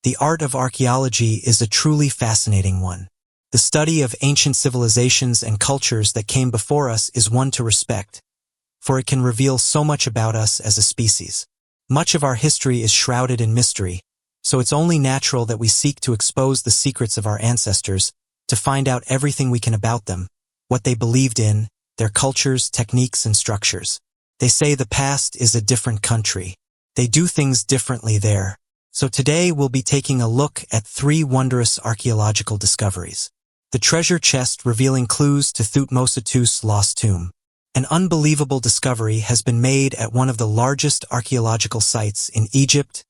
The art of archaeology is a truly fascinating one. The study of ancient civilizations and cultures that came before us is one to respect, for it can reveal so much about us as a species. Much of our history is shrouded in mystery, so it's only natural that we seek to expose the secrets of our ancestors, to find out everything we can about them, what they believed in, their cultures, techniques, and structures. They say the past is a different country. They do things differently there. So today we'll be taking a look at 3 wondrous archaeological discoveries. The treasure chest revealing clues to Thutmose II's lost tomb. An unbelievable discovery has been made at one of the largest archaeological sites in Egypt,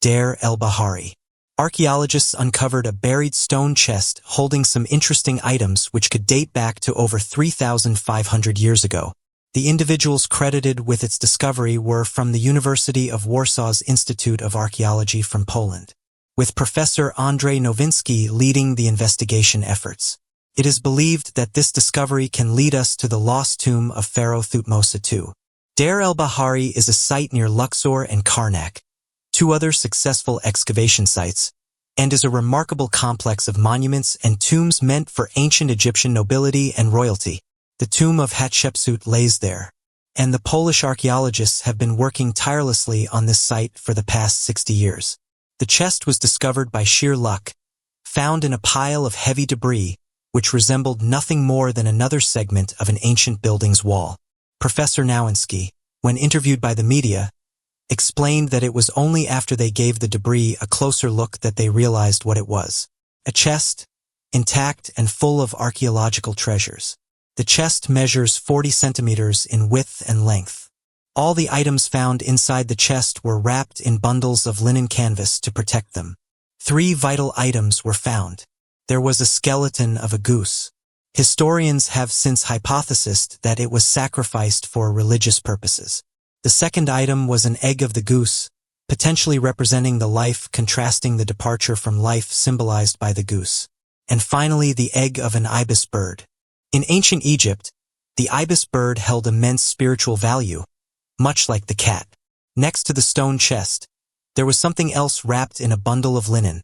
Deir el-Bahari. Archaeologists uncovered a buried stone chest holding some interesting items which could date back to over 3,500 years ago. The individuals credited with its discovery were from the University of Warsaw's Institute of Archaeology from Poland, with Professor Andrzej Nowinski leading the investigation efforts. It is believed that this discovery can lead us to the lost tomb of Pharaoh Thutmose II. Deir el-Bahari is a site near Luxor and Karnak, 2 other successful excavation sites, and is a remarkable complex of monuments and tombs meant for ancient Egyptian nobility and royalty. The tomb of Hatshepsut lays there, and the Polish archaeologists have been working tirelessly on this site for the past 60 years. The chest was discovered by sheer luck, found in a pile of heavy debris, which resembled nothing more than another segment of an ancient building's wall. Professor Nowinski, when interviewed by the media, explained that it was only after they gave the debris a closer look that they realized what it was. A chest, intact and full of archaeological treasures. The chest measures 40 centimeters in width and length. All the items found inside the chest were wrapped in bundles of linen canvas to protect them. 3 vital items were found. There was a skeleton of a goose. Historians have since hypothesized that it was sacrificed for religious purposes. The second item was an egg of the goose, potentially representing the life contrasting the departure from life symbolized by the goose. And finally, the egg of an ibis bird. In ancient Egypt, the ibis bird held immense spiritual value, much like the cat. Next to the stone chest, there was something else wrapped in a bundle of linen,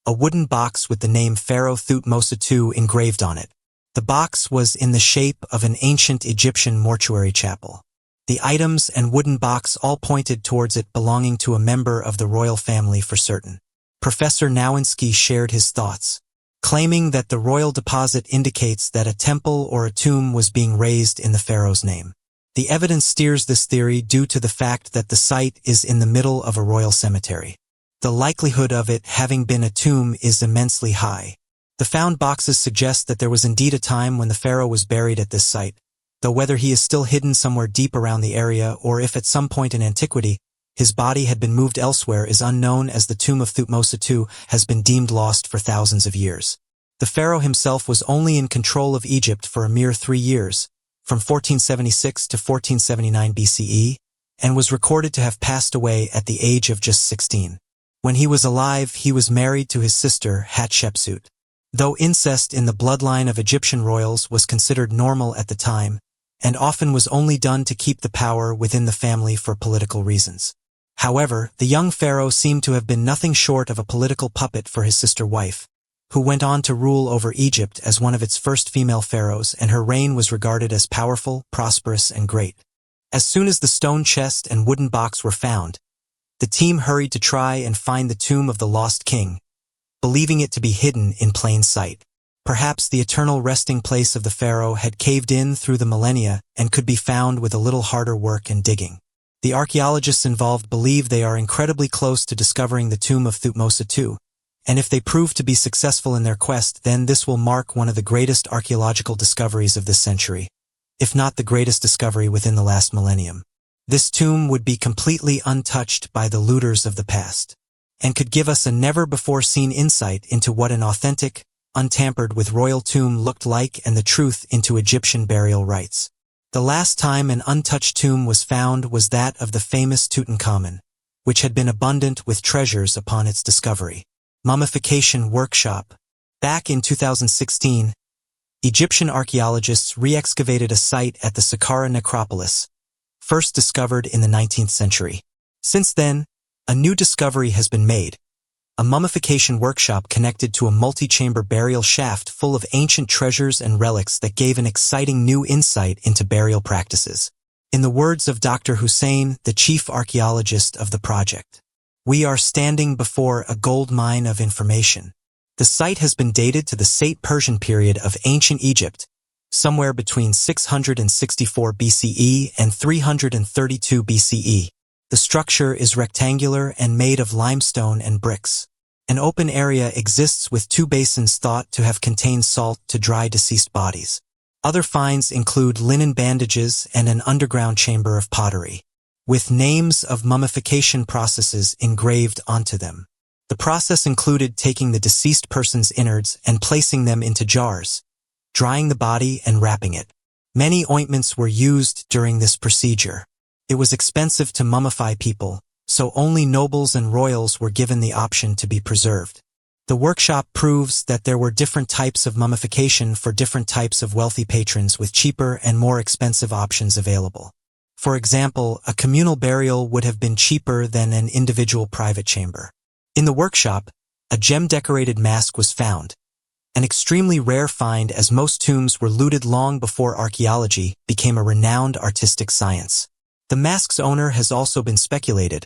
a wooden box with the name Pharaoh Thutmose II engraved on it. The box was in the shape of an ancient Egyptian mortuary chapel. The items and wooden box all pointed towards it belonging to a member of the royal family for certain. Professor Nowinski shared his thoughts, claiming that the royal deposit indicates that a temple or a tomb was being raised in the pharaoh's name. The evidence steers this theory due to the fact that the site is in the middle of a royal cemetery. The likelihood of it having been a tomb is immensely high. The found boxes suggest that there was indeed a time when the pharaoh was buried at this site, though whether he is still hidden somewhere deep around the area or if at some point in antiquity his body had been moved elsewhere is unknown, as the tomb of Thutmose II has been deemed lost for thousands of years. The pharaoh himself was only in control of Egypt for a mere 3 years, from 1476 to 1479 BCE, and was recorded to have passed away at the age of just 16. When he was alive, he was married to his sister Hatshepsut. Though incest in the bloodline of Egyptian royals was considered normal at the time, and often was only done to keep the power within the family for political reasons. However, the young pharaoh seemed to have been nothing short of a political puppet for his sister-wife, who went on to rule over Egypt as one of its first female pharaohs, and her reign was regarded as powerful, prosperous, and great. As soon as the stone chest and wooden box were found, the team hurried to try and find the tomb of the lost king, believing it to be hidden in plain sight. Perhaps the eternal resting place of the pharaoh had caved in through the millennia and could be found with a little harder work and digging. The archaeologists involved believe they are incredibly close to discovering the tomb of Thutmose II, and if they prove to be successful in their quest, then this will mark one of the greatest archaeological discoveries of this century, if not the greatest discovery within the last millennium. This tomb would be completely untouched by the looters of the past, and could give us a never-before-seen insight into what an authentic, untampered with royal tomb looked like and the truth into Egyptian burial rites. The last time an untouched tomb was found was that of the famous Tutankhamun, which had been abundant with treasures upon its discovery. Mummification workshop. Back in 2016, Egyptian archaeologists re-excavated a site at the Saqqara necropolis, first discovered in the 19th century. Since then, a new discovery has been made, a mummification workshop connected to a multi-chamber burial shaft full of ancient treasures and relics that gave an exciting new insight into burial practices. In the words of Dr. Hussein, the chief archaeologist of the project, "We are standing before a gold mine of information." The site has been dated to the Sate Persian period of ancient Egypt, somewhere between 664 BCE and 332 BCE. The structure is rectangular and made of limestone and bricks. An open area exists with two basins thought to have contained salt to dry deceased bodies. Other finds include linen bandages and an underground chamber of pottery, with names of mummification processes engraved onto them. The process included taking the deceased person's innards and placing them into jars, drying the body and wrapping it. Many ointments were used during this procedure. It was expensive to mummify people, so only nobles and royals were given the option to be preserved. The workshop proves that there were different types of mummification for different types of wealthy patrons with cheaper and more expensive options available. For example, a communal burial would have been cheaper than an individual private chamber. In the workshop, a gem-decorated mask was found, an extremely rare find as most tombs were looted long before archaeology became a renowned artistic science. The mask's owner has also been speculated,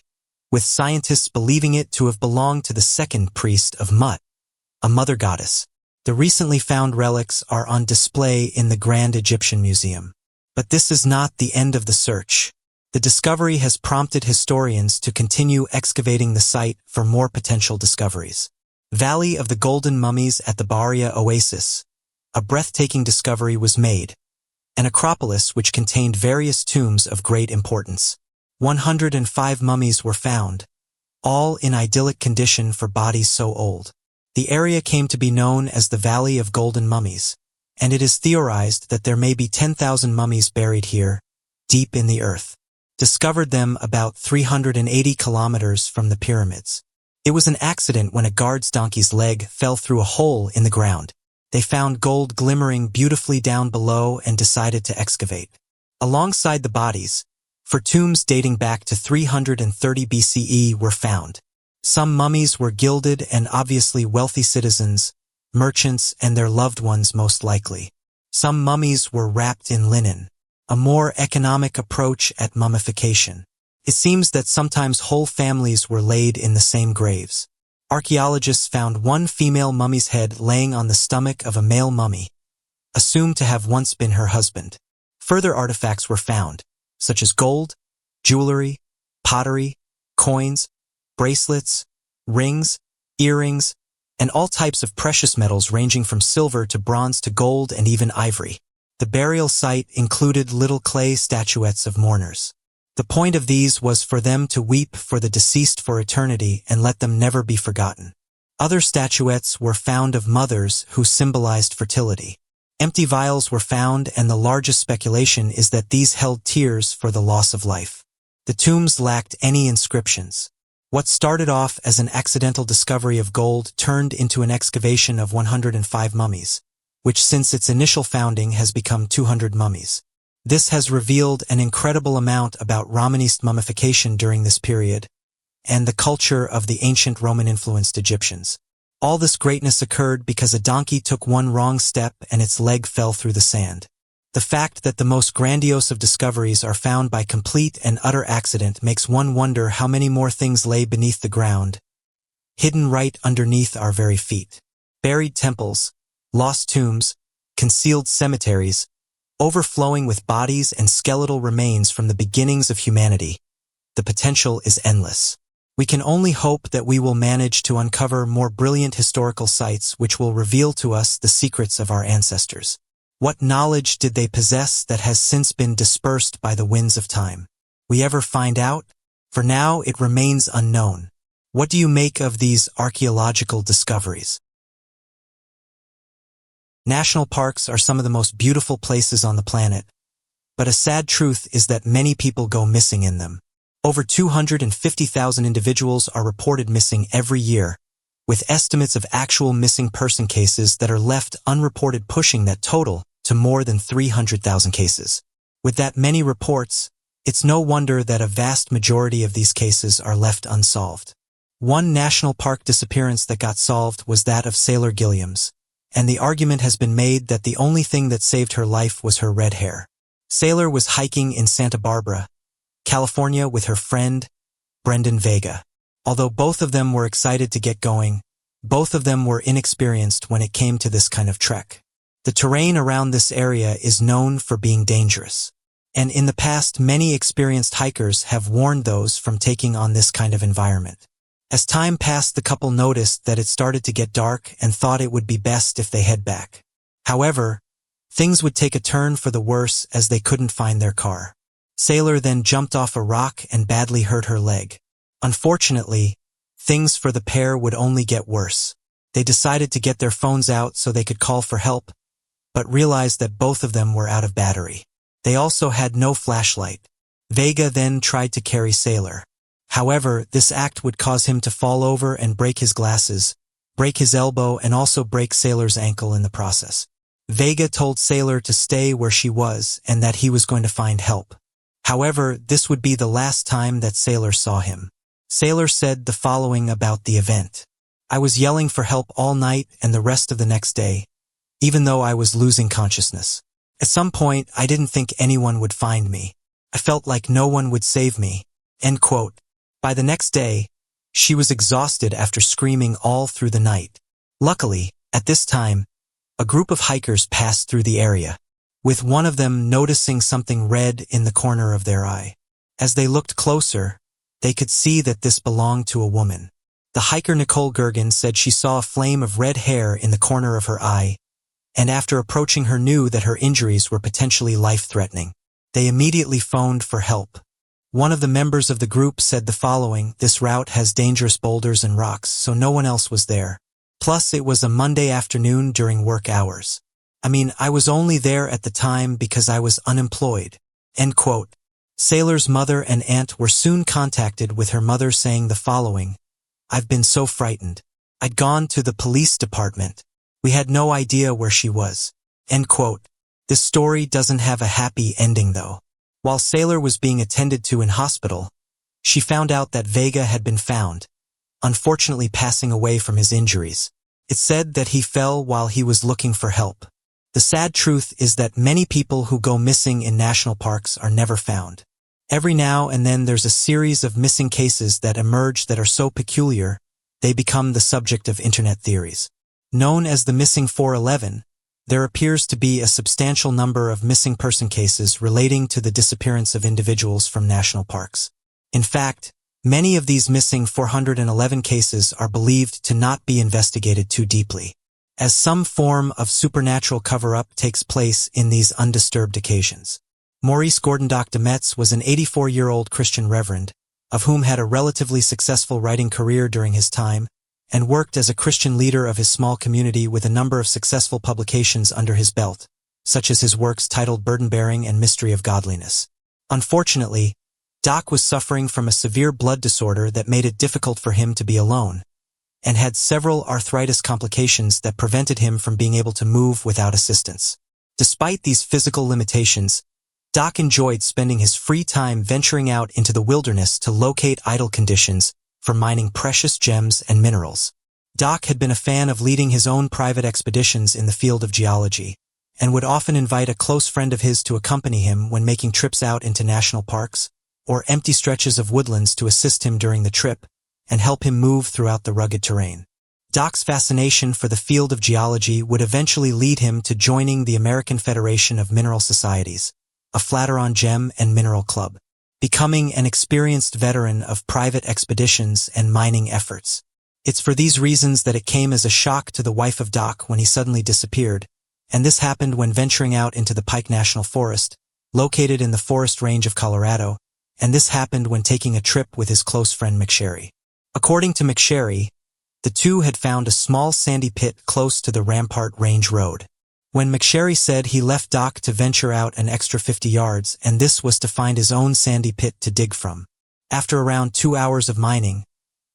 with scientists believing it to have belonged to the second priest of Mut, a mother goddess. The recently found relics are on display in the Grand Egyptian Museum. But this is not the end of the search. The discovery has prompted historians to continue excavating the site for more potential discoveries. Valley of the Golden Mummies at the Baria Oasis. A breathtaking discovery was made. An acropolis which contained various tombs of great importance. 105 mummies were found, all in idyllic condition for bodies so old. The area came to be known as the Valley of Golden Mummies, and it is theorized that there may be 10,000 mummies buried here, deep in the earth. Discovered them about 380 kilometers from the pyramids. It was an accident when a guard's donkey's leg fell through a hole in the ground. They found gold glimmering beautifully down below and decided to excavate. Alongside the bodies, for tombs dating back to 330 BCE were found. Some mummies were gilded and obviously wealthy citizens, merchants and their loved ones most likely. Some mummies were wrapped in linen, a more economic approach at mummification. It seems that sometimes whole families were laid in the same graves. Archaeologists found one female mummy's head laying on the stomach of a male mummy, assumed to have once been her husband. Further artifacts were found, such as gold, jewelry, pottery, coins, bracelets, rings, earrings, and all types of precious metals ranging from silver to bronze to gold and even ivory. The burial site included little clay statuettes of mourners. The point of these was for them to weep for the deceased for eternity and let them never be forgotten. Other statuettes were found of mothers who symbolized fertility. Empty vials were found, and the largest speculation is that these held tears for the loss of life. The tombs lacked any inscriptions. What started off as an accidental discovery of gold turned into an excavation of 105 mummies, which since its initial founding has become 200 mummies. This has revealed an incredible amount about Romanist mummification during this period, and the culture of the ancient Roman-influenced Egyptians. All this greatness occurred because a donkey took one wrong step and its leg fell through the sand. The fact that the most grandiose of discoveries are found by complete and utter accident makes one wonder how many more things lay beneath the ground, hidden right underneath our very feet. Buried temples, lost tombs, concealed cemeteries, overflowing with bodies and skeletal remains from the beginnings of humanity. The potential is endless. We can only hope that we will manage to uncover more brilliant historical sites which will reveal to us the secrets of our ancestors. What knowledge did they possess that has since been dispersed by the winds of time? We ever find out? For now, it remains unknown. What do you make of these archaeological discoveries? National parks are some of the most beautiful places on the planet, but a sad truth is that many people go missing in them. Over 250,000 individuals are reported missing every year, with estimates of actual missing person cases that are left unreported pushing that total to more than 300,000 cases. With that many reports, it's no wonder that a vast majority of these cases are left unsolved. One national park disappearance that got solved was that of Sailor Gilliam's, and the argument has been made that the only thing that saved her life was her red hair. Sailor was hiking in Santa Barbara, California with her friend, Brendan Vega. Although both of them were excited to get going, both of them were inexperienced when it came to this kind of trek. The terrain around this area is known for being dangerous, and in the past many experienced hikers have warned those from taking on this kind of environment. As time passed, the couple noticed that it started to get dark and thought it would be best if they head back. However, things would take a turn for the worse as they couldn't find their car. Sailor then jumped off a rock and badly hurt her leg. Unfortunately, things for the pair would only get worse. They decided to get their phones out so they could call for help, but realized that both of them were out of battery. They also had no flashlight. Vega then tried to carry Sailor. However, this act would cause him to fall over and break his glasses, break his elbow, and also break Sailor's ankle in the process. Vega told Sailor to stay where she was and that he was going to find help. However, this would be the last time that Sailor saw him. Sailor said the following about the event. "I was yelling for help all night and the rest of the next day, even though I was losing consciousness. At some point, I didn't think anyone would find me. I felt like no one would save me." End quote. By the next day, she was exhausted after screaming all through the night. Luckily, at this time, a group of hikers passed through the area, with one of them noticing something red in the corner of their eye. As they looked closer, they could see that this belonged to a woman. The hiker Nicole Gergen said she saw a flame of red hair in the corner of her eye, and after approaching her knew that her injuries were potentially life-threatening. They immediately phoned for help. One of the members of the group said the following: "This route has dangerous boulders and rocks, so no one else was there. Plus, it was a Monday afternoon during work hours. I mean, I was only there at the time because I was unemployed." End quote. Sailor's mother and aunt were soon contacted, with her mother saying the following: "I've been so frightened. I'd gone to the police department. We had no idea where she was." End quote. This story doesn't have a happy ending though. While Sailor was being attended to in hospital, she found out that Vega had been found, unfortunately passing away from his injuries. It said that he fell while he was looking for help. The sad truth is that many people who go missing in national parks are never found. Every now and then there's a series of missing cases that emerge that are so peculiar, they become the subject of internet theories. Known as the Missing 411, there appears to be a substantial number of missing person cases relating to the disappearance of individuals from national parks. In fact, many of these missing 411 cases are believed to not be investigated too deeply, as some form of supernatural cover-up takes place in these undisturbed occasions. Maurice Gordon Dr. Metz was an 84-year-old Christian reverend, of whom had a relatively successful writing career during his time, and worked as a Christian leader of his small community with a number of successful publications under his belt, such as his works titled Burden Bearing and Mystery of Godliness. Unfortunately, Doc was suffering from a severe blood disorder that made it difficult for him to be alone, and had several arthritis complications that prevented him from being able to move without assistance. Despite these physical limitations, Doc enjoyed spending his free time venturing out into the wilderness to locate idle conditions for mining precious gems and minerals. Doc had been a fan of leading his own private expeditions in the field of geology, and would often invite a close friend of his to accompany him when making trips out into national parks, or empty stretches of woodlands to assist him during the trip, and help him move throughout the rugged terrain. Doc's fascination for the field of geology would eventually lead him to joining the American Federation of Mineral Societies, a Flatiron Gem and Mineral Club, becoming an experienced veteran of private expeditions and mining efforts. It's for these reasons that it came as a shock to the wife of Doc when he suddenly disappeared, and this happened when venturing out into the Pike National Forest, located in the Forest Range of Colorado, and this happened when taking a trip with his close friend McSherry. According to McSherry, the two had found a small sandy pit close to the Rampart Range Road. When McSherry said he left Doc to venture out an extra 50 yards, and this was to find his own sandy pit to dig from. After around 2 hours of mining,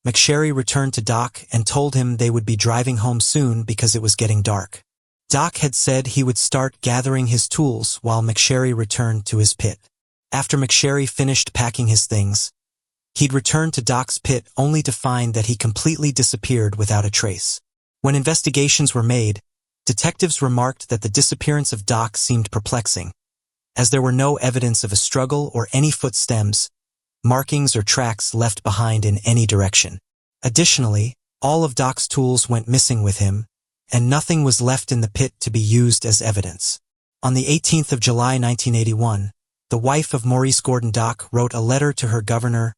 McSherry returned to Doc and told him they would be driving home soon because it was getting dark. Doc had said he would start gathering his tools while McSherry returned to his pit. After McSherry finished packing his things, He'd returned to Doc's pit only to find that he completely disappeared without a trace. When investigations were made, detectives remarked that the disappearance of Doc seemed perplexing, as there were no evidence of a struggle or any footstems, markings or tracks left behind in any direction. Additionally, all of Doc's tools went missing with him, and nothing was left in the pit to be used as evidence. On the 18th of July 1981, the wife of Maurice Gordon Doc wrote a letter to her Governor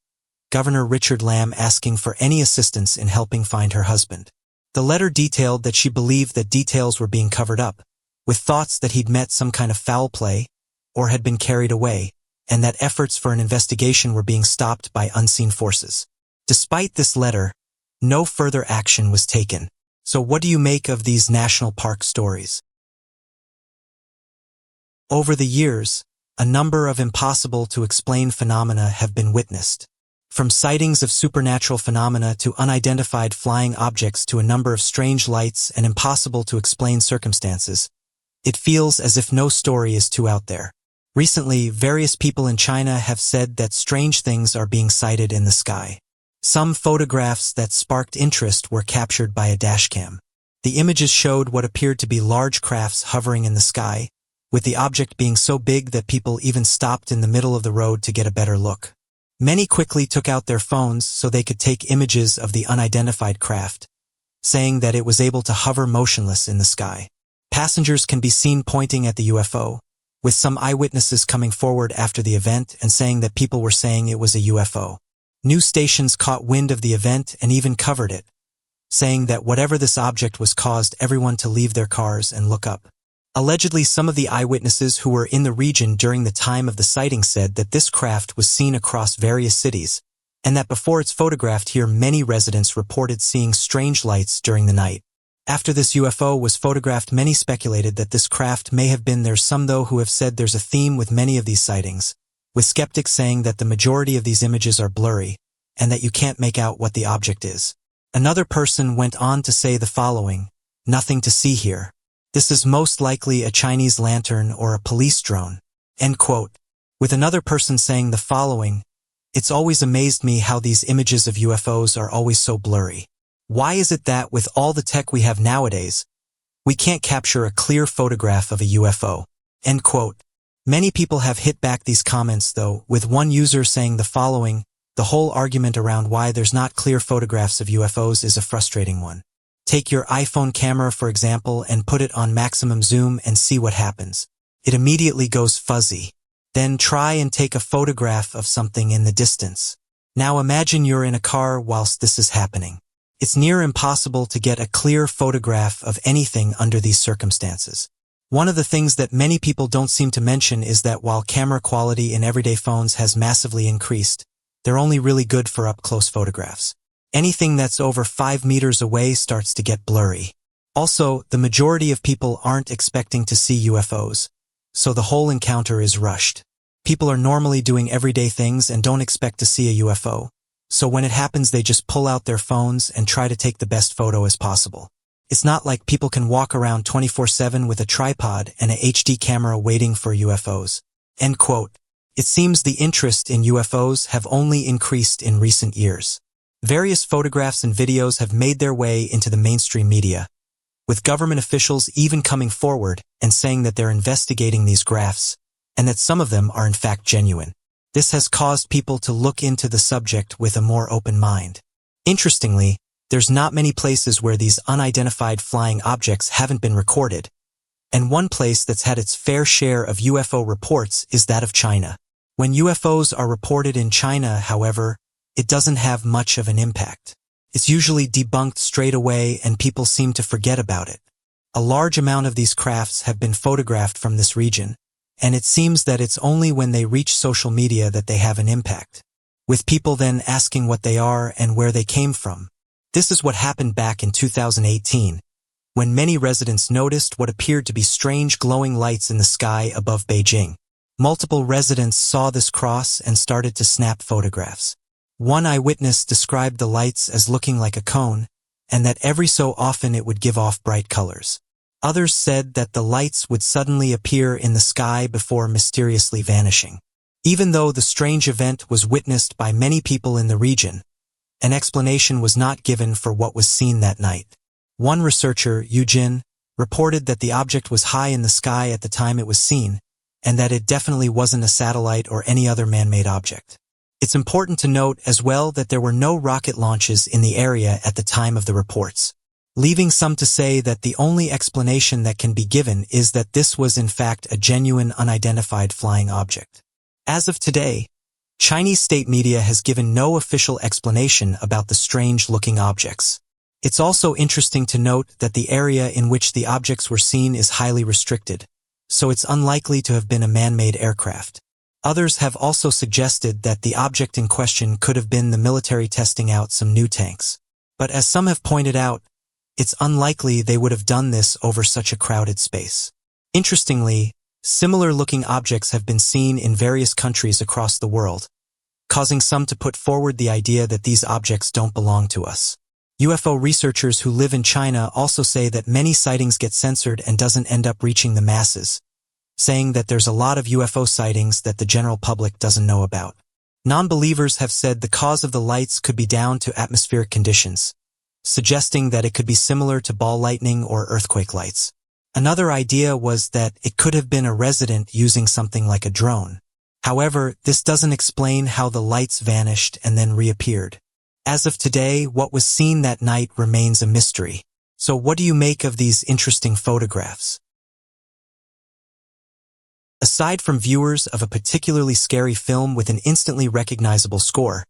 Richard Lamb, asking for any assistance in helping find her husband. The letter detailed that she believed that details were being covered up, with thoughts that he'd met some kind of foul play or had been carried away, and that efforts for an investigation were being stopped by unseen forces. Despite this letter, no further action was taken. So what do you make of these national park stories? Over the years, a number of impossible-to-explain phenomena have been witnessed. From sightings of supernatural phenomena to unidentified flying objects to a number of strange lights and impossible-to-explain circumstances, it feels as if no story is too out there. Recently, various people in China have said that strange things are being sighted in the sky. Some photographs that sparked interest were captured by a dashcam. The images showed what appeared to be large crafts hovering in the sky, with the object being so big that people even stopped in the middle of the road to get a better look. Many quickly took out their phones so they could take images of the unidentified craft, saying that it was able to hover motionless in the sky. Passengers can be seen pointing at the UFO, with some eyewitnesses coming forward after the event and saying that people were saying it was a UFO. News stations caught wind of the event and even covered it, saying that whatever this object was caused everyone to leave their cars and look up. Allegedly, some of the eyewitnesses who were in the region during the time of the sighting said that this craft was seen across various cities, and that before it's photographed here, many residents reported seeing strange lights during the night. After this UFO was photographed, many speculated that this craft may have been. There's some, though, who have said there's a theme with many of these sightings, with skeptics saying that the majority of these images are blurry, and that you can't make out what the object is. Another person went on to say the following: "Nothing to see here. This is most likely a Chinese lantern or a police drone." End quote. With another person saying the following: "It's always amazed me how these images of UFOs are always so blurry. Why is it that with all the tech we have nowadays, we can't capture a clear photograph of a UFO?" End quote. Many people have hit back these comments, though, with one user saying the following: "The whole argument around why there's not clear photographs of UFOs is a frustrating one. Take your iPhone camera, for example, and put it on maximum zoom and see what happens. It immediately goes fuzzy. Then try and take a photograph of something in the distance. Now imagine you're in a car whilst this is happening. It's near impossible to get a clear photograph of anything under these circumstances." One of the things that many people don't seem to mention is that while camera quality in everyday phones has massively increased, they're only really good for up-close photographs. Anything that's over 5 meters away starts to get blurry. Also, the majority of people aren't expecting to see UFOs, so the whole encounter is rushed. People are normally doing everyday things and don't expect to see a UFO, so when it happens they just pull out their phones and try to take the best photo as possible. It's not like people can walk around 24/7 with a tripod and a HD camera waiting for UFOs. End quote. It seems the interest in UFOs have only increased in recent years. Various photographs and videos have made their way into the mainstream media, with government officials even coming forward and saying that they're investigating these graphs, and that some of them are in fact genuine. This has caused people to look into the subject with a more open mind. Interestingly, there's not many places where these unidentified flying objects haven't been recorded, and one place that's had its fair share of UFO reports is that of China. When UFOs are reported in China, however, it doesn't have much of an impact. It's usually debunked straight away and people seem to forget about it. A large amount of these crafts have been photographed from this region, and it seems that it's only when they reach social media that they have an impact, with people then asking what they are and where they came from. This is what happened back in 2018, when many residents noticed what appeared to be strange glowing lights in the sky above Beijing. Multiple residents saw this cross and started to snap photographs. One eyewitness described the lights as looking like a cone, and that every so often it would give off bright colors. Others said that the lights would suddenly appear in the sky before mysteriously vanishing. Even though the strange event was witnessed by many people in the region, an explanation was not given for what was seen that night. One researcher, Eugene, reported that the object was high in the sky at the time it was seen, and that it definitely wasn't a satellite or any other man-made object. It's important to note as well that there were no rocket launches in the area at the time of the reports, leaving some to say that the only explanation that can be given is that this was in fact a genuine unidentified flying object. As of today, Chinese state media has given no official explanation about the strange-looking objects. It's also interesting to note that the area in which the objects were seen is highly restricted, so it's unlikely to have been a man-made aircraft. Others have also suggested that the object in question could have been the military testing out some new tanks. But as some have pointed out, it's unlikely they would have done this over such a crowded space. Interestingly, similar-looking objects have been seen in various countries across the world, causing some to put forward the idea that these objects don't belong to us. UFO researchers who live in China also say that many sightings get censored and doesn't end up reaching the masses, saying that there's a lot of UFO sightings that the general public doesn't know about. Non-believers have said the cause of the lights could be down to atmospheric conditions, suggesting that it could be similar to ball lightning or earthquake lights. Another idea was that it could have been a resident using something like a drone. However, this doesn't explain how the lights vanished and then reappeared. As of today, what was seen that night remains a mystery. So what do you make of these interesting photographs? Aside from viewers of a particularly scary film with an instantly recognizable score,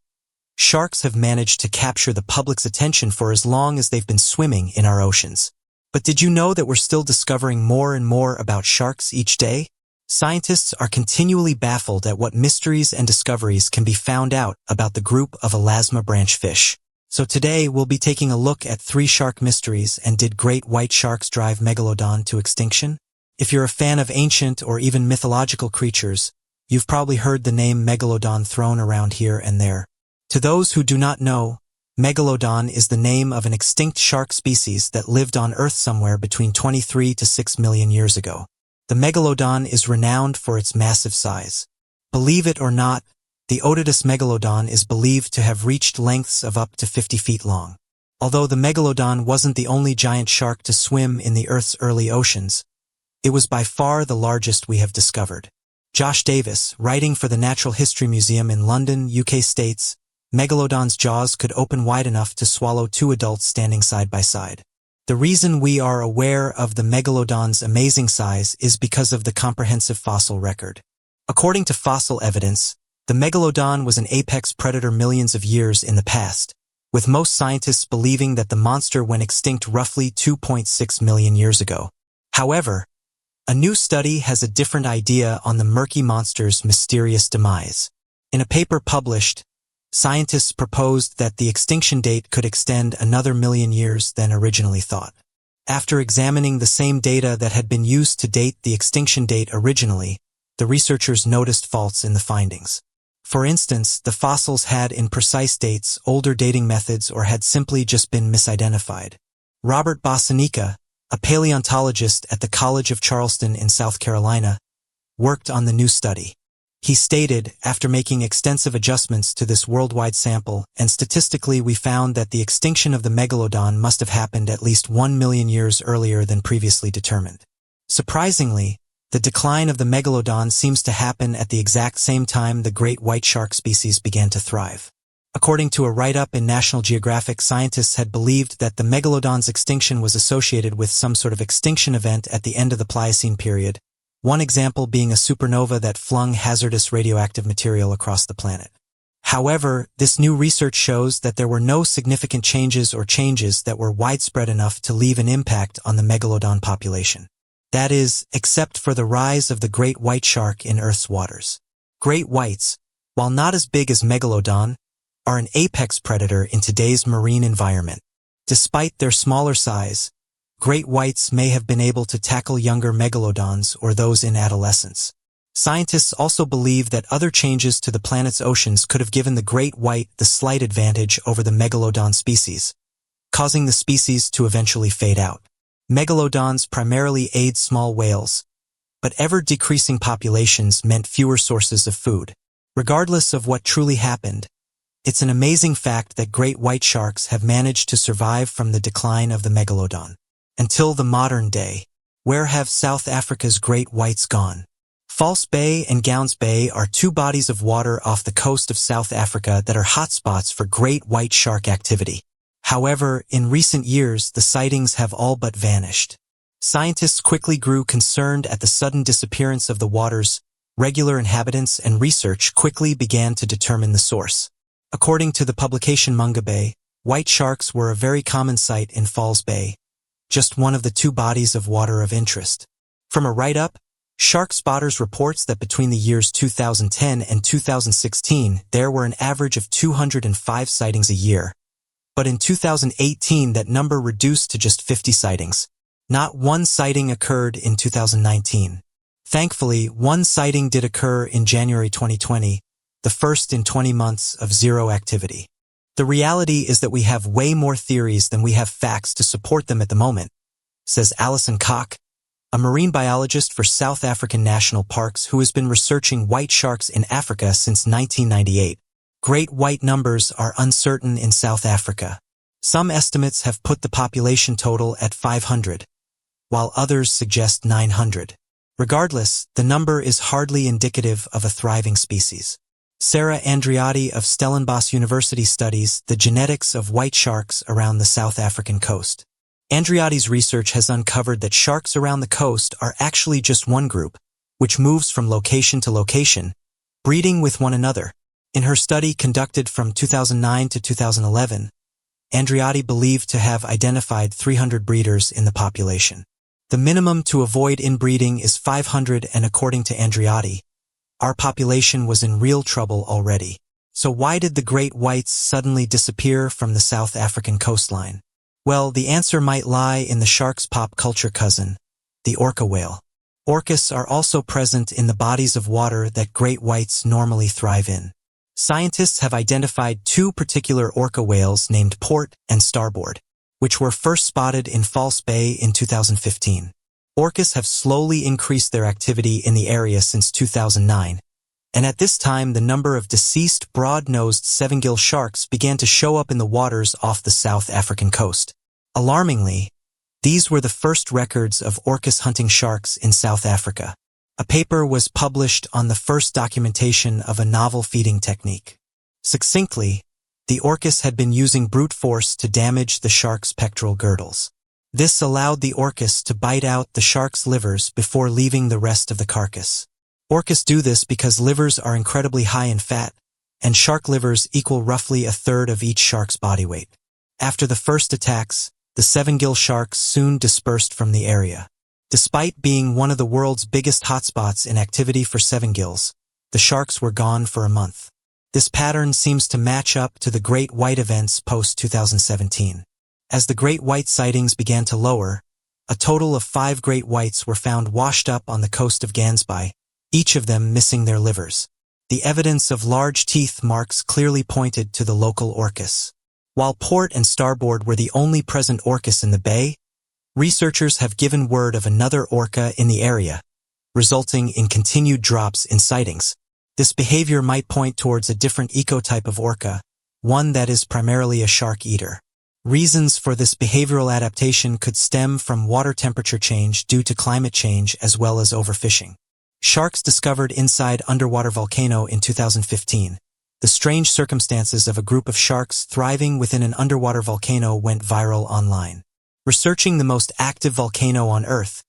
sharks have managed to capture the public's attention for as long as they've been swimming in our oceans. But did you know that we're still discovering more and more about sharks each day? Scientists are continually baffled at what mysteries and discoveries can be found out about the group of elasma branch fish. So today we'll be taking a look at 3 shark mysteries. And did great white sharks drive megalodon to extinction? If you're a fan of ancient or even mythological creatures, you've probably heard the name megalodon thrown around here and there. To those who do not know, megalodon is the name of an extinct shark species that lived on Earth somewhere between 23 to 6 million years ago. The megalodon is renowned for its massive size. Believe it or not, the Otodus megalodon is believed to have reached lengths of up to 50 feet long. Although the megalodon wasn't the only giant shark to swim in the Earth's early oceans, it was by far the largest we have discovered. Josh Davis, writing for the Natural History Museum in London, UK, states, megalodon's jaws could open wide enough to swallow 2 adults standing side by side. The reason we are aware of the megalodon's amazing size is because of the comprehensive fossil record. According to fossil evidence, the megalodon was an apex predator millions of years in the past, with most scientists believing that the monster went extinct roughly 2.6 million years ago. However, a new study has a different idea on the murky monster's mysterious demise. In a paper published, scientists proposed that the extinction date could extend another million years than originally thought. After examining the same data that had been used to date the extinction date originally, the researchers noticed faults in the findings. For instance, the fossils had imprecise dates, older dating methods, or had simply just been misidentified. Robert Bosanica, a paleontologist at the College of Charleston in South Carolina, worked on the new study. He stated, after making extensive adjustments to this worldwide sample, and statistically we found that the extinction of the megalodon must have happened at least 1 million years earlier than previously determined. Surprisingly, the decline of the megalodon seems to happen at the exact same time the great white shark species began to thrive. According to a write-up in National Geographic, scientists had believed that the megalodon's extinction was associated with some sort of extinction event at the end of the Pliocene period, one example being a supernova that flung hazardous radioactive material across the planet. However, this new research shows that there were no significant changes or changes that were widespread enough to leave an impact on the megalodon population. That is, except for the rise of the great white shark in Earth's waters. Great whites, while not as big as megalodon, are an apex predator in today's marine environment. Despite their smaller size, great whites may have been able to tackle younger megalodons or those in adolescence. Scientists also believe that other changes to the planet's oceans could have given the great white the slight advantage over the megalodon species, causing the species to eventually fade out. Megalodons primarily aid small whales, but ever-decreasing populations meant fewer sources of food. Regardless of what truly happened, it's an amazing fact that great white sharks have managed to survive from the decline of the megalodon. Until the modern day, where have South Africa's great whites gone? False Bay and Gowns Bay are two bodies of water off the coast of South Africa that are hotspots for great white shark activity. However, in recent years, the sightings have all but vanished. Scientists quickly grew concerned at the sudden disappearance of the water's regular inhabitants, and research quickly began to determine the source. According to the publication Munga Bay, white sharks were a very common sight in False Bay, just one of the two bodies of water of interest. From a write-up, Shark Spotters reports that between the years 2010 and 2016, there were an average of 205 sightings a year. But in 2018, that number reduced to just 50 sightings. Not one sighting occurred in 2019. Thankfully, one sighting did occur in January 2020, the first in 20 months of zero activity. The reality is that we have way more theories than we have facts to support them at the moment, says Alison Koch, a marine biologist for South African national parks who has been researching white sharks in Africa since 1998. Great white numbers are uncertain in South Africa. Some estimates have put the population total at 500, while others suggest 900. Regardless, the number is hardly indicative of a thriving species. Sarah Andriotti of Stellenbosch University studies the genetics of white sharks around the South African coast. Andriotti's research has uncovered that sharks around the coast are actually just one group, which moves from location to location, breeding with one another. In her study conducted from 2009 to 2011, Andriotti believed to have identified 300 breeders in the population. The minimum to avoid inbreeding is 500, and according to Andriotti, our population was in real trouble already. So why did the great whites suddenly disappear from the South African coastline? Well, the answer might lie in the shark's pop culture cousin, the orca whale. Orcas are also present in the bodies of water that great whites normally thrive in. Scientists have identified two particular orca whales named Port and Starboard, which were first spotted in False Bay in 2015. Orcas have slowly increased their activity in the area since 2009, and at this time the number of deceased broad-nosed seven-gill sharks began to show up in the waters off the South African coast. Alarmingly, these were the first records of orcas hunting sharks in South Africa. A paper was published on the first documentation of a novel feeding technique. Succinctly, the orcas had been using brute force to damage the shark's pectoral girdles. This allowed the orcas to bite out the shark's livers before leaving the rest of the carcass. Orcas do this because livers are incredibly high in fat, and shark livers equal roughly a third of each shark's body weight. After the first attacks, the seven-gill sharks soon dispersed from the area. Despite being one of the world's biggest hotspots in activity for seven-gills, the sharks were gone for a month. This pattern seems to match up to the great white events post-2017. As the great white sightings began to lower, a total of 5 great whites were found washed up on the coast of Gansby, each of them missing their livers. The evidence of large teeth marks clearly pointed to the local orcas. While Port and Starboard were the only present orcas in the bay, researchers have given word of another orca in the area, resulting in continued drops in sightings. This behavior might point towards a different ecotype of orca, one that is primarily a shark eater. Reasons for this behavioral adaptation could stem from water temperature change due to climate change as well as overfishing. Sharks discovered inside underwater volcano in 2015. The strange circumstances of a group of sharks thriving within an underwater volcano went viral online. Researching the most active volcano on Earth,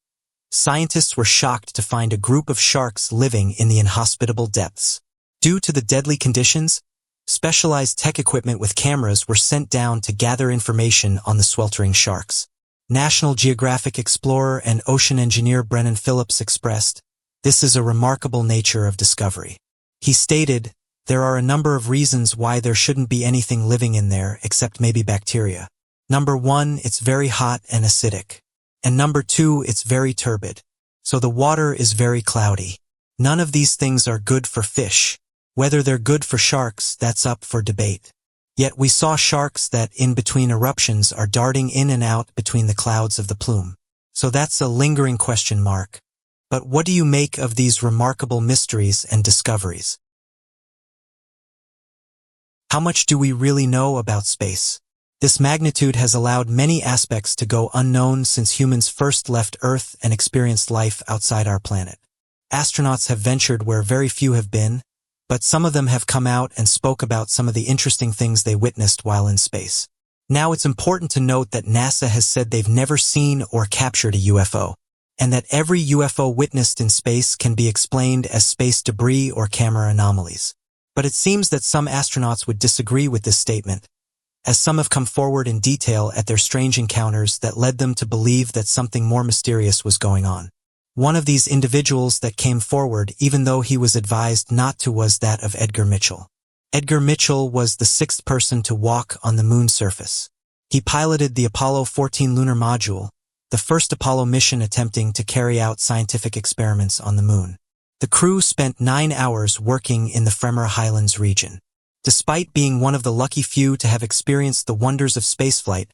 scientists were shocked to find a group of sharks living in the inhospitable depths. Due to the deadly conditions, specialized tech equipment with cameras were sent down to gather information on the sweltering sharks. National Geographic explorer and ocean engineer Brennan Phillips expressed, "This is a remarkable nature of discovery." He stated, "There are a number of reasons why there shouldn't be anything living in there except maybe bacteria. Number 1, it's very hot and acidic. And number 2, it's very turbid. So the water is very cloudy. None of these things are good for fish. Whether they're good for sharks, that's up for debate. Yet we saw sharks that, in between eruptions, are darting in and out between the clouds of the plume. So that's a lingering question mark. But what do you make of these remarkable mysteries and discoveries? How much do we really know about space? This magnitude has allowed many aspects to go unknown since humans first left Earth and experienced life outside our planet. Astronauts have ventured where very few have been, but some of them have come out and spoke about some of the interesting things they witnessed while in space. Now it's important to note that NASA has said they've never seen or captured a UFO, and that every UFO witnessed in space can be explained as space debris or camera anomalies. But it seems that some astronauts would disagree with this statement, as some have come forward in detail at their strange encounters that led them to believe that something more mysterious was going on. One of these individuals that came forward, even though he was advised not to, was that of Edgar Mitchell. Edgar Mitchell was the sixth person to walk on the moon's surface. He piloted the Apollo 14 lunar module, the first Apollo mission attempting to carry out scientific experiments on the moon. The crew spent 9 hours working in the Fremont Highlands region. Despite being one of the lucky few to have experienced the wonders of spaceflight,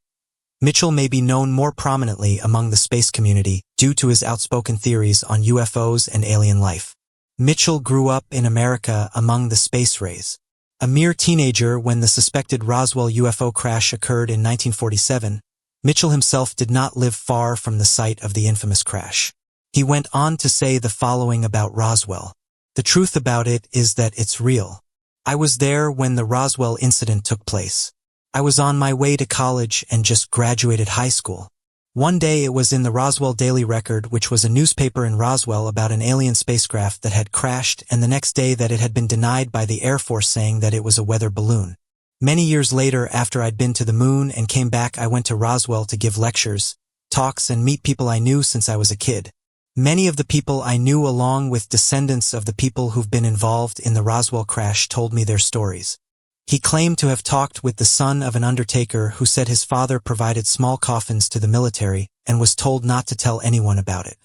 Mitchell may be known more prominently among the space community due to his outspoken theories on UFOs and alien life. Mitchell grew up in America among the space rays. A mere teenager when the suspected Roswell UFO crash occurred in 1947, Mitchell himself did not live far from the site of the infamous crash. He went on to say the following about Roswell. "The truth about it is that it's real. I was there when the Roswell incident took place. I was on my way to college and just graduated high school. One day it was in the Roswell Daily Record, which was a newspaper in Roswell, about an alien spacecraft that had crashed, and the next day that it had been denied by the Air Force, saying that it was a weather balloon. Many years later, after I'd been to the moon and came back, I went to Roswell to give lectures, talks, and meet people I knew since I was a kid. Many of the people I knew, along with descendants of the people who've been involved in the Roswell crash, told me their stories." He claimed to have talked with the son of an undertaker who said his father provided small coffins to the military and was told not to tell anyone about it.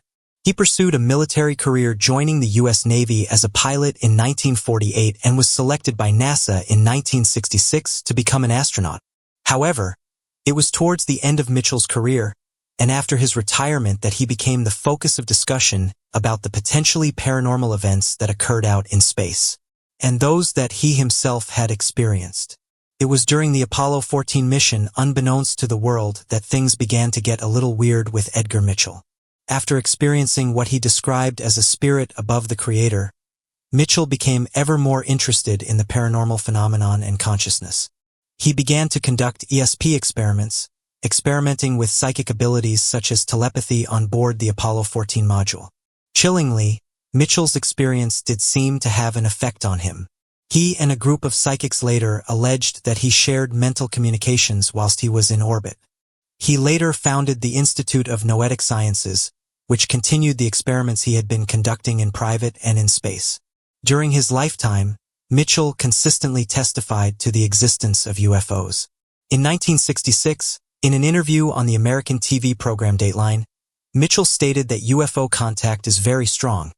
He pursued a military career, joining the U.S. Navy as a pilot in 1948 and was selected by NASA in 1966 to become an astronaut. However, it was towards the end of Mitchell's career, and after his retirement, that he became the focus of discussion about the potentially paranormal events that occurred out in space, and those that he himself had experienced. It was during the Apollo 14 mission, unbeknownst to the world, that things began to get a little weird with Edgar Mitchell. After experiencing what he described as a spirit above the Creator, Mitchell became ever more interested in the paranormal phenomenon and consciousness. He began to conduct ESP experiments, experimenting with psychic abilities such as telepathy on board the Apollo 14 module. Chillingly, Mitchell's experience did seem to have an effect on him. He and a group of psychics later alleged that he shared mental communications whilst he was in orbit. He later founded the Institute of Noetic Sciences, which continued the experiments he had been conducting in private and in space. During his lifetime, Mitchell consistently testified to the existence of UFOs. In 1966, in an interview on the American TV program Dateline, Mitchell stated that UFO contact is very strong,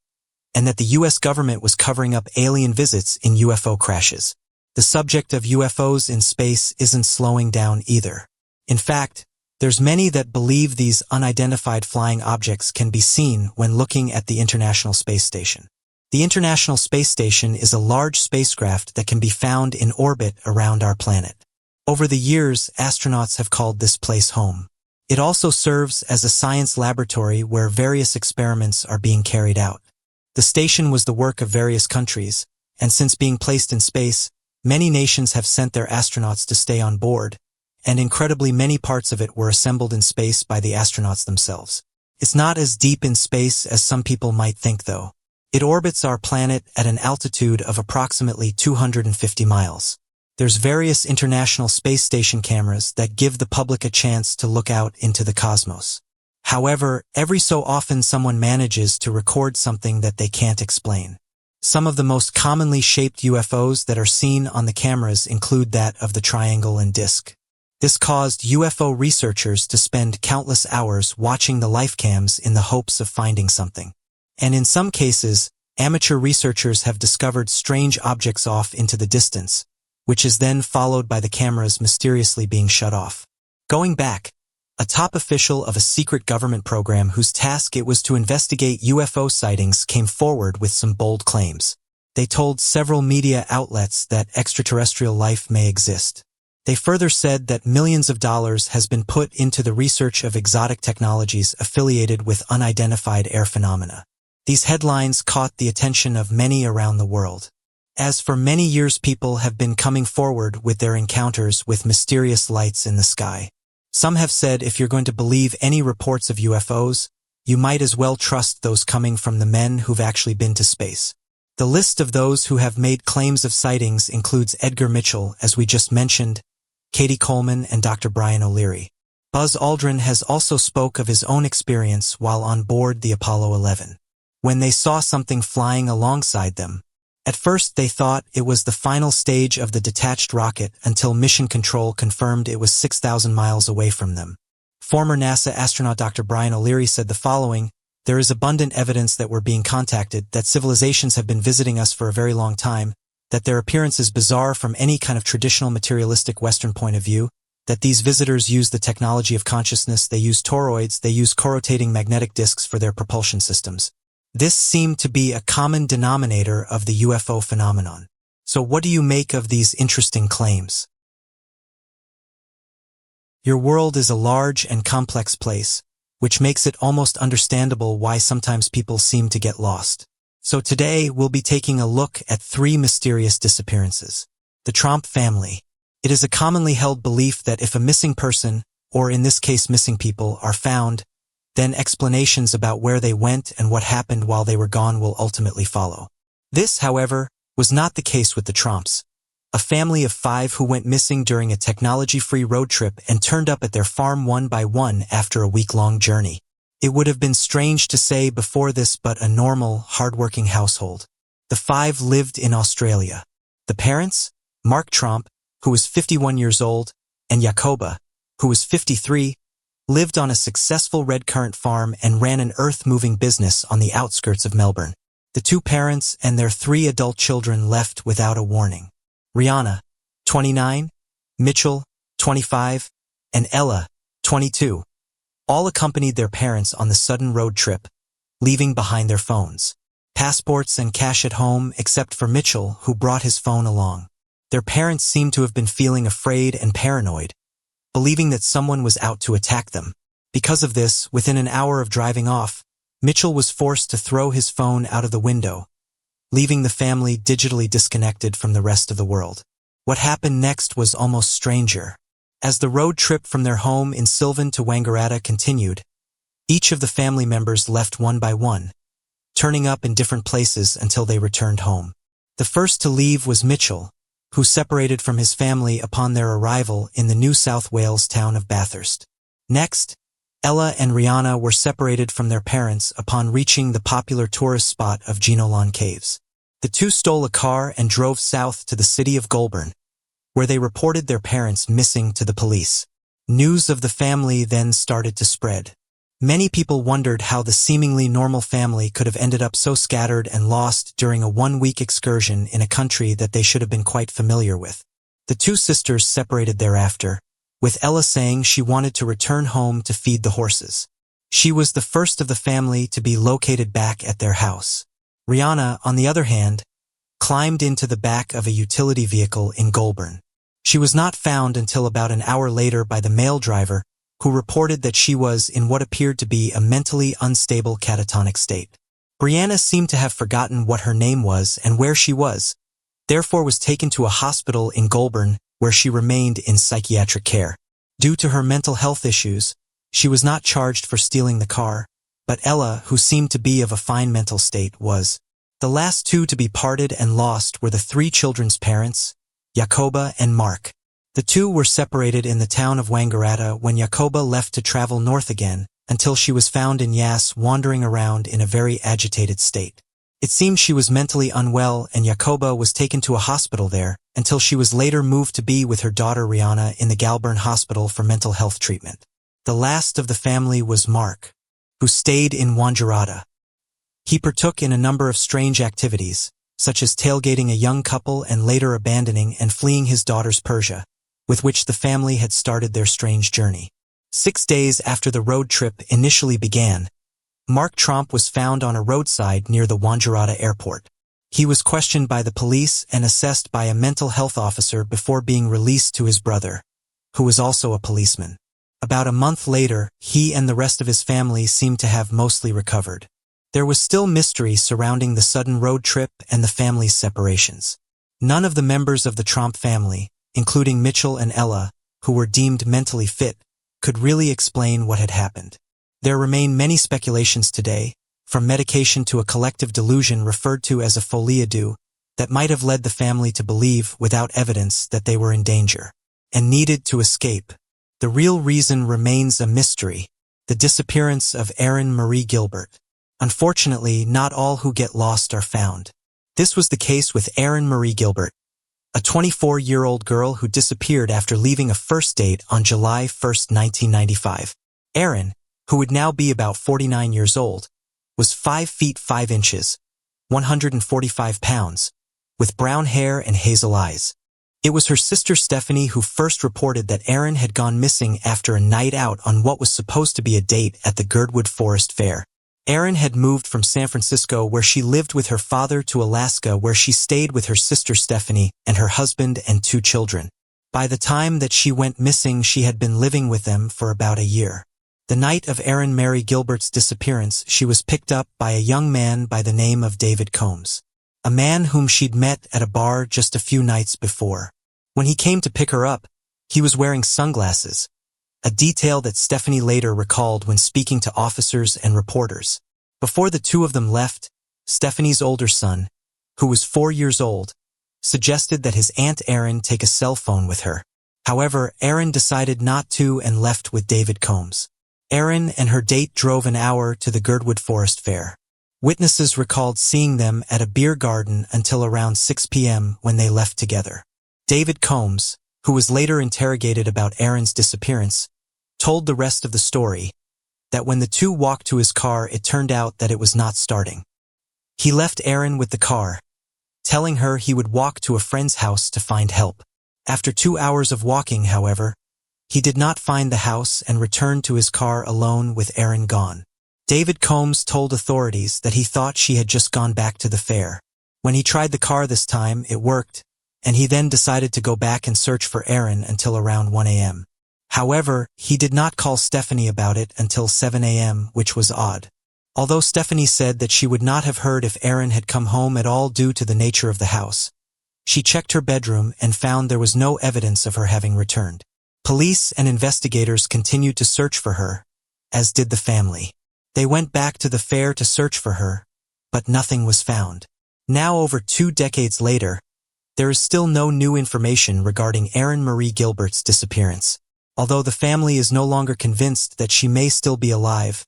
and that the U.S. government was covering up alien visits in UFO crashes. The subject of UFOs in space isn't slowing down either. In fact, there's many that believe these unidentified flying objects can be seen when looking at the International Space Station. The International Space Station is a large spacecraft that can be found in orbit around our planet. Over the years, astronauts have called this place home. It also serves as a science laboratory where various experiments are being carried out. The station was the work of various countries, and since being placed in space, many nations have sent their astronauts to stay on board, and incredibly many parts of it were assembled in space by the astronauts themselves. It's not as deep in space as some people might think, though. It orbits our planet at an altitude of approximately 250 miles. There's various International Space Station cameras that give the public a chance to look out into the cosmos. However, every so often someone manages to record something that they can't explain. Some of the most commonly shaped UFOs that are seen on the cameras include that of the triangle and disc. This caused UFO researchers to spend countless hours watching the life cams in the hopes of finding something. And in some cases, amateur researchers have discovered strange objects off into the distance, which is then followed by the cameras mysteriously being shut off. Going back, a top official of a secret government program whose task it was to investigate UFO sightings came forward with some bold claims. They told several media outlets that extraterrestrial life may exist. They further said that millions of dollars has been put into the research of exotic technologies affiliated with unidentified air phenomena. These headlines caught the attention of many around the world. As for many years, people have been coming forward with their encounters with mysterious lights in the sky. Some have said if you're going to believe any reports of UFOs, you might as well trust those coming from the men who've actually been to space. The list of those who have made claims of sightings includes Edgar Mitchell, as we just mentioned, Katie Coleman, and Dr. Brian O'Leary. Buzz Aldrin has also spoke of his own experience while on board the Apollo 11, when they saw something flying alongside them. At first they thought it was the final stage of the detached rocket until Mission Control confirmed it was 6,000 miles away from them. Former NASA astronaut Dr. Brian O'Leary said the following: "There is abundant evidence that we're being contacted, that civilizations have been visiting us for a very long time, that their appearance is bizarre from any kind of traditional materialistic Western point of view, that these visitors use the technology of consciousness, they use toroids, they use co-rotating magnetic disks for their propulsion systems." This seemed to be a common denominator of the UFO phenomenon. So what do you make of these interesting claims? Your world is a large and complex place, which makes it almost understandable why sometimes people seem to get lost. So today we'll be taking a look at 3 mysterious disappearances. The Tromp family. It is a commonly held belief that if a missing person, or in this case missing people, are found, then explanations about where they went and what happened while they were gone will ultimately follow. This, however, was not the case with the Tromps, a family of 5 who went missing during a technology-free road trip and turned up at their farm one by one after a week-long journey. It would have been strange to say before this, but a normal, hard-working household. The 5 lived in Australia. The parents, Mark Tromp, who was 51 years old, and Jacoba, who was 53, lived on a successful red currant farm and ran an earth-moving business on the outskirts of Melbourne. The 2 parents and their 3 adult children left without a warning. Rihanna, 29, Mitchell, 25, and Ella, 22, all accompanied their parents on the sudden road trip, leaving behind their phones, passports, and cash at home, except for Mitchell, who brought his phone along. Their parents seemed to have been feeling afraid and paranoid, believing that someone was out to attack them. Because of this, within an hour of driving off, Mitchell was forced to throw his phone out of the window, leaving the family digitally disconnected from the rest of the world. What happened next was almost stranger. As the road trip from their home in Sylvan to Wangaratta continued, each of the family members left one by one, turning up in different places until they returned home. The first to leave was Mitchell, who separated from his family upon their arrival in the New South Wales town of Bathurst. Next, Ella and Rihanna were separated from their parents upon reaching the popular tourist spot of Genolon Caves. The 2 stole a car and drove south to the city of Goulburn, where they reported their parents missing to the police. News of the family then started to spread. Many people wondered how the seemingly normal family could have ended up so scattered and lost during a 1-week excursion in a country that they should have been quite familiar with. The 2 sisters separated thereafter, with Ella saying she wanted to return home to feed the horses. She was the first of the family to be located back at their house. Rihanna, on the other hand, climbed into the back of a utility vehicle in Goulburn. She was not found until about an hour later by the male driver, who reported that she was in what appeared to be a mentally unstable catatonic state. Brianna seemed to have forgotten what her name was and where she was, therefore was taken to a hospital in Goulburn, where she remained in psychiatric care. Due to her mental health issues, she was not charged for stealing the car, but Ella, who seemed to be of a fine mental state, was. The last 2 to be parted and lost were the 3 children's parents, Jacoba and Mark. The 2 were separated in the town of Wangaratta when Jacoba left to travel north again, until she was found in Yass wandering around in a very agitated state. It seemed she was mentally unwell and Jacoba was taken to a hospital there, until she was later moved to be with her daughter Rihanna in the Goulburn Hospital for mental health treatment. The last of the family was Mark, who stayed in Wangaratta. He partook in a number of strange activities, such as tailgating a young couple and later abandoning and fleeing his daughter's Persia, with which the family had started their strange journey. 6 days after the road trip initially began, Mark Tromp was found on a roadside near the Wangaratta airport. He was questioned by the police and assessed by a mental health officer before being released to his brother, who was also a policeman. About a month later, he and the rest of his family seemed to have mostly recovered. There was still mystery surrounding the sudden road trip and the family's separations. None of the members of the Tromp family, including Mitchell and Ella, who were deemed mentally fit, could really explain what had happened. There remain many speculations today, from medication to a collective delusion referred to as a folie à deux, that might have led the family to believe without evidence that they were in danger and needed to escape. The real reason remains a mystery: the disappearance of Erin Marie Gilbert. Unfortunately, not all who get lost are found. This was the case with Erin Marie Gilbert, a 24-year-old girl who disappeared after leaving a first date on July 1, 1995. Erin, who would now be about 49 years old, was 5 feet 5 inches, 145 pounds, with brown hair and hazel eyes. It was her sister Stephanie who first reported that Erin had gone missing after a night out on what was supposed to be a date at the Girdwood Forest Fair. Erin had moved from San Francisco, where she lived with her father, to Alaska, where she stayed with her sister Stephanie and her husband and 2 children. By the time that she went missing, she had been living with them for about a year. The night of Erin Marie Gilbert's disappearance, she was picked up by a young man by the name of David Combs, a man whom she'd met at a bar just a few nights before. When he came to pick her up, he was wearing sunglasses, a detail that Stephanie later recalled when speaking to officers and reporters. Before the two of them left, Stephanie's older son, who was 4 years old, suggested that his Aunt Erin take a cell phone with her. However, Erin decided not to and left with David Combs. Erin and her date drove an hour to the Girdwood Forest Fair. Witnesses recalled seeing them at a beer garden until around 6 p.m. when they left together. David Combs, who was later interrogated about Erin's disappearance, told the rest of the story, that when the two walked to his car, it turned out that it was not starting. He left Erin with the car, telling her he would walk to a friend's house to find help. After 2 hours of walking, however, he did not find the house and returned to his car alone with Erin gone. David Combs told authorities that he thought she had just gone back to the fair. When he tried the car this time, it worked, and he then decided to go back and search for Erin until around 1 a.m. However, he did not call Stephanie about it until 7 a.m., which was odd. Although Stephanie said that she would not have heard if Erin had come home at all due to the nature of the house, she checked her bedroom and found there was no evidence of her having returned. Police and investigators continued to search for her, as did the family. They went back to the fair to search for her, but nothing was found. Now, over 2 decades later, there is still no new information regarding Erin Marie Gilbert's disappearance. Although the family is no longer convinced that she may still be alive,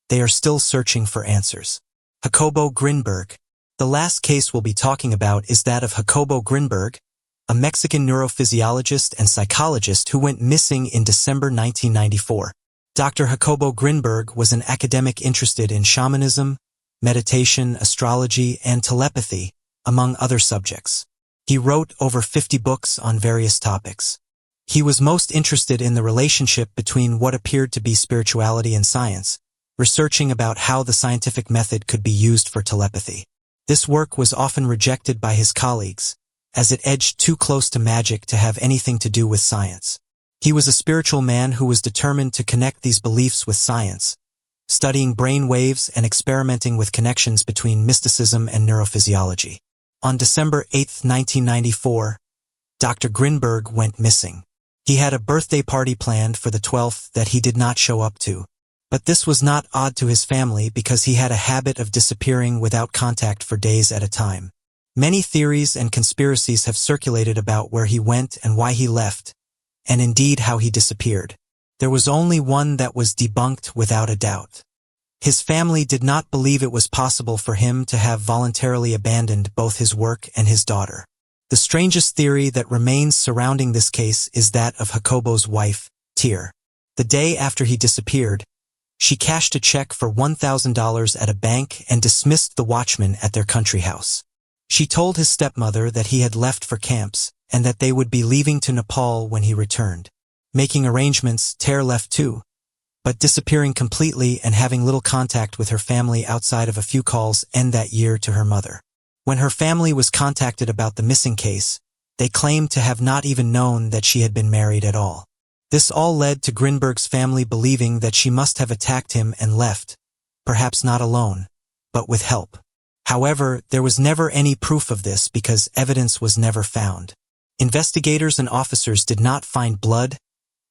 they are still searching for answers. Jacobo Grinberg. The last case we'll be talking about is that of Jacobo Grinberg, a Mexican neurophysiologist and psychologist who went missing in December 1994. Dr. Jacobo Grinberg was an academic interested in shamanism, meditation, astrology, and telepathy, among other subjects. He wrote over 50 books on various topics. He was most interested in the relationship between what appeared to be spirituality and science, researching about how the scientific method could be used for telepathy. This work was often rejected by his colleagues, as it edged too close to magic to have anything to do with science. He was a spiritual man who was determined to connect these beliefs with science, studying brain waves and experimenting with connections between mysticism and neurophysiology. On December 8, 1994, Dr. Grinberg went missing. He had a birthday party planned for the 12th that he did not show up to. But this was not odd to his family because he had a habit of disappearing without contact for days at a time. Many theories and conspiracies have circulated about where he went and why he left, and indeed how he disappeared. There was only one that was debunked without a doubt. His family did not believe it was possible for him to have voluntarily abandoned both his work and his daughter. The strangest theory that remains surrounding this case is that of Jacobo's wife, Tyr. The day after he disappeared, she cashed a check for $1,000 at a bank and dismissed the watchman at their country house. She told his stepmother that he had left for camps and that they would be leaving to Nepal when he returned. Making arrangements, Tyr left too, but disappearing completely and having little contact with her family outside of a few calls and that year to her mother. When her family was contacted about the missing case, they claimed to have not even known that she had been married at all. This all led to Grinberg's family believing that she must have attacked him and left, perhaps not alone, but with help. However, there was never any proof of this because evidence was never found. Investigators and officers did not find blood,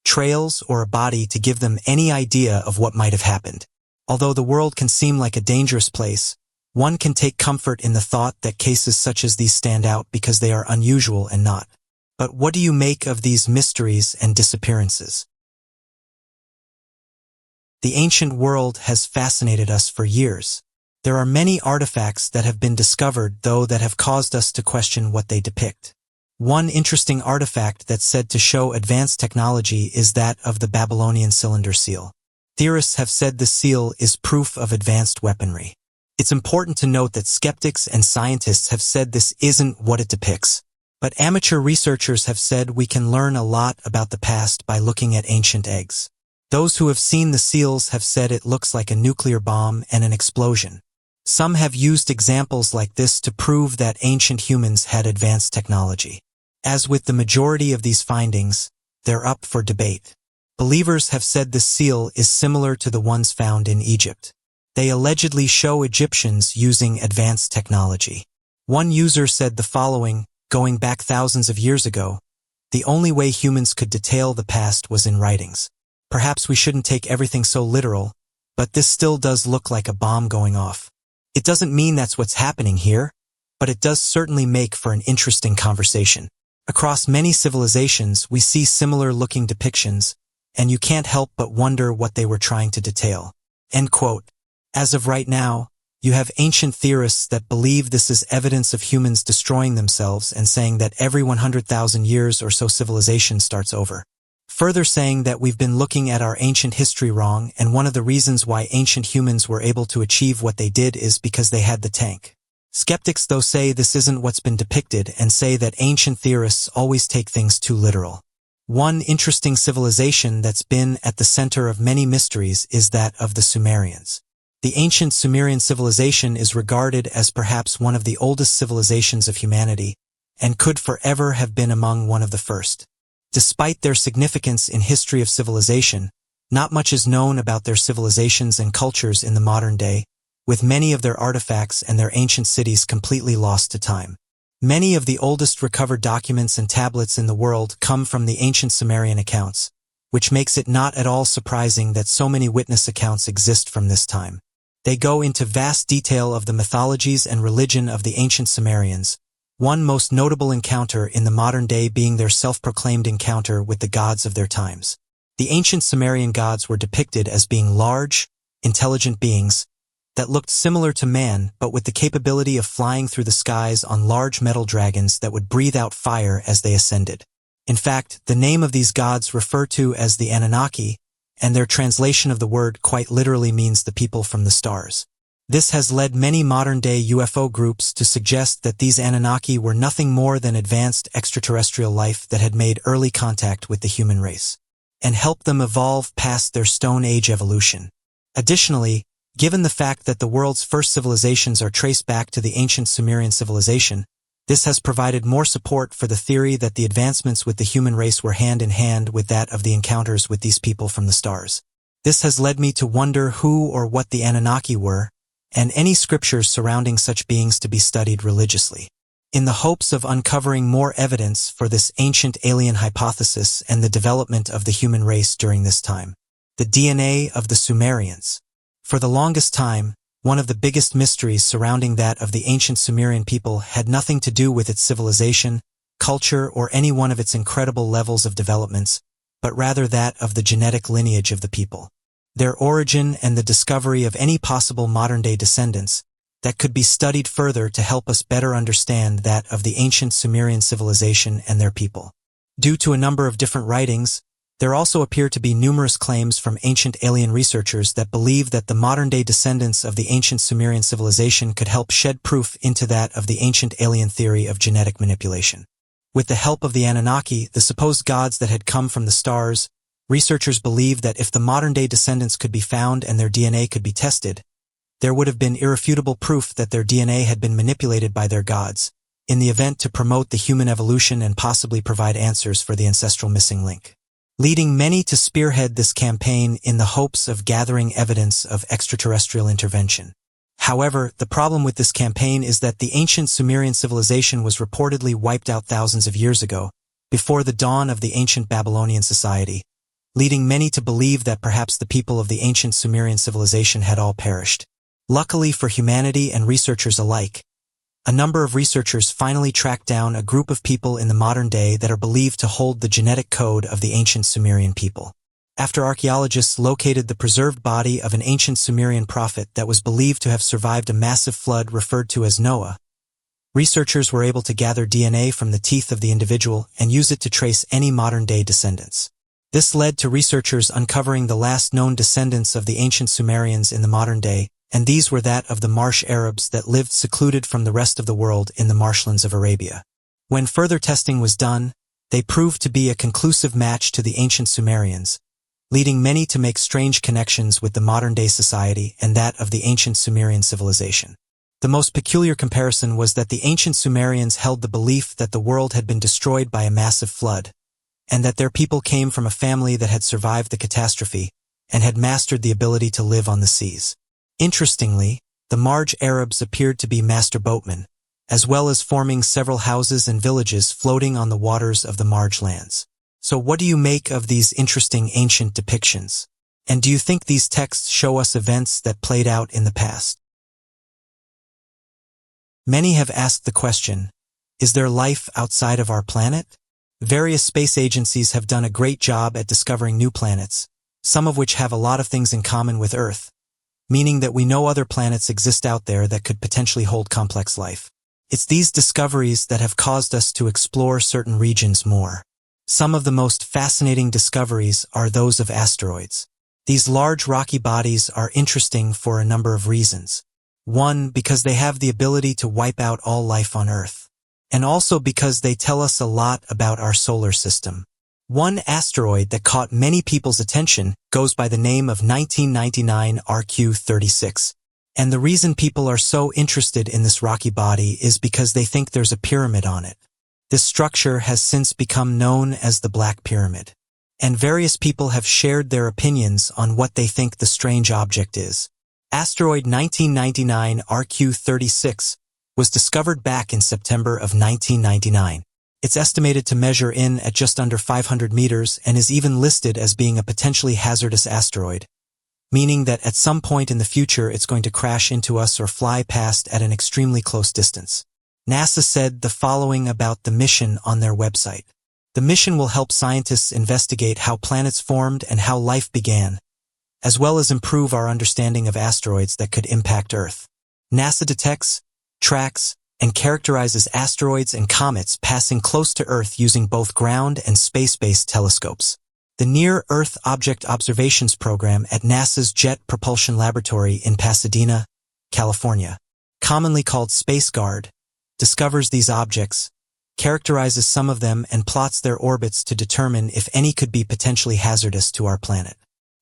trails, or a body to give them any idea of what might have happened. Although the world can seem like a dangerous place, one can take comfort in the thought that cases such as these stand out because they are unusual and not. But what do you make of these mysteries and disappearances? The ancient world has fascinated us for years. There are many artifacts that have been discovered, though, that have caused us to question what they depict. One interesting artifact that's said to show advanced technology is that of the Babylonian cylinder seal. Theorists have said the seal is proof of advanced weaponry. It's important to note that skeptics and scientists have said this isn't what it depicts. But amateur researchers have said we can learn a lot about the past by looking at ancient eggs. Those who have seen the seals have said it looks like a nuclear bomb and an explosion. Some have used examples like this to prove that ancient humans had advanced technology. As with the majority of these findings, they're up for debate. Believers have said the seal is similar to the ones found in Egypt. They allegedly show Egyptians using advanced technology. One user said the following: going back thousands of years ago, the only way humans could detail the past was in writings. Perhaps we shouldn't take everything so literal, but this still does look like a bomb going off. It doesn't mean that's what's happening here, but it does certainly make for an interesting conversation. Across many civilizations, we see similar-looking depictions, and you can't help but wonder what they were trying to detail. End quote. As of right now, you have ancient theorists that believe this is evidence of humans destroying themselves and saying that every 100,000 years or so civilization starts over. Further saying that we've been looking at our ancient history wrong, and one of the reasons why ancient humans were able to achieve what they did is because they had the tank. Skeptics, though, say this isn't what's been depicted and say that ancient theorists always take things too literal. One interesting civilization that's been at the center of many mysteries is that of the Sumerians. The ancient Sumerian civilization is regarded as perhaps one of the oldest civilizations of humanity, and could forever have been among one of the first. Despite their significance in history of civilization, not much is known about their civilizations and cultures in the modern day, with many of their artifacts and their ancient cities completely lost to time. Many of the oldest recovered documents and tablets in the world come from the ancient Sumerian accounts, which makes it not at all surprising that so many witness accounts exist from this time. They go into vast detail of the mythologies and religion of the ancient Sumerians, one most notable encounter in the modern day being their self-proclaimed encounter with the gods of their times. The ancient Sumerian gods were depicted as being large, intelligent beings that looked similar to man but with the capability of flying through the skies on large metal dragons that would breathe out fire as they ascended. In fact, the name of these gods referred to as the Anunnaki, and their translation of the word quite literally means the people from the stars. This has led many modern-day UFO groups to suggest that these Anunnaki were nothing more than advanced extraterrestrial life that had made early contact with the human race, and helped them evolve past their Stone Age evolution. Additionally, given the fact that the world's first civilizations are traced back to the ancient Sumerian civilization, this has provided more support for the theory that the advancements with the human race were hand in hand with that of the encounters with these people from the stars. This has led me to wonder who or what the Anunnaki were, and any scriptures surrounding such beings to be studied religiously, in the hopes of uncovering more evidence for this ancient alien hypothesis and the development of the human race during this time. The DNA of the Sumerians. For the longest time, one of the biggest mysteries surrounding that of the ancient Sumerian people had nothing to do with its civilization, culture, or any one of its incredible levels of developments, but rather that of the genetic lineage of the people. Their origin and the discovery of any possible modern-day descendants that could be studied further to help us better understand that of the ancient Sumerian civilization and their people. Due to a number of different writings, there also appear to be numerous claims from ancient alien researchers that believe that the modern-day descendants of the ancient Sumerian civilization could help shed proof into that of the ancient alien theory of genetic manipulation. With the help of the Anunnaki, the supposed gods that had come from the stars, researchers believe that if the modern-day descendants could be found and their DNA could be tested, there would have been irrefutable proof that their DNA had been manipulated by their gods, in the event to promote the human evolution and possibly provide answers for the ancestral missing link, leading many to spearhead this campaign in the hopes of gathering evidence of extraterrestrial intervention. However, the problem with this campaign is that the ancient Sumerian civilization was reportedly wiped out thousands of years ago, before the dawn of the ancient Babylonian society, leading many to believe that perhaps the people of the ancient Sumerian civilization had all perished. Luckily for humanity and researchers alike, a number of researchers finally tracked down a group of people in the modern day that are believed to hold the genetic code of the ancient Sumerian people. After archaeologists located the preserved body of an ancient Sumerian prophet that was believed to have survived a massive flood referred to as Noah, researchers were able to gather DNA from the teeth of the individual and use it to trace any modern-day descendants. This led to researchers uncovering the last known descendants of the ancient Sumerians in the modern day, and these were that of the marsh Arabs that lived secluded from the rest of the world in the marshlands of Arabia. When further testing was done, they proved to be a conclusive match to the ancient Sumerians, leading many to make strange connections with the modern-day society and that of the ancient Sumerian civilization. The most peculiar comparison was that the ancient Sumerians held the belief that the world had been destroyed by a massive flood, and that their people came from a family that had survived the catastrophe and had mastered the ability to live on the seas. Interestingly, the Marj Arabs appeared to be master boatmen, as well as forming several houses and villages floating on the waters of the Marj lands. So what do you make of these interesting ancient depictions? And do you think these texts show us events that played out in the past? Many have asked the question, is there life outside of our planet? Various space agencies have done a great job at discovering new planets, some of which have a lot of things in common with Earth, meaning that we know other planets exist out there that could potentially hold complex life. It's these discoveries that have caused us to explore certain regions more. Some of the most fascinating discoveries are those of asteroids. These large rocky bodies are interesting for a number of reasons. One, because they have the ability to wipe out all life on Earth. And also because they tell us a lot about our solar system. One asteroid that caught many people's attention goes by the name of 1999 RQ-36. And the reason people are so interested in this rocky body is because they think there's a pyramid on it. This structure has since become known as the Black Pyramid. And various people have shared their opinions on what they think the strange object is. Asteroid 1999 RQ-36 was discovered back in September of 1999. It's estimated to measure in at just under 500 meters and is even listed as being a potentially hazardous asteroid, meaning that at some point in the future it's going to crash into us or fly past at an extremely close distance. NASA said the following about the mission on their website. The mission will help scientists investigate how planets formed and how life began, as well as improve our understanding of asteroids that could impact Earth. NASA detects, tracks, and characterizes asteroids and comets passing close to Earth using both ground and space-based telescopes. The Near-Earth Object Observations Program at NASA's Jet Propulsion Laboratory in Pasadena, California, commonly called SpaceGuard, discovers these objects, characterizes some of them, and plots their orbits to determine if any could be potentially hazardous to our planet.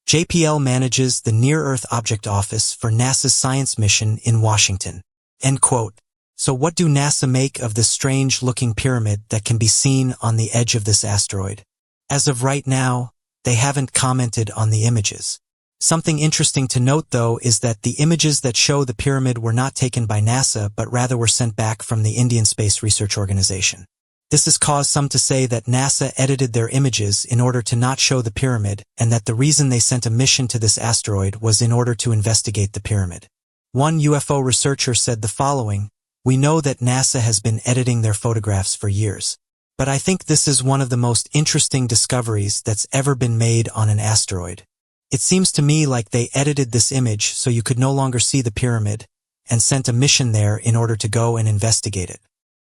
JPL manages the Near-Earth Object Office for NASA's science mission in Washington. End quote. So what do NASA make of this strange-looking pyramid that can be seen on the edge of this asteroid? As of right now, they haven't commented on the images. Something interesting to note, though, is that the images that show the pyramid were not taken by NASA but rather were sent back from the Indian Space Research Organization. This has caused some to say that NASA edited their images in order to not show the pyramid, and that the reason they sent a mission to this asteroid was in order to investigate the pyramid. One UFO researcher said the following, "We know that NASA has been editing their photographs for years. But I think this is one of the most interesting discoveries that's ever been made on an asteroid. It seems to me like they edited this image so you could no longer see the pyramid, and sent a mission there in order to go and investigate it.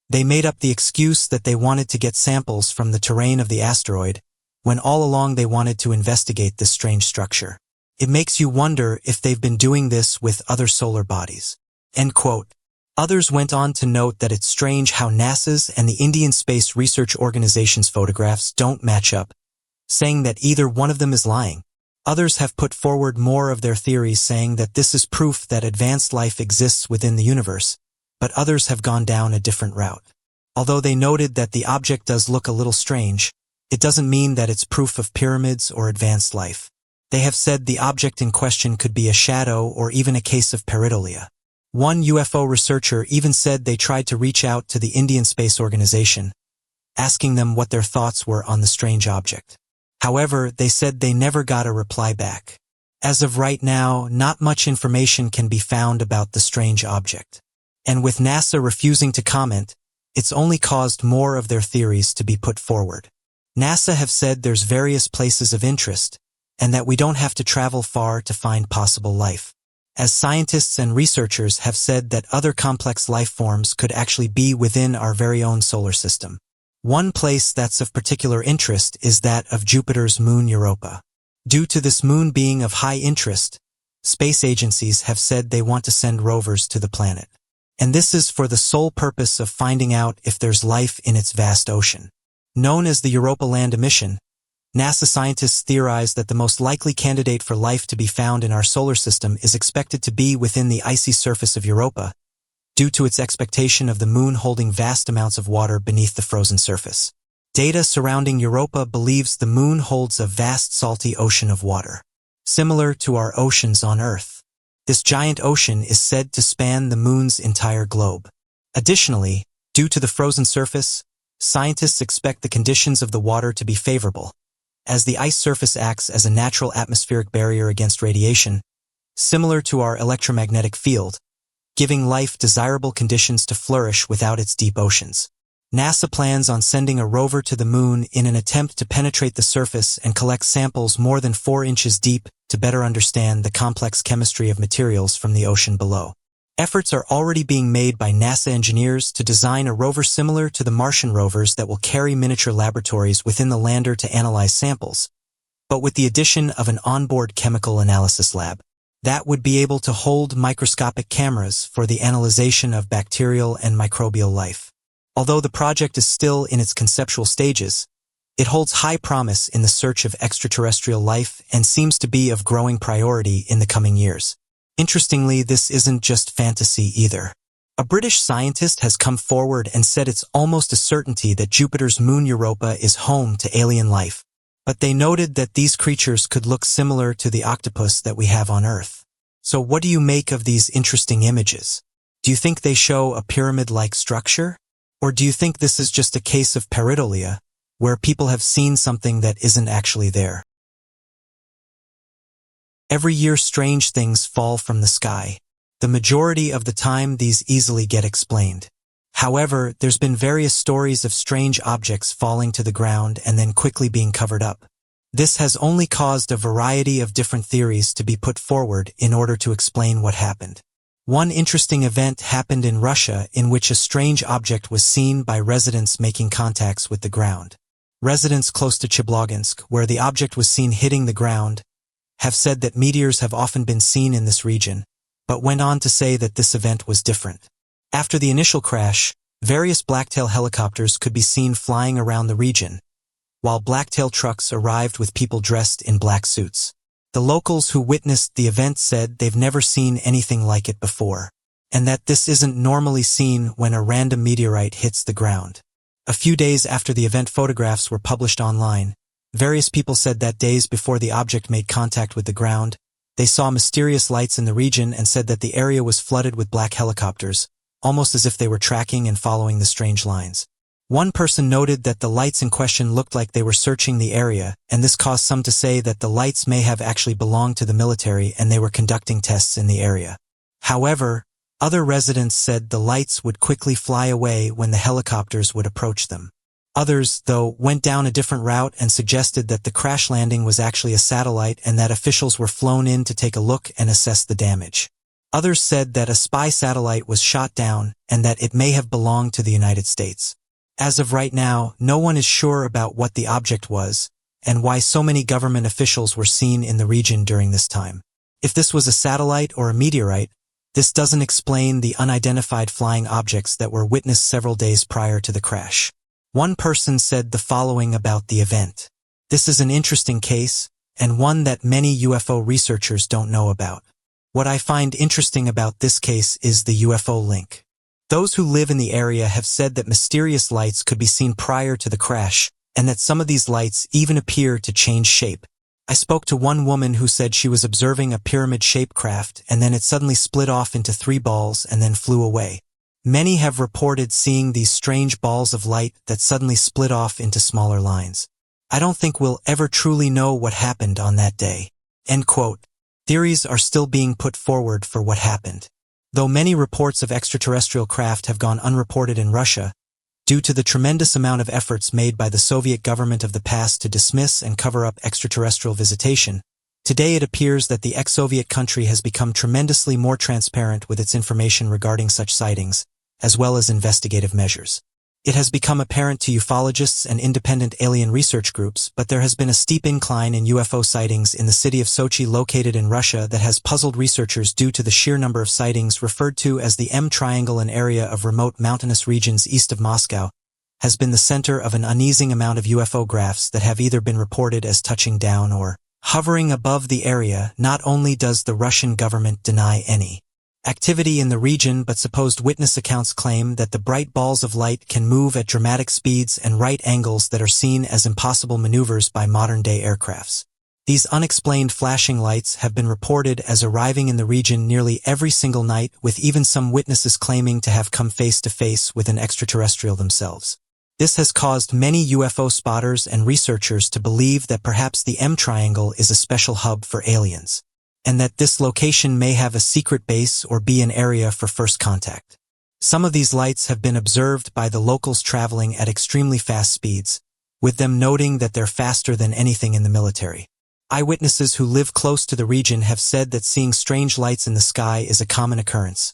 They made up the excuse that they wanted to get samples from the terrain of the asteroid, when all along they wanted to investigate this strange structure. It makes you wonder if they've been doing this with other solar bodies." End quote. Others went on to note that it's strange how NASA's and the Indian Space Research Organization's photographs don't match up, saying that either one of them is lying, Others have put forward more of their theories, saying that this is proof that advanced life exists within the universe, but others have gone down a different route. Although they noted that the object does look a little strange, it doesn't mean that it's proof of pyramids or advanced life. They have said the object in question could be a shadow or even a case of pareidolia. One UFO researcher even said they tried to reach out to the Indian Space Organization, asking them what their thoughts were on the strange object. However, they said they never got a reply back. As of right now, not much information can be found about the strange object. And with NASA refusing to comment, it's only caused more of their theories to be put forward. NASA have said there's various places of interest, and that we don't have to travel far to find possible life. As scientists and researchers have said that other complex life forms could actually be within our very own solar system. One place that's of particular interest is that of Jupiter's moon Europa. Due to this moon being of high interest, space agencies have said they want to send rovers to the planet. And this is for the sole purpose of finding out if there's life in its vast ocean. Known as the Europa Land Mission, NASA scientists theorize that the most likely candidate for life to be found in our solar system is expected to be within the icy surface of Europa, due to its expectation of the moon holding vast amounts of water beneath the frozen surface. Data surrounding Europa believes the moon holds a vast salty ocean of water, similar to our oceans on Earth. This giant ocean is said to span the moon's entire globe. Additionally, due to the frozen surface, scientists expect the conditions of the water to be favorable, as the ice surface acts as a natural atmospheric barrier against radiation, similar to our electromagnetic field, giving life desirable conditions to flourish without its deep oceans. NASA plans on sending a rover to the moon in an attempt to penetrate the surface and collect samples more than 4 inches deep to better understand the complex chemistry of materials from the ocean below. Efforts are already being made by NASA engineers to design a rover similar to the Martian rovers that will carry miniature laboratories within the lander to analyze samples, but with the addition of an onboard chemical analysis lab that would be able to hold microscopic cameras for the analyzation of bacterial and microbial life. Although the project is still in its conceptual stages, it holds high promise in the search of extraterrestrial life and seems to be of growing priority in the coming years. Interestingly, this isn't just fantasy either. A British scientist has come forward and said it's almost a certainty that Jupiter's moon Europa is home to alien life, but they noted that these creatures could look similar to the octopus that we have on Earth. So what do you make of these interesting images? Do you think they show a pyramid-like structure? Or do you think this is just a case of pareidolia, where people have seen something that isn't actually there? Every year strange things fall from the sky. The majority of the time these easily get explained. However, there's been various stories of strange objects falling to the ground and then quickly being covered up. This has only caused a variety of different theories to be put forward in order to explain what happened. One interesting event happened in Russia in which a strange object was seen by residents making contacts with the ground. Residents close to Chelyabinsk, where the object was seen hitting the ground, have said that meteors have often been seen in this region, but went on to say that this event was different. After the initial crash, various blacktail helicopters could be seen flying around the region, while blacktail trucks arrived with people dressed in black suits. The locals who witnessed the event said they've never seen anything like it before, and that this isn't normally seen when a random meteorite hits the ground. A few days after the event, photographs were published online. Various people said that days before the object made contact with the ground, they saw mysterious lights in the region and said that the area was flooded with black helicopters, almost as if they were tracking and following the strange lines. One person noted that the lights in question looked like they were searching the area, and this caused some to say that the lights may have actually belonged to the military and they were conducting tests in the area. However, other residents said the lights would quickly fly away when the helicopters would approach them. Others, though, went down a different route and suggested that the crash landing was actually a satellite and that officials were flown in to take a look and assess the damage. Others said that a spy satellite was shot down and that it may have belonged to the United States. As of right now, no one is sure about what the object was and why so many government officials were seen in the region during this time. If this was a satellite or a meteorite, this doesn't explain the unidentified flying objects that were witnessed several days prior to the crash. One person said the following about the event. This is an interesting case, and one that many UFO researchers don't know about. What I find interesting about this case is the UFO link. Those who live in the area have said that mysterious lights could be seen prior to the crash, and that some of these lights even appear to change shape. I spoke to one woman who said she was observing a pyramid-shaped craft and then it suddenly split off into 3 balls and then flew away. Many have reported seeing these strange balls of light that suddenly split off into smaller lines. I don't think we'll ever truly know what happened on that day. End quote. Theories are still being put forward for what happened. Though many reports of extraterrestrial craft have gone unreported in Russia, due to the tremendous amount of efforts made by the Soviet government of the past to dismiss and cover up extraterrestrial visitation, today it appears that the ex-Soviet country has become tremendously more transparent with its information regarding such sightings, as well as investigative measures. It has become apparent to ufologists and independent alien research groups, but there has been a steep incline in UFO sightings in the city of Sochi located in Russia that has puzzled researchers due to the sheer number of sightings referred to as the M Triangle. An area of remote mountainous regions east of Moscow has been the center of an uneasing amount of UFO graphs that have either been reported as touching down or hovering above the area. Not only does the Russian government deny any activity in the region, but supposed witness accounts claim that the bright balls of light can move at dramatic speeds and right angles that are seen as impossible maneuvers by modern-day aircrafts. These unexplained flashing lights have been reported as arriving in the region nearly every single night, with even some witnesses claiming to have come face to face with an extraterrestrial themselves. This has caused many UFO spotters and researchers to believe that perhaps the M Triangle is a special hub for aliens, and that this location may have a secret base or be an area for first contact. Some of these lights have been observed by the locals traveling at extremely fast speeds, with them noting that they're faster than anything in the military. Eyewitnesses who live close to the region have said that seeing strange lights in the sky is a common occurrence,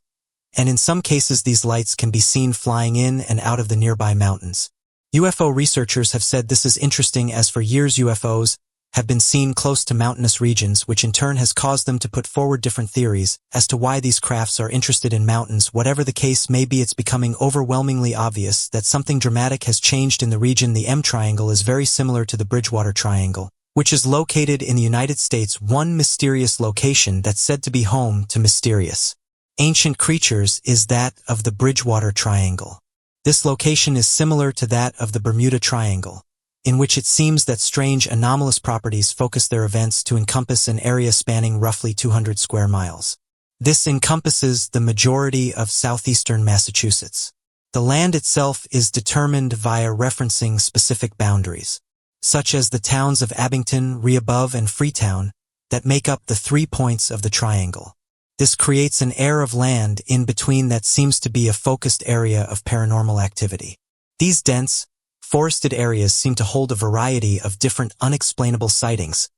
and in some cases these lights can be seen flying in and out of the nearby mountains. UFO researchers have said this is interesting, as for years UFOs have been seen close to mountainous regions, which in turn has caused them to put forward different theories as to why these crafts are interested in mountains. Whatever the case may be, it's becoming overwhelmingly obvious that something dramatic has changed in the region. The M Triangle is very similar to the Bridgewater Triangle, which is located in the United States. One mysterious location that's said to be home to mysterious ancient creatures is that of the Bridgewater Triangle. This location is similar to that of the Bermuda Triangle, in which it seems that strange anomalous properties focus their events to encompass an area spanning roughly 200 square miles. This encompasses the majority of southeastern Massachusetts. The land itself is determined via referencing specific boundaries, such as the towns of Abington, Rehoboth, and Freetown, that make up the 3 points of the triangle. This creates an air of land in between that seems to be a focused area of paranormal activity. These dense, forested areas seem to hold a variety of different unexplainable sightings,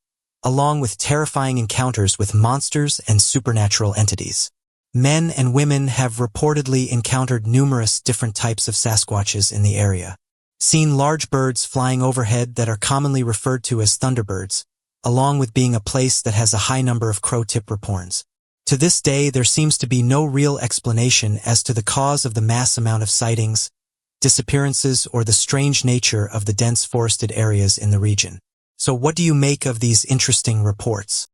along with terrifying encounters with monsters and supernatural entities. Men and women have reportedly encountered numerous different types of Sasquatches in the area, seen large birds flying overhead that are commonly referred to as thunderbirds, along with being a place that has a high number of crow-tip raporns. To this day, there seems to be no real explanation as to the cause of the mass amount of sightings, disappearances, or the strange nature of the dense forested areas in the region. So what do you make of these interesting reports?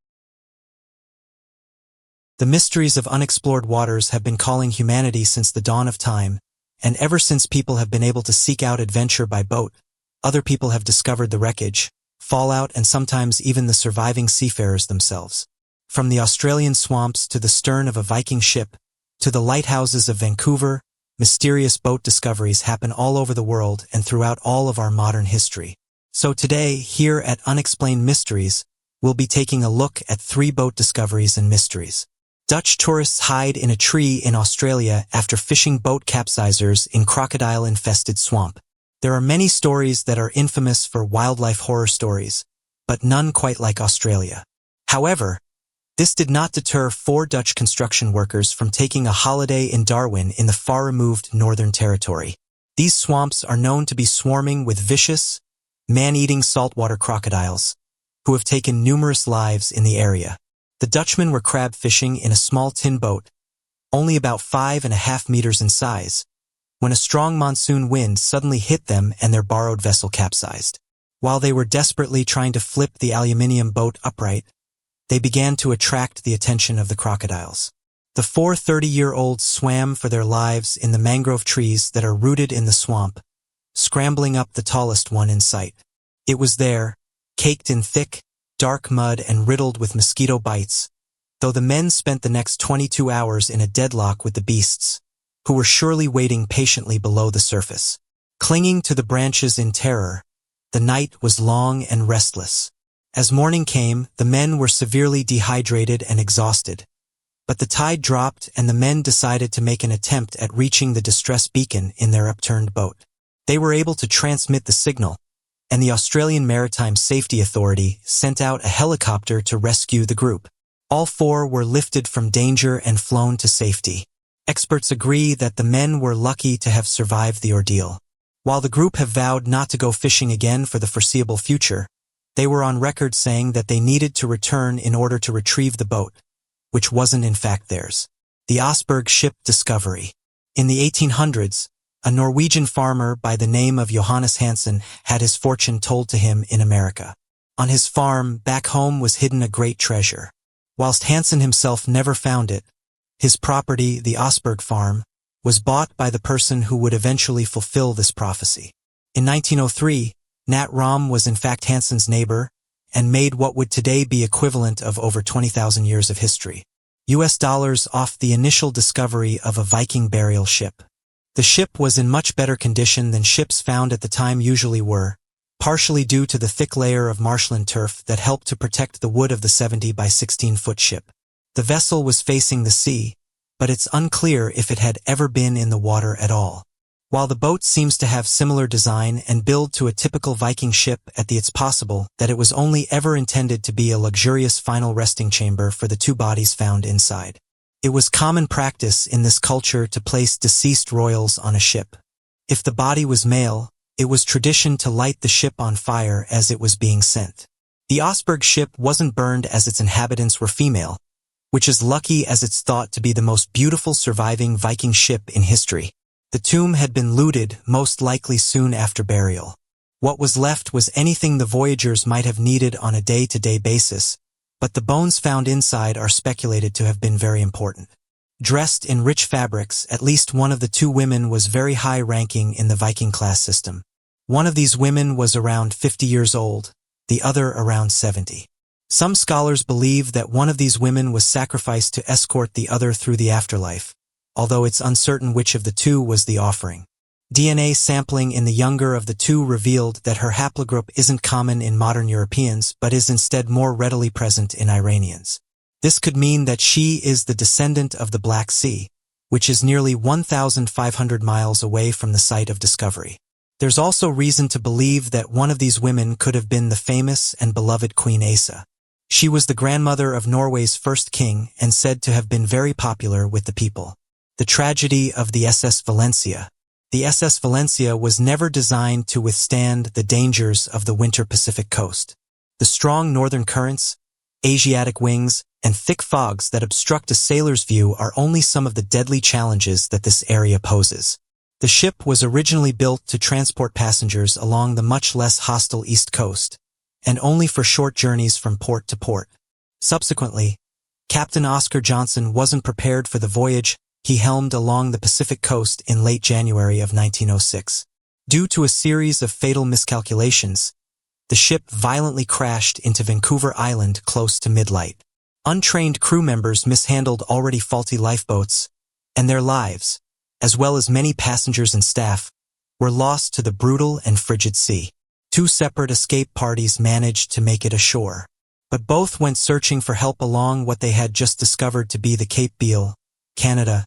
The mysteries of unexplored waters have been calling humanity since the dawn of time, and ever since people have been able to seek out adventure by boat, other people have discovered the wreckage, fallout, and sometimes even the surviving seafarers themselves. From the Australian swamps to the stern of a Viking ship, to the lighthouses of Vancouver, mysterious boat discoveries happen all over the world and throughout all of our modern history. So today, here at Unexplained Mysteries, we'll be taking a look at 3 boat discoveries and mysteries. Dutch tourists hide in a tree in Australia after fishing boat capsizers in crocodile-infested swamp. There are many stories that are infamous for wildlife horror stories, but none quite like Australia. However, this did not deter 4 Dutch construction workers from taking a holiday in Darwin in the far-removed Northern Territory. These swamps are known to be swarming with vicious, man-eating saltwater crocodiles, who have taken numerous lives in the area. The Dutchmen were crab fishing in a small tin boat, only about 5.5 meters in size, when a strong monsoon wind suddenly hit them and their borrowed vessel capsized. While they were desperately trying to flip the aluminium boat upright, they began to attract the attention of the crocodiles. The 4 30-year-olds swam for their lives in the mangrove trees that are rooted in the swamp, scrambling up the tallest one in sight. It was there, caked in thick, dark mud and riddled with mosquito bites, though the men spent the next 22 hours in a deadlock with the beasts, who were surely waiting patiently below the surface. Clinging to the branches in terror, the night was long and restless. As morning came, the men were severely dehydrated and exhausted. But the tide dropped and the men decided to make an attempt at reaching the distress beacon in their upturned boat. They were able to transmit the signal, and the Australian Maritime Safety Authority sent out a helicopter to rescue the group. All 4 were lifted from danger and flown to safety. Experts agree that the men were lucky to have survived the ordeal. While the group have vowed not to go fishing again for the foreseeable future, they were on record saying that they needed to return in order to retrieve the boat, which wasn't in fact theirs. The Osberg ship Discovery. In the 1800s, a Norwegian farmer by the name of Johannes Hansen had his fortune told to him in America. On his farm, back home, was hidden a great treasure. Whilst Hansen himself never found it, his property, the Osberg farm, was bought by the person who would eventually fulfill this prophecy. In 1903, Nat Rom was in fact Hansen's neighbor and made what would today be equivalent of over 20,000 years of history. US dollars off the initial discovery of a Viking burial ship. The ship was in much better condition than ships found at the time usually were, partially due to the thick layer of marshland turf that helped to protect the wood of the 70 by 16-foot ship. The vessel was facing the sea, but it's unclear if it had ever been in the water at all. While the boat seems to have similar design and build to a typical Viking ship, it's possible that it was only ever intended to be a luxurious final resting chamber for the 2 bodies found inside. It was common practice in this culture to place deceased royals on a ship. If the body was male, it was tradition to light the ship on fire as it was being sent. The Osberg ship wasn't burned as its inhabitants were female, which is lucky as it's thought to be the most beautiful surviving Viking ship in history. The tomb had been looted, most likely soon after burial. What was left was anything the voyagers might have needed on a day-to-day basis, but the bones found inside are speculated to have been very important. Dressed in rich fabrics, at least one of the 2 women was very high-ranking in the Viking class system. One of these women was around 50 years old, the other around 70. Some scholars believe that one of these women was sacrificed to escort the other through the afterlife, although it's uncertain which of the 2 was the offering. DNA sampling in the younger of the 2 revealed that her haplogroup isn't common in modern Europeans but is instead more readily present in Iranians. This could mean that she is the descendant of the Black Sea, which is nearly 1,500 miles away from the site of discovery. There's also reason to believe that one of these women could have been the famous and beloved Queen Asa. She was the grandmother of Norway's first king and said to have been very popular with the people. The tragedy of the SS Valencia. The SS Valencia was never designed to withstand the dangers of the winter Pacific coast. The strong northern currents, Asiatic winds, and thick fogs that obstruct a sailor's view are only some of the deadly challenges that this area poses. The ship was originally built to transport passengers along the much less hostile East Coast, and only for short journeys from port to port. Subsequently, Captain Oscar Johnson wasn't prepared for the voyage he helmed along the Pacific coast in late January of 1906. Due to a series of fatal miscalculations, the ship violently crashed into Vancouver Island close to midnight. Untrained crew members mishandled already faulty lifeboats, and their lives, as well as many passengers and staff, were lost to the brutal and frigid sea. 2 separate escape parties managed to make it ashore, but both went searching for help along what they had just discovered to be the Cape Beale, Canada,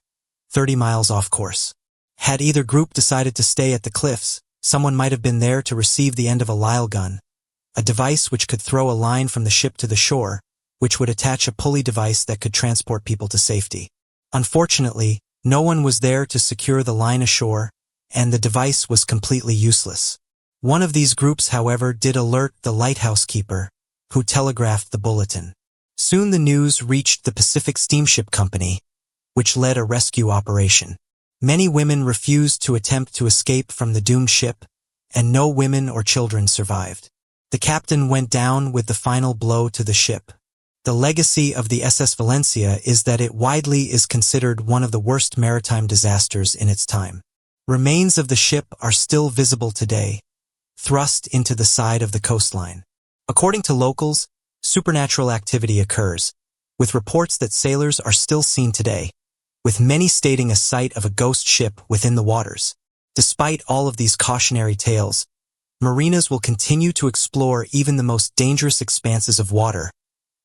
30 miles off course. Had either group decided to stay at the cliffs, someone might have been there to receive the end of a Lyle gun, a device which could throw a line from the ship to the shore, which would attach a pulley device that could transport people to safety. Unfortunately, no one was there to secure the line ashore, and the device was completely useless. One of these groups, however, did alert the lighthouse keeper, who telegraphed the bulletin. Soon the news reached the Pacific Steamship Company, which led a rescue operation. Many women refused to attempt to escape from the doomed ship, and no women or children survived. The captain went down with the final blow to the ship. The legacy of the SS Valencia is that it widely is considered one of the worst maritime disasters in its time. Remains of the ship are still visible today, thrust into the side of the coastline. According to locals, supernatural activity occurs, with reports that sailors are still seen today, with many stating a sight of a ghost ship within the waters. Despite all of these cautionary tales, marinas will continue to explore even the most dangerous expanses of water,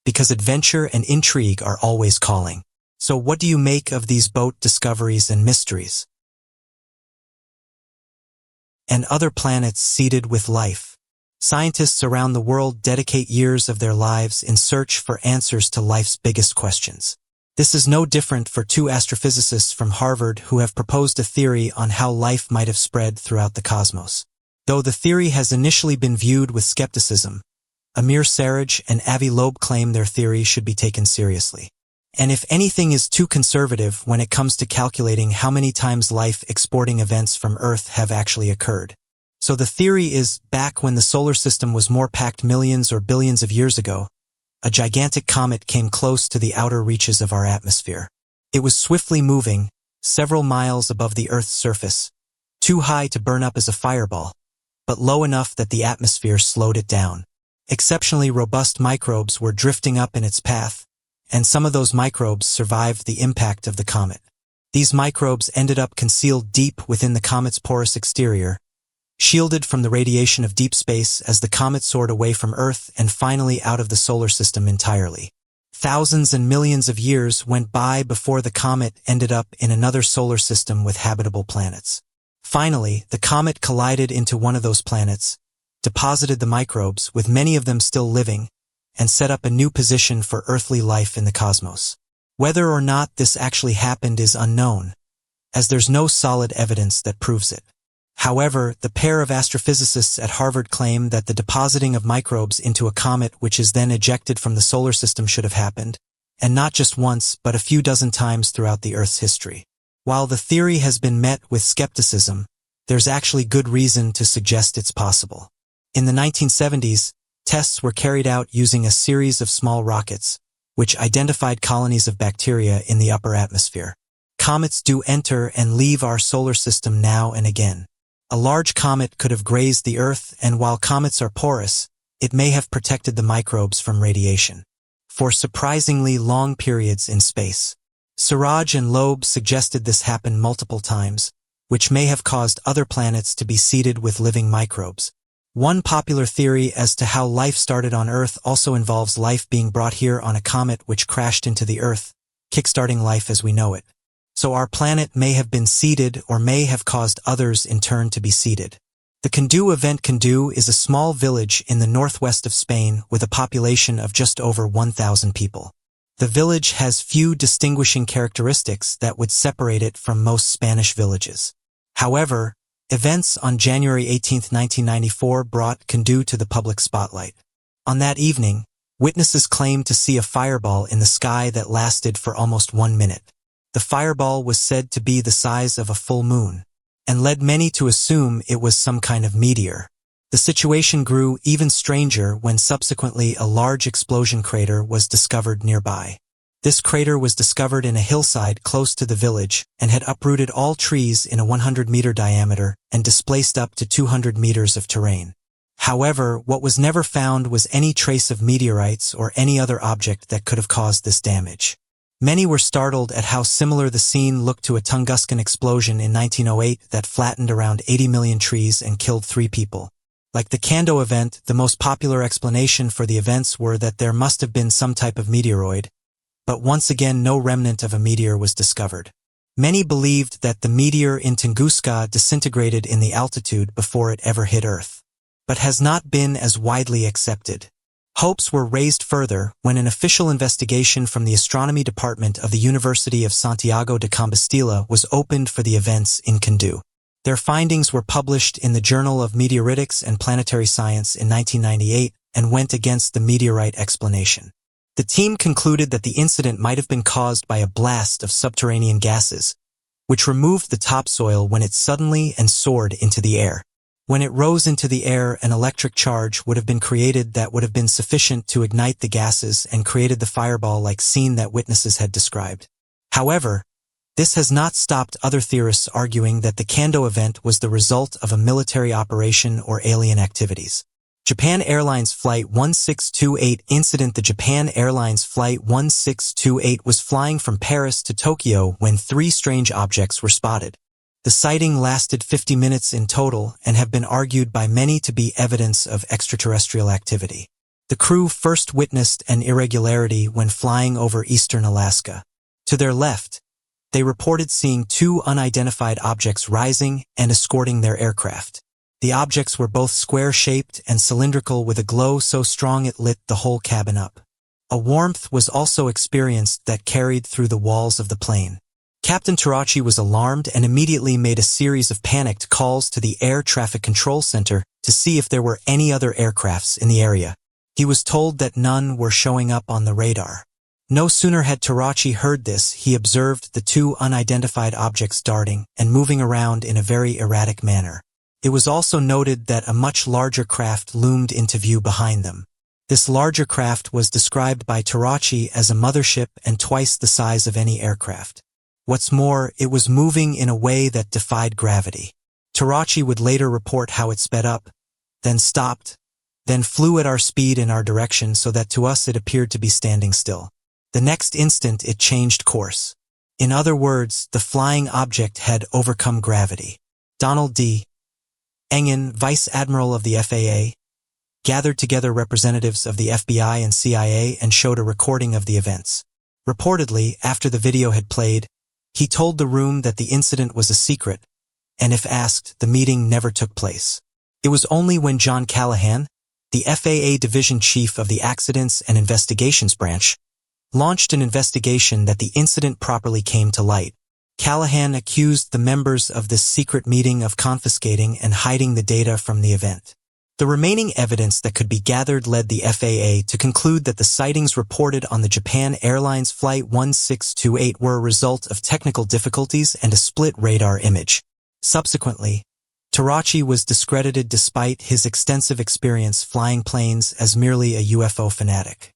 because adventure and intrigue are always calling. So what do you make of these boat discoveries and mysteries? And other planets seeded with life. Scientists around the world dedicate years of their lives in search for answers to life's biggest questions. This is no different for two astrophysicists from Harvard who have proposed a theory on how life might have spread throughout the cosmos. Though the theory has initially been viewed with skepticism, Amir Sarraj and Avi Loeb claim their theory should be taken seriously. And if anything is too conservative when it comes to calculating how many times life exporting events from Earth have actually occurred. So the theory is, back when the solar system was more packed millions or billions of years ago, a gigantic comet came close to the outer reaches of our atmosphere. It was swiftly moving, several miles above the Earth's surface, too high to burn up as a fireball, but low enough that the atmosphere slowed it down. Exceptionally robust microbes were drifting up in its path, and some of those microbes survived the impact of the comet. These microbes ended up concealed deep within the comet's porous exterior, shielded from the radiation of deep space as the comet soared away from Earth and finally out of the solar system entirely. Thousands and millions of years went by before the comet ended up in another solar system with habitable planets. Finally, the comet collided into one of those planets, deposited the microbes, with many of them still living, and set up a new position for earthly life in the cosmos. Whether or not this actually happened is unknown, as there's no solid evidence that proves it. However, the pair of astrophysicists at Harvard claim that the depositing of microbes into a comet which is then ejected from the solar system should have happened, and not just once but a few dozen times throughout the Earth's history. While the theory has been met with skepticism, there's actually good reason to suggest it's possible. In the 1970s, tests were carried out using a series of small rockets, which identified colonies of bacteria in the upper atmosphere. Comets do enter and leave our solar system now and again. A large comet could have grazed the Earth, and while comets are porous, it may have protected the microbes from radiation for surprisingly long periods in space. Sarraj and Loeb suggested this happened multiple times, which may have caused other planets to be seeded with living microbes. One popular theory as to how life started on Earth also involves life being brought here on a comet which crashed into the Earth, kickstarting life as we know it. So our planet may have been seeded or may have caused others in turn to be seeded. The Candú event. Candú is a small village in the northwest of Spain with a population of just over 1,000 people. The village has few distinguishing characteristics that would separate it from most Spanish villages. However, events on January 18, 1994 brought Candú to the public spotlight. On that evening, witnesses claimed to see a fireball in the sky that lasted for almost 1 minute. The fireball was said to be the size of a full moon, and led many to assume it was some kind of meteor. The situation grew even stranger when subsequently a large explosion crater was discovered nearby. This crater was discovered in a hillside close to the village and had uprooted all trees in a 100-meter diameter and displaced up to 200 meters of terrain. However, what was never found was any trace of meteorites or any other object that could have caused this damage. Many were startled at how similar the scene looked to a Tunguska explosion in 1908 that flattened around 80 million trees and killed 3 people. Like the Candú event, the most popular explanation for the events were that there must have been some type of meteoroid, but once again no remnant of a meteor was discovered. Many believed that the meteor in Tunguska disintegrated in the altitude before it ever hit Earth, but has not been as widely accepted. Hopes were raised further when an official investigation from the Astronomy Department of the University of Santiago de Compostela was opened for the events in Candú. Their findings were published in the Journal of Meteoritics and Planetary Science in 1998 and went against the meteorite explanation. The team concluded that the incident might have been caused by a blast of subterranean gases, which removed the topsoil when it suddenly and soared into the air. When it rose into the air, an electric charge would have been created that would have been sufficient to ignite the gases and created the fireball-like scene that witnesses had described. However, this has not stopped other theorists arguing that the Kando event was the result of a military operation or alien activities. Japan Airlines Flight 1628 incident. The Japan Airlines Flight 1628 was flying from Paris to Tokyo when 3 strange objects were spotted. The sighting lasted 50 minutes in total and have been argued by many to be evidence of extraterrestrial activity. The crew first witnessed an irregularity when flying over eastern Alaska. To their left, they reported seeing 2 unidentified objects rising and escorting their aircraft. The objects were both square-shaped and cylindrical with a glow so strong it lit the whole cabin up. A warmth was also experienced that carried through the walls of the plane. Captain Tarachi was alarmed and immediately made a series of panicked calls to the Air Traffic Control Center to see if there were any other aircrafts in the area. He was told that none were showing up on the radar. No sooner had Tarachi heard this, he observed the 2 unidentified objects darting and moving around in a very erratic manner. It was also noted that a much larger craft loomed into view behind them. This larger craft was described by Tarachi as a mothership and twice the size of any aircraft. What's more, it was moving in a way that defied gravity. Tarachi would later report how it sped up, then stopped, then flew at our speed in our direction so that to us it appeared to be standing still. The next instant it changed course. In other words, the flying object had overcome gravity. Donald D. Engen, Vice Admiral of the FAA, gathered together representatives of the FBI and CIA and showed a recording of the events. Reportedly, after the video had played, he told the room that the incident was a secret, and if asked, the meeting never took place. It was only when John Callahan, the FAA Division Chief of the Accidents and Investigations Branch, launched an investigation that the incident properly came to light. Callahan accused the members of this secret meeting of confiscating and hiding the data from the event. The remaining evidence that could be gathered led the FAA to conclude that the sightings reported on the Japan Airlines Flight 1628 were a result of technical difficulties and a split radar image. Subsequently, Tarachi was discredited despite his extensive experience flying planes as merely a UFO fanatic.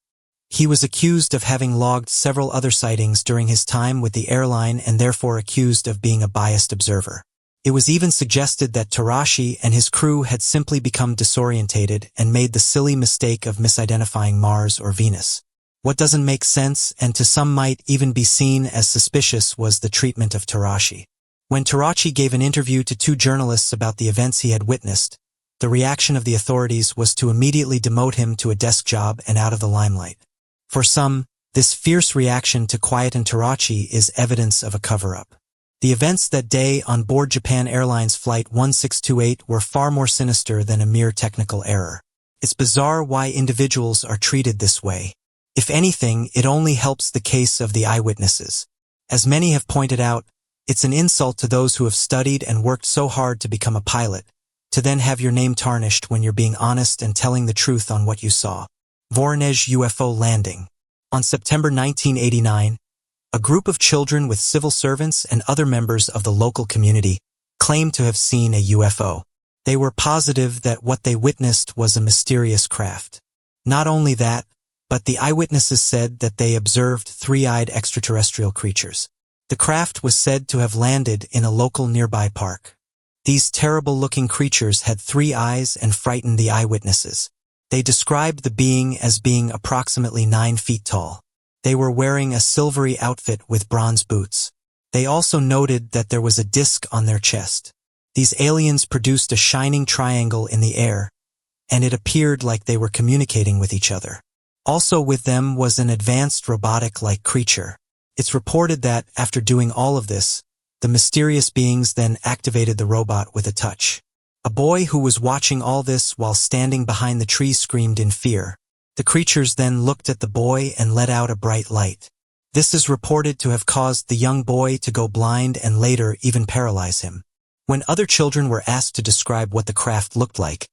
He was accused of having logged several other sightings during his time with the airline and therefore accused of being a biased observer. It was even suggested that Tarachi and his crew had simply become disorientated and made the silly mistake of misidentifying Mars or Venus. What doesn't make sense, and to some might even be seen as suspicious, was the treatment of Tarachi. When Tarachi gave an interview to 2 journalists about the events he had witnessed, the reaction of the authorities was to immediately demote him to a desk job and out of the limelight. For some, this fierce reaction to quieten Tarachi is evidence of a cover-up. The events that day on board Japan Airlines Flight 1628 were far more sinister than a mere technical error. It's bizarre why individuals are treated this way. If anything, it only helps the case of the eyewitnesses. As many have pointed out, it's an insult to those who have studied and worked so hard to become a pilot, to then have your name tarnished when you're being honest and telling the truth on what you saw. Voronezh UFO landing. On September 1989, a group of children with civil servants and other members of the local community claimed to have seen a UFO. They were positive that what they witnessed was a mysterious craft. Not only that, but the eyewitnesses said that they observed 3-eyed extraterrestrial creatures. The craft was said to have landed in a local nearby park. These terrible-looking creatures had 3 eyes and frightened the eyewitnesses. They described the being as being approximately 9 feet tall. They were wearing a silvery outfit with bronze boots. They also noted that there was a disc on their chest. These aliens produced a shining triangle in the air, and it appeared like they were communicating with each other. Also with them was an advanced robotic-like creature. It's reported that, after doing all of this, the mysterious beings then activated the robot with a touch. A boy who was watching all this while standing behind the tree screamed in fear. The creatures then looked at the boy and let out a bright light. This is reported to have caused the young boy to go blind and later even paralyze him. When other children were asked to describe what the craft looked like,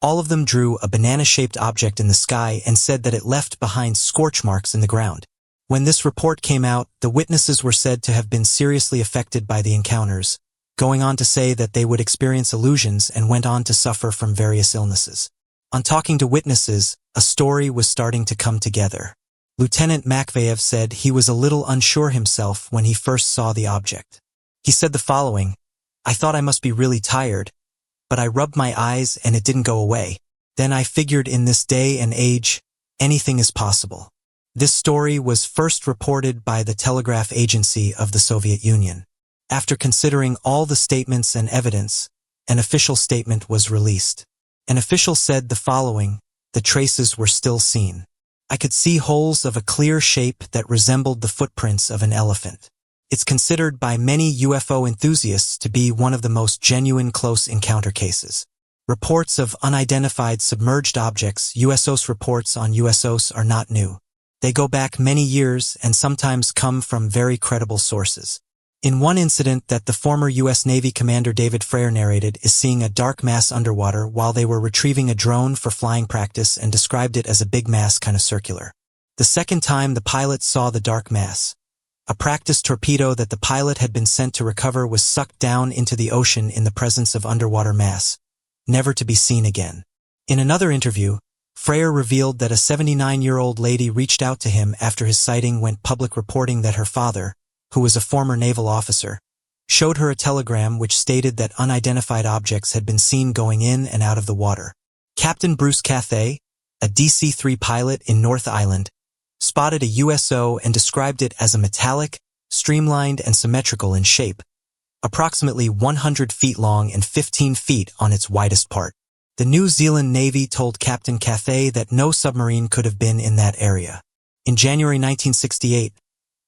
all of them drew a banana-shaped object in the sky and said that it left behind scorch marks in the ground. When this report came out, the witnesses were said to have been seriously affected by the encounters, going on to say that they would experience illusions and went on to suffer from various illnesses. On talking to witnesses, a story was starting to come together. Lieutenant Makeyev said he was a little unsure himself when he first saw the object. He said the following, "I thought I must be really tired, but I rubbed my eyes and it didn't go away. Then I figured in this day and age, anything is possible." This story was first reported by the Telegraph Agency of the Soviet Union. After considering all the statements and evidence, an official statement was released. An official said the following, "The traces were still seen. I could see holes of a clear shape that resembled the footprints of an elephant." It's considered by many UFO enthusiasts to be one of the most genuine close encounter cases. Reports of unidentified submerged objects, USOS reports on USOs, are not new. They go back many years and sometimes come from very credible sources. In one incident that the former U.S. Navy Commander David Frere narrated is seeing a dark mass underwater while they were retrieving a drone for flying practice and described it as a big mass kind of circular. The second time the pilot saw the dark mass, a practice torpedo that the pilot had been sent to recover was sucked down into the ocean in the presence of underwater mass, never to be seen again. In another interview, Frere revealed that a 79-year-old lady reached out to him after his sighting went public, reporting that her father, who was a former naval officer, showed her a telegram which stated that unidentified objects had been seen going in and out of the water. Captain Bruce Cathay, a DC-3 pilot in North Island, spotted a USO and described it as a metallic, streamlined and symmetrical in shape, approximately 100 feet long and 15 feet on its widest part. The New Zealand Navy told Captain Cathay that no submarine could have been in that area. In January 1968,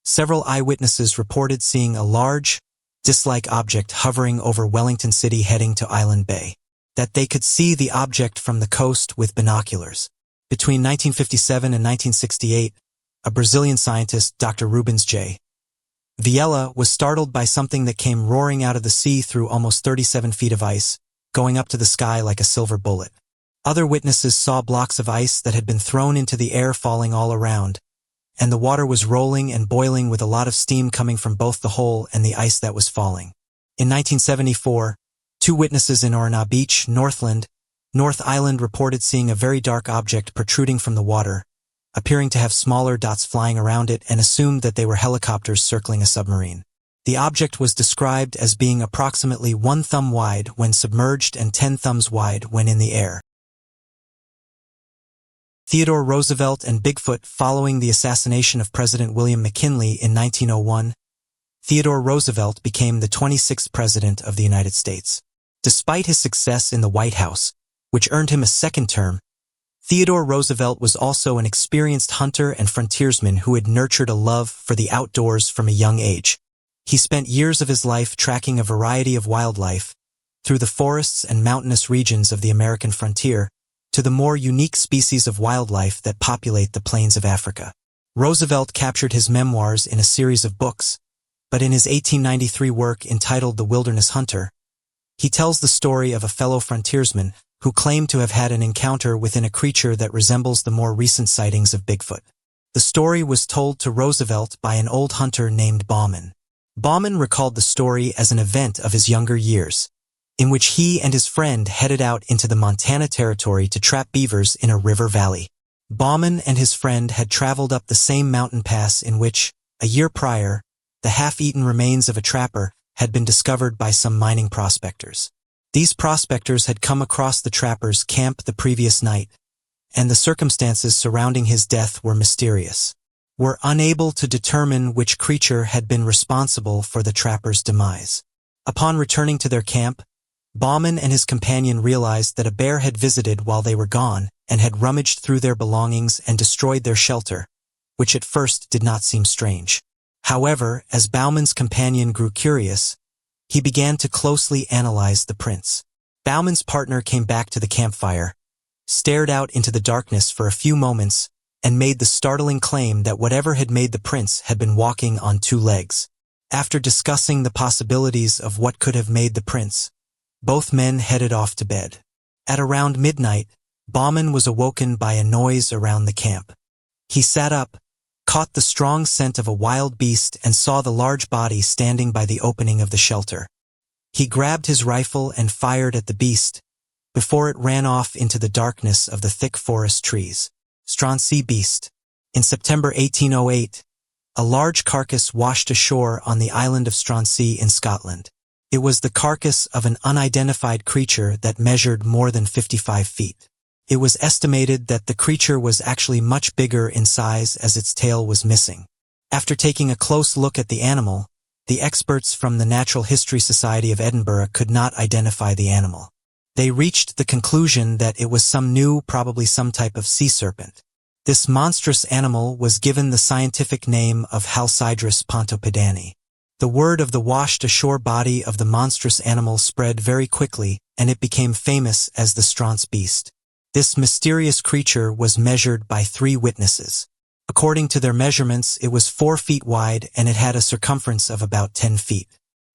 several eyewitnesses reported seeing a large, disc-like object hovering over Wellington City heading to Island Bay, that they could see the object from the coast with binoculars. Between 1957 and 1968, a Brazilian scientist, Dr. Rubens J. Vilela, was startled by something that came roaring out of the sea through almost 37 feet of ice, going up to the sky like a silver bullet. Other witnesses saw blocks of ice that had been thrown into the air falling all around, and the water was rolling and boiling with a lot of steam coming from both the hole and the ice that was falling. In 1974, two witnesses in Orana Beach, Northland, North Island reported seeing a very dark object protruding from the water, appearing to have smaller dots flying around it, and assumed that they were helicopters circling a submarine. The object was described as being approximately 1 thumb wide when submerged and 10 thumbs wide when in the air. Theodore Roosevelt and Bigfoot. Following the assassination of President William McKinley in 1901, Theodore Roosevelt became the 26th President of the United States. Despite his success in the White House, which earned him a second term, Theodore Roosevelt was also an experienced hunter and frontiersman who had nurtured a love for the outdoors from a young age. He spent years of his life tracking a variety of wildlife, through the forests and mountainous regions of the American frontier, to the more unique species of wildlife that populate the plains of Africa. Roosevelt captured his memoirs in a series of books, but in his 1893 work entitled The Wilderness Hunter, he tells the story of a fellow frontiersman who claimed to have had an encounter within a creature that resembles the more recent sightings of Bigfoot. The story was told to Roosevelt by an old hunter named Bauman. Bauman recalled the story as an event of his younger years, in which he and his friend headed out into the Montana Territory to trap beavers in a river valley. Bauman and his friend had traveled up the same mountain pass in which, a year prior, the half-eaten remains of a trapper had been discovered by some mining prospectors. These prospectors had come across the trapper's camp the previous night, and the circumstances surrounding his death were mysterious. Were unable to determine which creature had been responsible for the trapper's demise. Upon returning to their camp, Bauman and his companion realized that a bear had visited while they were gone and had rummaged through their belongings and destroyed their shelter, which at first did not seem strange. However, as Bauman's companion grew curious, he began to closely analyze the prints. Bauman's partner came back to the campfire, stared out into the darkness for a few moments, and made the startling claim that whatever had made the prints had been walking on 2 legs. After discussing the possibilities of what could have made the prints, both men headed off to bed. At around midnight, Bauman was awoken by a noise around the camp. He sat up, caught the strong scent of a wild beast, and saw the large body standing by the opening of the shelter. He grabbed his rifle and fired at the beast, before it ran off into the darkness of the thick forest trees. Stronsay Beast. In September 1808, a large carcass washed ashore on the island of Stronsay in Scotland. It was the carcass of an unidentified creature that measured more than 55 feet. It was estimated that the creature was actually much bigger in size as its tail was missing. After taking a close look at the animal, the experts from the Natural History Society of Edinburgh could not identify the animal. They reached the conclusion that it was some new, probably some type of sea serpent. This monstrous animal was given the scientific name of Halcydrus pontopidani. The word of the washed-ashore body of the monstrous animal spread very quickly, and it became famous as the Stronsay Beast. This mysterious creature was measured by 3 witnesses. According to their measurements, it was 4 feet wide and it had a circumference of about 10 feet.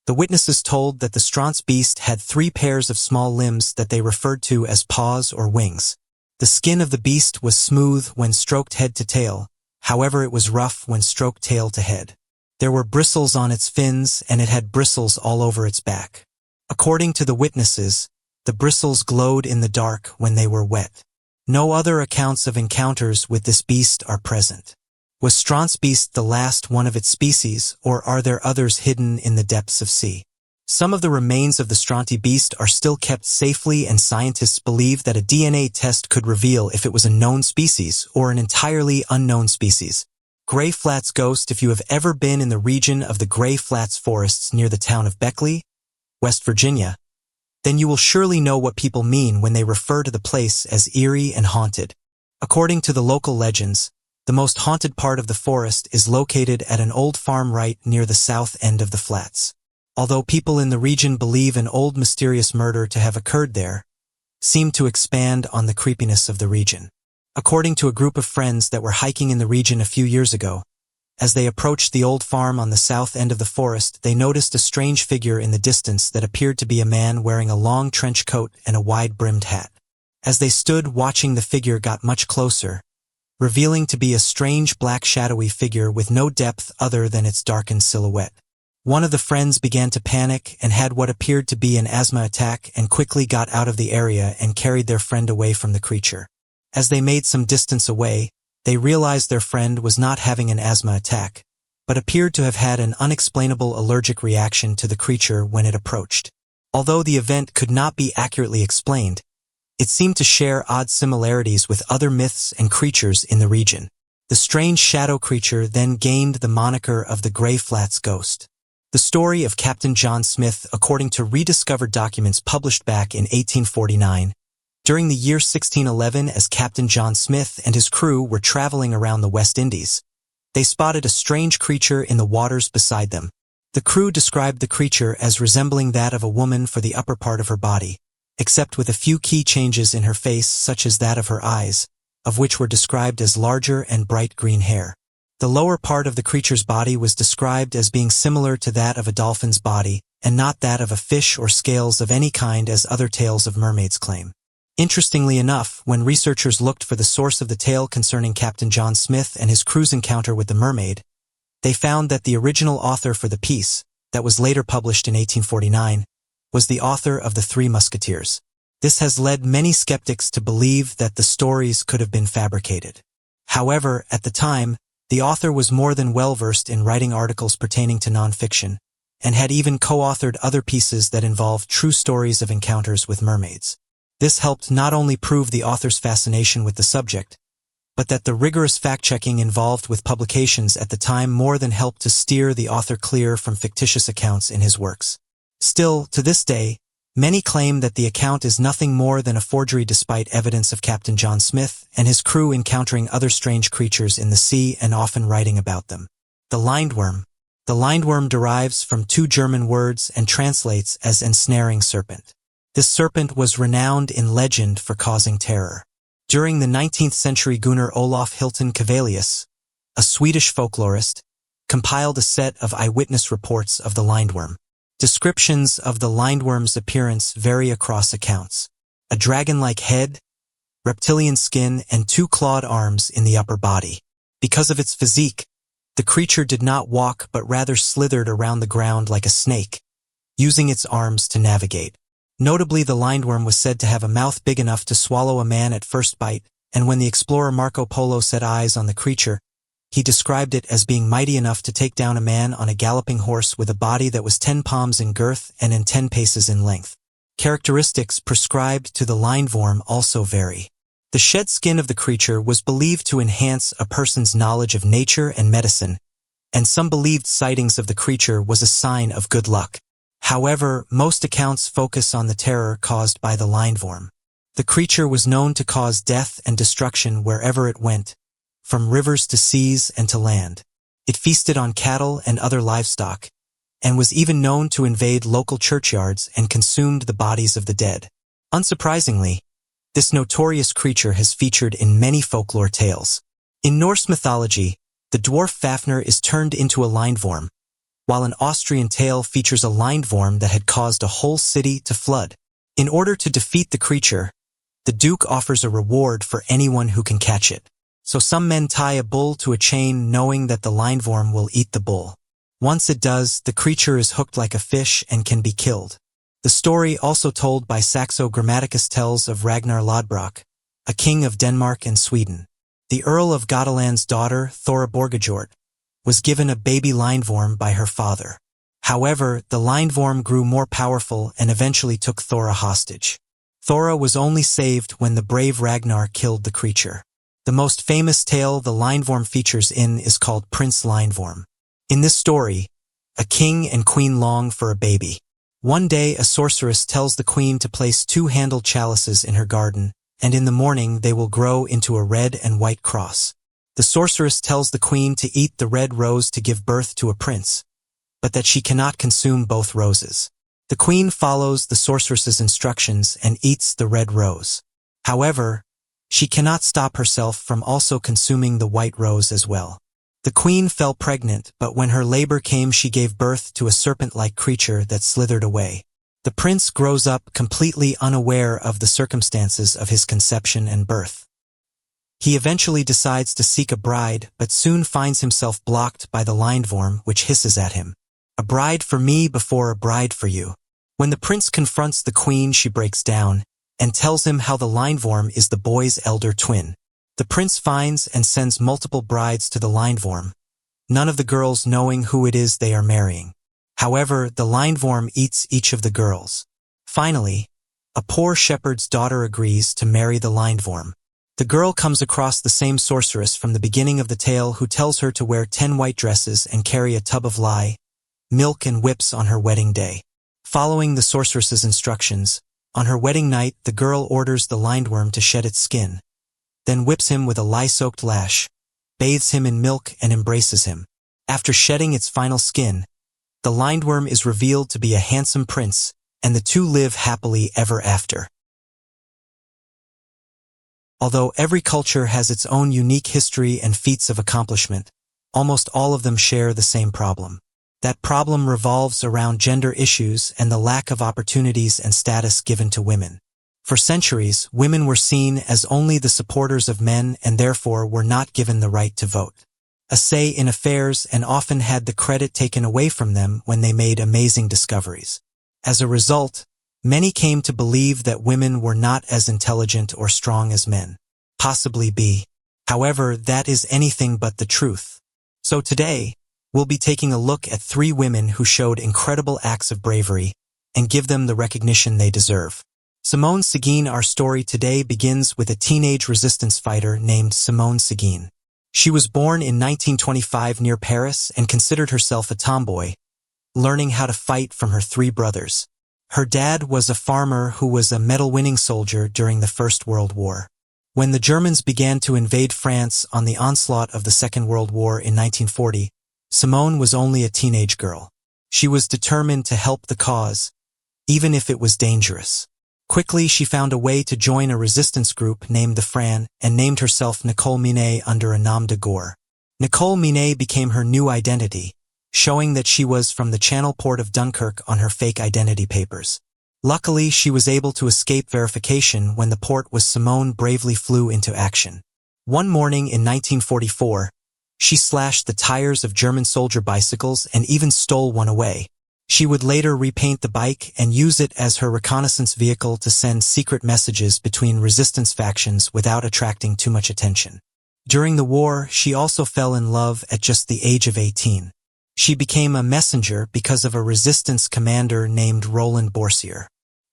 The witnesses told that the Stronsay Beast had 3 pairs of small limbs that they referred to as paws or wings. The skin of the beast was smooth when stroked head to tail, however it was rough when stroked tail to head. There were bristles on its fins and it had bristles all over its back. According to the witnesses, the bristles glowed in the dark when they were wet. No other accounts of encounters with this beast are present. Was Stronsay Beast the last one of its species, or are there others hidden in the depths of sea? Some of the remains of the Stronsay Beast are still kept safely, and scientists believe that a DNA test could reveal if it was a known species or an entirely unknown species. Grey Flats Ghost. If you have ever been in the region of the Grey Flats forests near the town of Beckley, West Virginia, then you will surely know what people mean when they refer to the place as eerie and haunted. According to the local legends, the most haunted part of the forest is located at an old farm right near the south end of the flats. Although people in the region believe an old mysterious murder to have occurred there, seem to expand on the creepiness of the region. According to a group of friends that were hiking in the region a few years ago, as they approached the old farm on the south end of the forest, they noticed a strange figure in the distance that appeared to be a man wearing a long trench coat and a wide-brimmed hat. As they stood watching, the figure got much closer, revealing to be a strange black shadowy figure with no depth other than its darkened silhouette. One of the friends began to panic and had what appeared to be an asthma attack and quickly got out of the area and carried their friend away from the creature. As they made some distance away, they realized their friend was not having an asthma attack, but appeared to have had an unexplainable allergic reaction to the creature when it approached. Although the event could not be accurately explained, it seemed to share odd similarities with other myths and creatures in the region. The strange shadow creature then gained the moniker of the Grey Flats Ghost. The story of Captain John Smith, according to rediscovered documents published back in 1849, during the year 1611, as Captain John Smith and his crew were traveling around the West Indies, they spotted a strange creature in the waters beside them. The crew described the creature as resembling that of a woman for the upper part of her body, except with a few key changes in her face, such as that of her eyes, of which were described as larger and bright green hair. The lower part of the creature's body was described as being similar to that of a dolphin's body, and not that of a fish or scales of any kind as other tales of mermaids claim. Interestingly enough, when researchers looked for the source of the tale concerning Captain John Smith and his crew's encounter with the mermaid, they found that the original author for the piece, that was later published in 1849, was the author of The Three Musketeers. This has led many skeptics to believe that the stories could have been fabricated. However, at the time, the author was more than well-versed in writing articles pertaining to nonfiction, and had even co-authored other pieces that involved true stories of encounters with mermaids. This helped not only prove the author's fascination with the subject, but that the rigorous fact-checking involved with publications at the time more than helped to steer the author clear from fictitious accounts in his works. Still, to this day, many claim that the account is nothing more than a forgery despite evidence of Captain John Smith and his crew encountering other strange creatures in the sea and often writing about them. The lindworm. The lindworm derives from 2 German words and translates as ensnaring serpent. This serpent was renowned in legend for causing terror. During the 19th century, Gunnar Olof Hilton Cavelius, a Swedish folklorist, compiled a set of eyewitness reports of the lindworm. Descriptions of the lindworm's appearance vary across accounts. A dragon-like head, reptilian skin, and 2 clawed arms in the upper body. Because of its physique, the creature did not walk but rather slithered around the ground like a snake, using its arms to navigate. Notably, the lindworm was said to have a mouth big enough to swallow a man at first bite, and when the explorer Marco Polo set eyes on the creature, he described it as being mighty enough to take down a man on a galloping horse with a body that was 10 palms in girth and 10 paces in length. Characteristics prescribed to the lindworm also vary. The shed skin of the creature was believed to enhance a person's knowledge of nature and medicine, and some believed sightings of the creature was a sign of good luck. However, most accounts focus on the terror caused by the lindworm. The creature was known to cause death and destruction wherever it went, from rivers to seas and to land. It feasted on cattle and other livestock, and was even known to invade local churchyards and consumed the bodies of the dead. Unsurprisingly, this notorious creature has featured in many folklore tales. In Norse mythology, the dwarf Fafnir is turned into a lindworm, while an Austrian tale features a lindworm that had caused a whole city to flood. In order to defeat the creature, the Duke offers a reward for anyone who can catch it. So some men tie a bull to a chain knowing that the lindworm will eat the bull. Once it does, the creature is hooked like a fish and can be killed. The story also told by Saxo Grammaticus tells of Ragnar Lodbrok, a king of Denmark and Sweden. The Earl of Gotaland's daughter, Thora Borgajort, was given a baby lindworm by her father. However, the lindworm grew more powerful and eventually took Thora hostage. Thora was only saved when the brave Ragnar killed the creature. The most famous tale the lindworm features in is called Prince Lindworm. In this story, a king and queen long for a baby. One day, a sorceress tells the queen to place 2-handled chalices in her garden, and in the morning they will grow into a red and white cross. The sorceress tells the queen to eat the red rose to give birth to a prince, but that she cannot consume both roses. The queen follows the sorceress's instructions and eats the red rose. However, she cannot stop herself from also consuming the white rose as well. The queen fell pregnant, but when her labor came she gave birth to a serpent-like creature that slithered away. The prince grows up completely unaware of the circumstances of his conception and birth. He eventually decides to seek a bride, but soon finds himself blocked by the lindworm, which hisses at him, "A bride for me before a bride for you." When the prince confronts the queen, she breaks down and tells him how the lindworm is the boy's elder twin. The prince finds and sends multiple brides to the lindworm, none of the girls knowing who it is they are marrying. However, the lindworm eats each of the girls. Finally, a poor shepherd's daughter agrees to marry the lindworm. The girl comes across the same sorceress from the beginning of the tale who tells her to wear 10 white dresses and carry a tub of lye, milk and whips on her wedding day. Following the sorceress's instructions, on her wedding night the girl orders the lindworm to shed its skin, then whips him with a lye-soaked lash, bathes him in milk and embraces him. After shedding its final skin, the lindworm is revealed to be a handsome prince, and the two live happily ever after. Although every culture has its own unique history and feats of accomplishment, almost all of them share the same problem. That problem revolves around gender issues and the lack of opportunities and status given to women. For centuries, women were seen as only the supporters of men and therefore were not given the right to vote, a say in affairs, and often had the credit taken away from them when they made amazing discoveries. As a result, many came to believe that women were not as intelligent or strong as men. Possibly be. However, that is anything but the truth. So today, we'll be taking a look at 3 women who showed incredible acts of bravery and give them the recognition they deserve. Simone Seguin. Our story today begins with a teenage resistance fighter named Simone Seguin. She was born in 1925 near Paris and considered herself a tomboy, learning how to fight from her 3 brothers. Her dad was a farmer who was a medal-winning soldier during the First World War. When the Germans began to invade France on the onslaught of the Second World War in 1940, Simone was only a teenage girl. She was determined to help the cause, even if it was dangerous. Quickly, she found a way to join a resistance group named the Fran and named herself Nicole Minet under a nom de guerre. Nicole Minet became her new identity, showing that she was from the Channel port of Dunkirk on her fake identity papers. Luckily, she was able to escape verification when the port was Simone bravely flew into action. One morning in 1944, she slashed the tires of German soldier bicycles and even stole one away. She would later repaint the bike and use it as her reconnaissance vehicle to send secret messages between resistance factions without attracting too much attention. During the war, she also fell in love at just the age of 18. She became a messenger because of a resistance commander named Roland Borsier,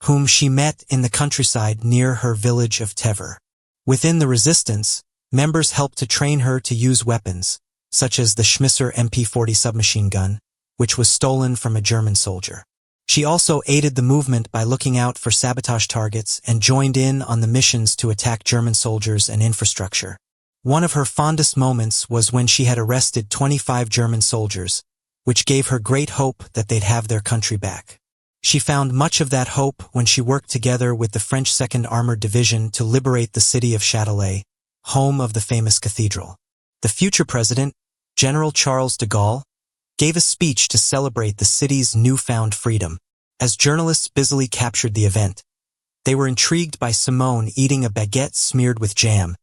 whom she met in the countryside near her village of Tever. Within the resistance, members helped to train her to use weapons, such as the Schmisser MP-40 submachine gun, which was stolen from a German soldier. She also aided the movement by looking out for sabotage targets and joined in on the missions to attack German soldiers and infrastructure. One of her fondest moments was when she had arrested 25 German soldiers, which gave her great hope that they'd have their country back. She found much of that hope when she worked together with the French 2nd Armored Division to liberate the city of Châtelet, home of the famous cathedral. The future president, General Charles de Gaulle, gave a speech to celebrate the city's newfound freedom. As journalists busily captured the event, they were intrigued by Simone eating a baguette smeared with jam,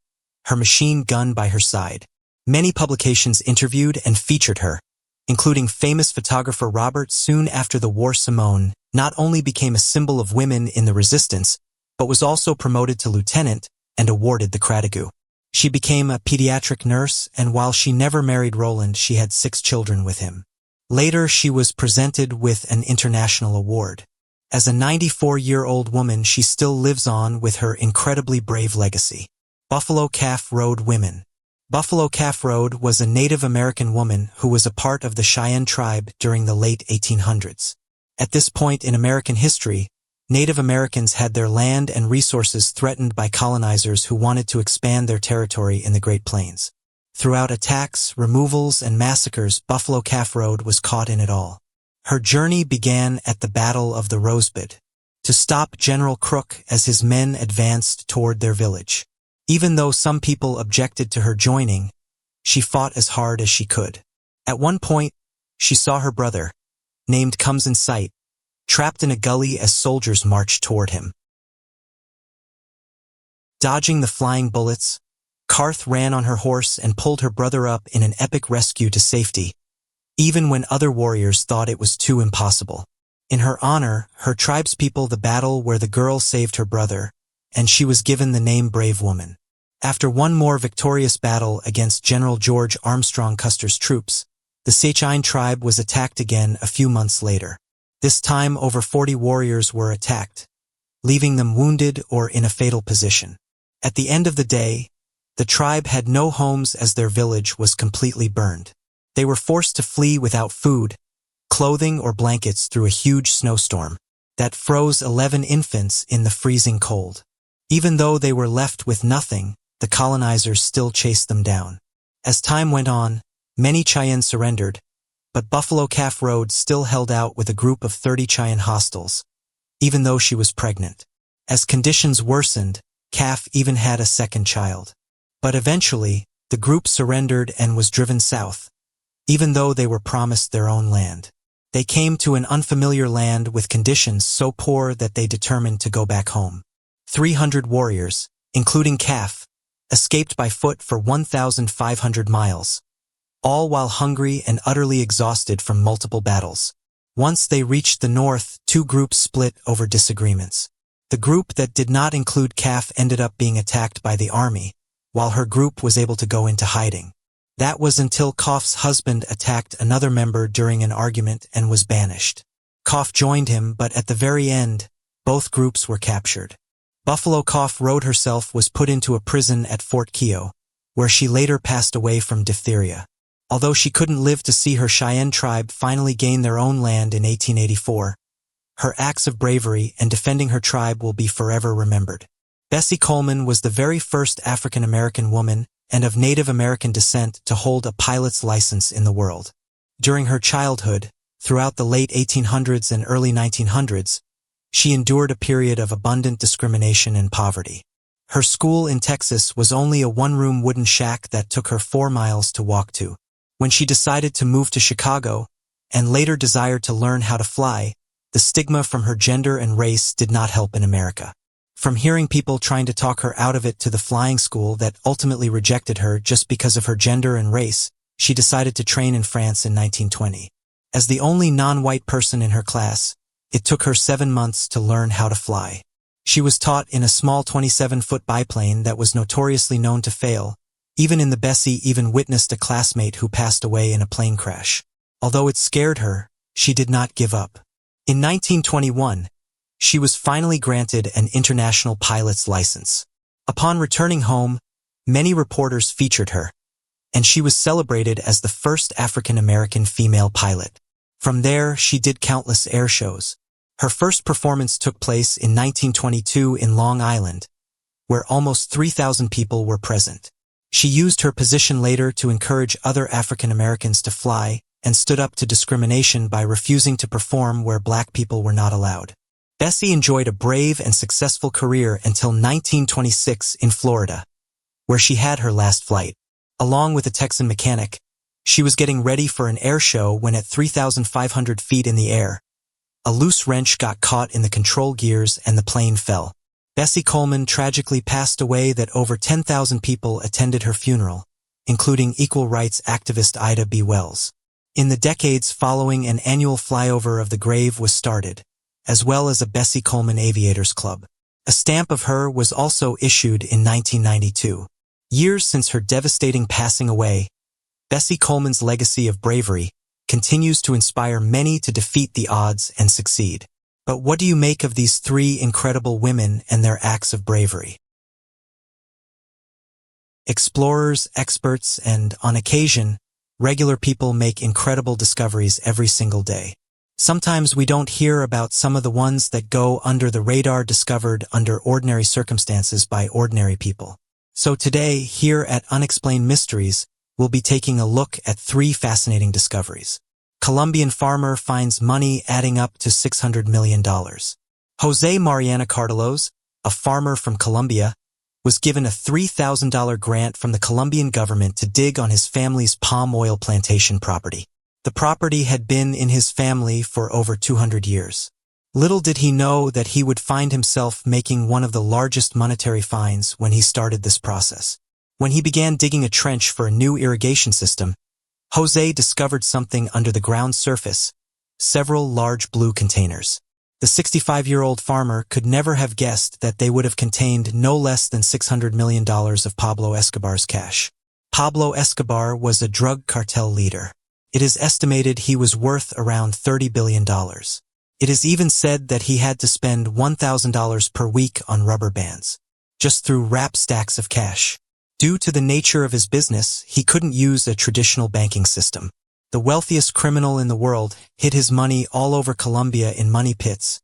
her machine gun by her side. Many publications interviewed and featured her, including famous photographer Robert. Soon after the war, Simone not only became a symbol of women in the resistance, but was also promoted to lieutenant and awarded the Croix. She became a pediatric nurse, and while she never married Roland, she had 6 children with him. Later, she was presented with an international award. As a 94-year-old woman, she still lives on with her incredibly brave legacy. Buffalo Calf Road Women. Buffalo Calf Road was a Native American woman who was a part of the Cheyenne tribe during the late 1800s. At this point in American history, Native Americans had their land and resources threatened by colonizers who wanted to expand their territory in the Great Plains. Throughout attacks, removals, and massacres, Buffalo Calf Road was caught in it all. Her journey began at the Battle of the Rosebud, to stop General Crook as his men advanced toward their village. Even though some people objected to her joining, she fought as hard as she could. At one point, she saw her brother, named Comes in Sight, trapped in a gully as soldiers marched toward him. Dodging the flying bullets, Karth ran on her horse and pulled her brother up in an epic rescue to safety, even when other warriors thought it was too impossible. In her honor, her tribespeople the battle where the girl saved her brother, and she was given the name Brave Woman. After one more victorious battle against General George Armstrong Custer's troops, the Cheyenne tribe was attacked again a few months later. This time, over 40 warriors were attacked, leaving them wounded or in a fatal position. At the end of the day, the tribe had no homes as their village was completely burned. They were forced to flee without food, clothing, or blankets through a huge snowstorm that froze 11 infants in the freezing cold. Even though they were left with nothing, the colonizers still chased them down. As time went on, many Cheyenne surrendered, but Buffalo Calf Road still held out with a group of 30 Cheyenne hostiles, even though she was pregnant. As conditions worsened, Calf even had a second child. But eventually, the group surrendered and was driven south, even though they were promised their own land. They came to an unfamiliar land with conditions so poor that they determined to go back home. 300 warriors, including Calf, escaped by foot for 1,500 miles, all while hungry and utterly exhausted from multiple battles. Once they reached the north, 2 groups split over disagreements. The group that did not include Calf ended up being attacked by the army, while her group was able to go into hiding. That was until Calf's husband attacked another member during an argument and was banished. Calf joined him, but at the very end, both groups were captured. Buffalo Calf Road herself was put into a prison at Fort Keogh, where she later passed away from diphtheria. Although she couldn't live to see her Cheyenne tribe finally gain their own land in 1884, her acts of bravery and defending her tribe will be forever remembered. Bessie Coleman was the very first African-American woman and of Native American descent to hold a pilot's license in the world. During her childhood, throughout the late 1800s and early 1900s, she endured a period of abundant discrimination and poverty. Her school in Texas was only a one-room wooden shack that took her 4 miles to walk to. When she decided to move to Chicago, and later desired to learn how to fly, the stigma from her gender and race did not help in America. From hearing people trying to talk her out of it to the flying school that ultimately rejected her just because of her gender and race, she decided to train in France in 1920. As the only non-white person in her class, it took her 7 months to learn how to fly. She was taught in a small 27-foot biplane that was notoriously known to fail. Bessie even witnessed a classmate who passed away in a plane crash. Although it scared her, she did not give up. In 1921, she was finally granted an international pilot's license. Upon returning home, many reporters featured her, and she was celebrated as the first African-American female pilot. From there, she did countless air shows. Her first performance took place in 1922 in Long Island, where almost 3,000 people were present. She used her position later to encourage other African Americans to fly and stood up to discrimination by refusing to perform where black people were not allowed. Bessie enjoyed a brave and successful career until 1926 in Florida, where she had her last flight. Along with a Texan mechanic, she was getting ready for an air show when at 3,500 feet in the air, a loose wrench got caught in the control gears and the plane fell. Bessie Coleman tragically passed away. That over 10,000 people attended her funeral, including equal rights activist Ida B. Wells. In the decades following, an annual flyover of the grave was started, as well as a Bessie Coleman Aviators Club. A stamp of her was also issued in 1992. Years since her devastating passing away, Bessie Coleman's legacy of bravery continues to inspire many to defeat the odds and succeed. But what do you make of these three incredible women and their acts of bravery? Explorers, experts, and, on occasion, regular people make incredible discoveries every single day. Sometimes we don't hear about some of the ones that go under the radar, discovered under ordinary circumstances by ordinary people. So today, here at Unexplained Mysteries, we'll be taking a look at three fascinating discoveries. Colombian farmer finds money adding up to $600 million. Jose Mariana Cardelos, a farmer from Colombia, was given a $3,000 grant from the Colombian government to dig on his family's palm oil plantation property. The property had been in his family for over 200 years. Little did he know that he would find himself making one of the largest monetary fines when he started this process. When he began digging a trench for a new irrigation system, Jose discovered something under the ground surface, several large blue containers. The 65-year-old farmer could never have guessed that they would have contained no less than $600 million of Pablo Escobar's cash. Pablo Escobar was a drug cartel leader. It is estimated he was worth around $30 billion. It is even said that he had to spend $1,000 per week on rubber bands, just through wrap stacks of cash. Due to the nature of his business, he couldn't use a traditional banking system. The wealthiest criminal in the world hid his money all over Colombia in money pits,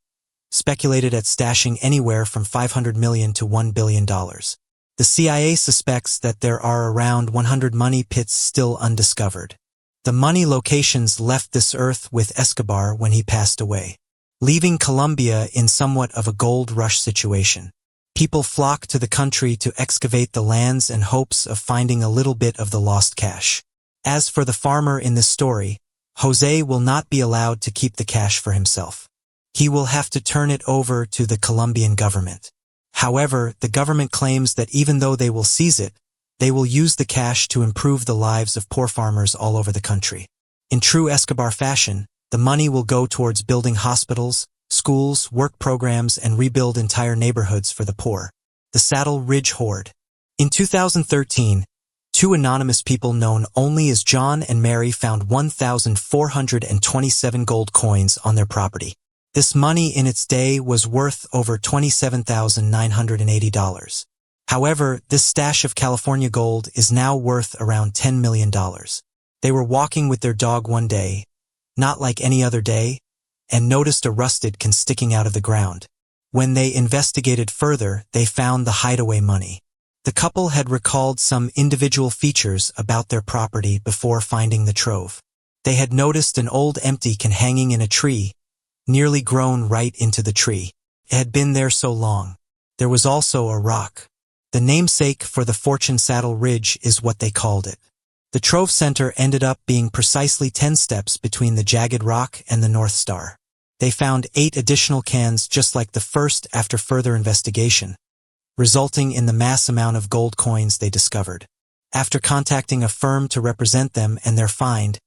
speculated at stashing anywhere from $500 million to $1 billion. The CIA suspects that there are around 100 money pits still undiscovered. The money locations left this earth with Escobar when he passed away, leaving Colombia in somewhat of a gold rush situation. People flock to the country to excavate the lands in hopes of finding a little bit of the lost cash. As for the farmer in this story, Jose will not be allowed to keep the cash for himself. He will have to turn it over to the Colombian government. However, the government claims that even though they will seize it, they will use the cash to improve the lives of poor farmers all over the country. In true Escobar fashion, the money will go towards building hospitals, schools, work programs, and rebuild entire neighborhoods for the poor. The Saddle Ridge Hoard. In 2013, two anonymous people known only as John and Mary found 1,427 gold coins on their property. This money in its day was worth over $27,980. However, this stash of California gold is now worth around $10 million. They were walking with their dog one day, not like any other day, and noticed a rusted can sticking out of the ground. When they investigated further, they found the hideaway money. The couple had recalled some individual features about their property before finding the trove. They had noticed an old empty can hanging in a tree, nearly grown right into the tree. It had been there so long. There was also a rock. The namesake for the Fortune Saddle Ridge is what they called it. The Trove Center ended up being precisely 10 steps between the jagged rock and the North Star. They found 8 additional cans just like the first after further investigation, resulting in the mass amount of gold coins they discovered. After contacting a firm to represent them and their find,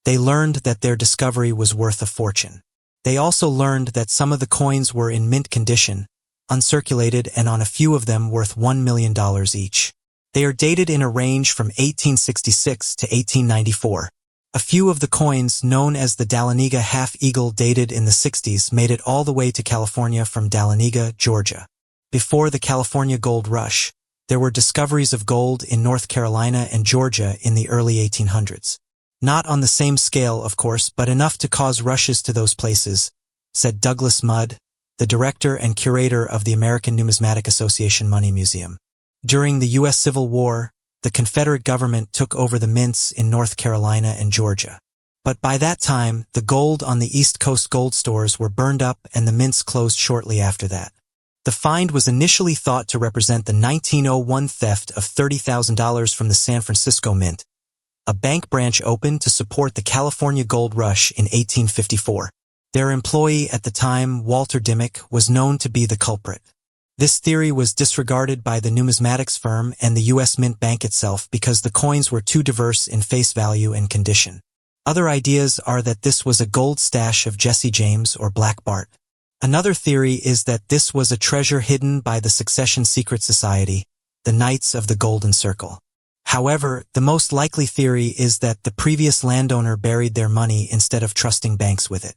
They learned that their discovery was worth a fortune. They also learned that some of the coins were in mint condition, uncirculated, and on a few of them worth $1 million each. They are dated in a range from 1866 to 1894. A few of the coins, known as the Dahlonega half-eagle, dated in the 60s, made it all the way to California from Dahlonega, Georgia. Before the California gold rush, there were discoveries of gold in North Carolina and Georgia in the early 1800s. Not on the same scale, of course, but enough to cause rushes to those places, said Douglas Mudd, the director and curator of the American Numismatic Association Money Museum. During the U.S. Civil War, the Confederate government took over the mints in North Carolina and Georgia. But by that time, the gold on the East Coast gold stores were burned up and the mints closed shortly after that. The find was initially thought to represent the 1901 theft of $30,000 from the San Francisco Mint. A bank branch opened to support the California gold rush in 1854. Their employee at the time, Walter Dimmick, was known to be the culprit. This theory was disregarded by the numismatics firm and the U.S. Mint Bank itself because the coins were too diverse in face value and condition. Other ideas are that this was a gold stash of Jesse James or Black Bart. Another theory is that this was a treasure hidden by the Succession Secret Society, the Knights of the Golden Circle. However, the most likely theory is that the previous landowner buried their money instead of trusting banks with it.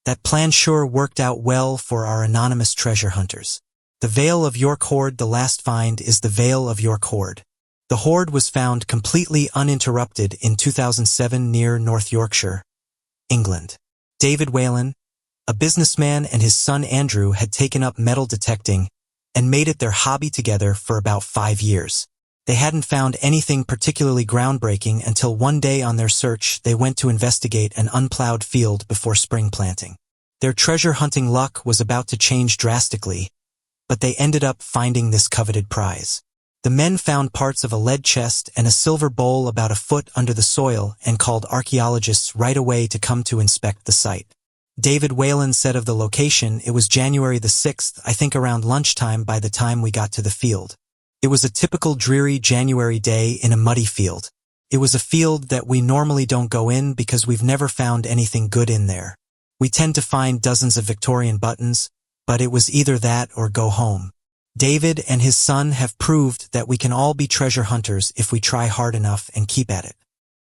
That plan sure worked out well for our anonymous treasure hunters. The Vale of York Hoard. The last find is the Vale of York Hoard. The hoard was found completely uninterrupted in 2007 near North Yorkshire, England. David Whalen, a businessman, and his son Andrew had taken up metal detecting and made it their hobby together for about 5 years. They hadn't found anything particularly groundbreaking until one day on their search they went to investigate an unplowed field before spring planting. Their treasure hunting luck was about to change drastically, but they ended up finding this coveted prize. The men found parts of a lead chest and a silver bowl about a foot under the soil and called archaeologists right away to come to inspect the site. David Whalen said of the location, "It was January the 6th, I think around lunchtime by the time we got to the field. It was a typical dreary January day in a muddy field. It was a field that we normally don't go in because we've never found anything good in there. We tend to find dozens of Victorian buttons, but it was either that or go home." David and his son have proved that we can all be treasure hunters if we try hard enough and keep at it.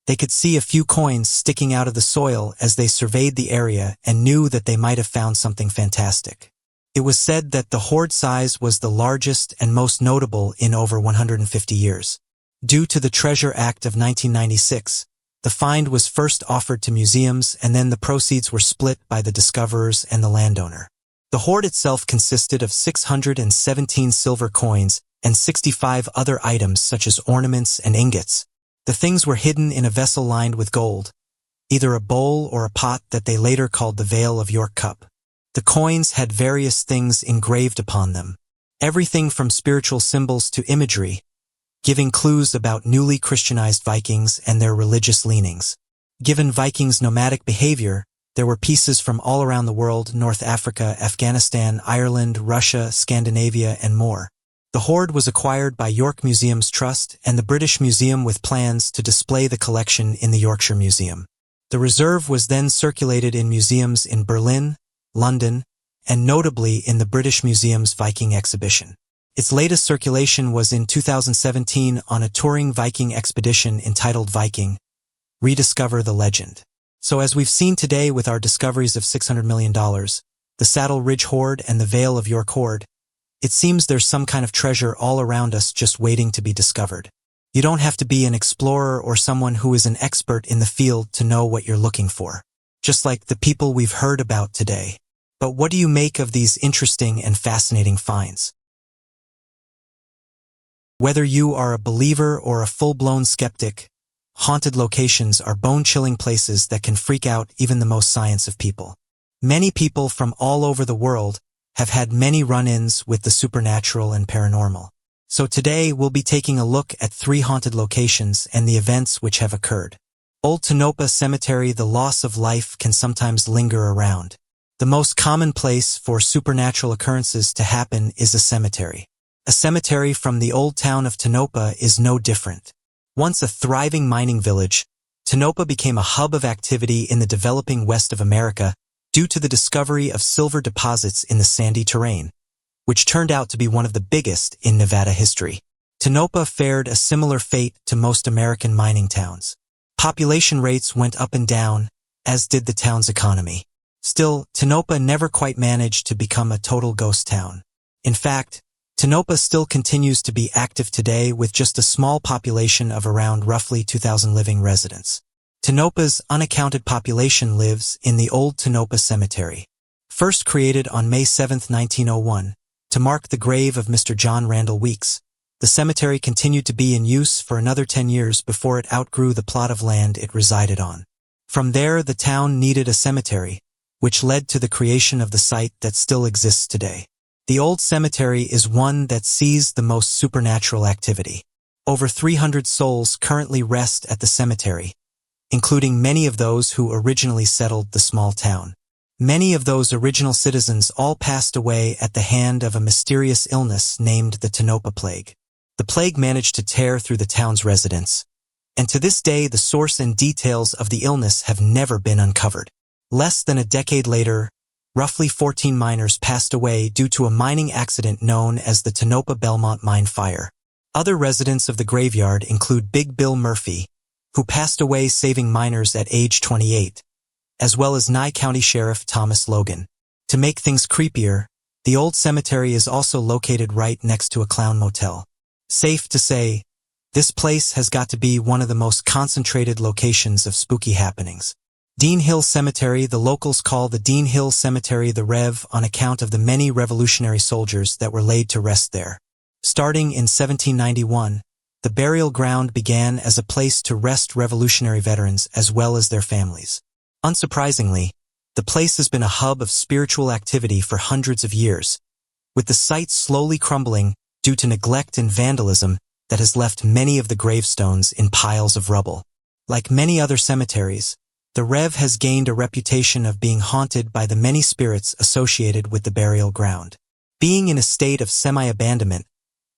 They could see a few coins sticking out of the soil as they surveyed the area and knew that they might have found something fantastic. It was said that the hoard size was the largest and most notable in over 150 years. Due to the Treasure Act of 1996, the find was first offered to museums and then the proceeds were split by the discoverers and the landowner. The hoard itself consisted of 617 silver coins and 65 other items such as ornaments and ingots. The things were hidden in a vessel lined with gold, either a bowl or a pot that they later called the Vale of York Cup. The coins had various things engraved upon them, everything from spiritual symbols to imagery, giving clues about newly Christianized Vikings and their religious leanings. Given Vikings' nomadic behavior, there were pieces from all around the world: North Africa, Afghanistan, Ireland, Russia, Scandinavia, and more. The hoard was acquired by York Museums Trust and the British Museum with plans to display the collection in the Yorkshire Museum. The reserve was then circulated in museums in Berlin, London, and notably in the British Museum's Viking exhibition. Its latest circulation was in 2017 on a touring Viking expedition entitled Viking: Rediscover the Legend. So as we've seen today with our discoveries of $600 million, the Saddle Ridge Hoard and the Vale of York Hoard, it seems there's some kind of treasure all around us just waiting to be discovered. You don't have to be an explorer or someone who is an expert in the field to know what you're looking for, just like the people we've heard about today. But what do you make of these interesting and fascinating finds? Whether you are a believer or a full-blown skeptic, haunted locations are bone-chilling places that can freak out even the most science of people. Many people from all over the world have had many run-ins with the supernatural and paranormal. So today we'll be taking a look at 3 haunted locations and the events which have occurred. Old Tonopah Cemetery. The loss of life can sometimes linger around. The most common place for supernatural occurrences to happen is a cemetery. A cemetery from the old town of Tonopah is no different. Once a thriving mining village, Tonopah became a hub of activity in the developing west of America due to the discovery of silver deposits in the sandy terrain, which turned out to be one of the biggest in Nevada history. Tonopah fared a similar fate to most American mining towns. Population rates went up and down, as did the town's economy. Still, Tonopah never quite managed to become a total ghost town. In fact, Tonopah still continues to be active today with just a small population of around roughly 2,000 living residents. Tonopah's unaccounted population lives in the Old Tonopah Cemetery. First created on May 7, 1901, to mark the grave of Mr. John Randall Weeks, the cemetery continued to be in use for another 10 years before it outgrew the plot of land it resided on. From there, the town needed a cemetery, which led to the creation of the site that still exists today. The old cemetery is one that sees the most supernatural activity. Over 300 souls currently rest at the cemetery, including many of those who originally settled the small town. Many of those original citizens all passed away at the hand of a mysterious illness named the Tonopah Plague. The plague managed to tear through the town's residents, and to this day the source and details of the illness have never been uncovered. Less than a decade later, roughly 14 miners passed away due to a mining accident known as the Tonopah Belmont Mine Fire. Other residents of the graveyard include Big Bill Murphy, who passed away saving miners at age 28, as well as Nye County Sheriff Thomas Logan. To make things creepier, the old cemetery is also located right next to a clown motel. Safe to say, this place has got to be one of the most concentrated locations of spooky happenings. Dean Hill Cemetery. The locals call the Dean Hill Cemetery the Rev on account of the many Revolutionary soldiers that were laid to rest there. Starting in 1791, the burial ground began as a place to rest Revolutionary veterans as well as their families. Unsurprisingly, the place has been a hub of spiritual activity for hundreds of years, with the site slowly crumbling due to neglect and vandalism that has left many of the gravestones in piles of rubble. Like many other cemeteries, the Rev has gained a reputation of being haunted by the many spirits associated with the burial ground. Being in a state of semi-abandonment,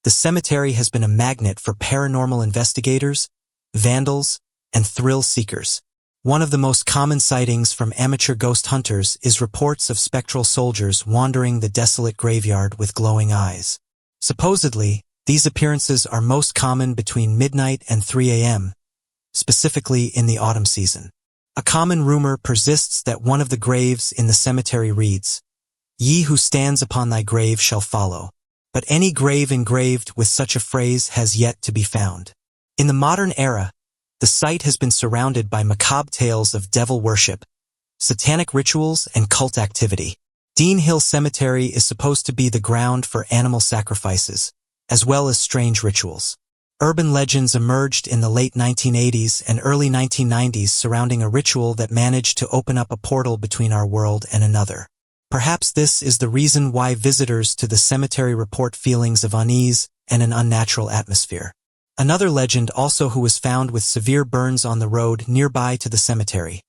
the cemetery has been a magnet for paranormal investigators, vandals, and thrill seekers. One of the most common sightings from amateur ghost hunters is reports of spectral soldiers wandering the desolate graveyard with glowing eyes. Supposedly, these appearances are most common between midnight and 3 a.m., specifically in the autumn season. A common rumor persists that one of the graves in the cemetery reads, "Ye who stands upon thy grave shall follow," but any grave engraved with such a phrase has yet to be found. In the modern era, the site has been surrounded by macabre tales of devil worship, satanic rituals, and cult activity. Dean Hill Cemetery is supposed to be the ground for animal sacrifices, as well as strange rituals. Urban legends emerged in the late 1980s and early 1990s surrounding a ritual that managed to open up a portal between our world and another. Perhaps this is the reason why visitors to the cemetery report feelings of unease and an unnatural atmosphere. Another legend also who was found with severe burns on the road nearby to the cemetery,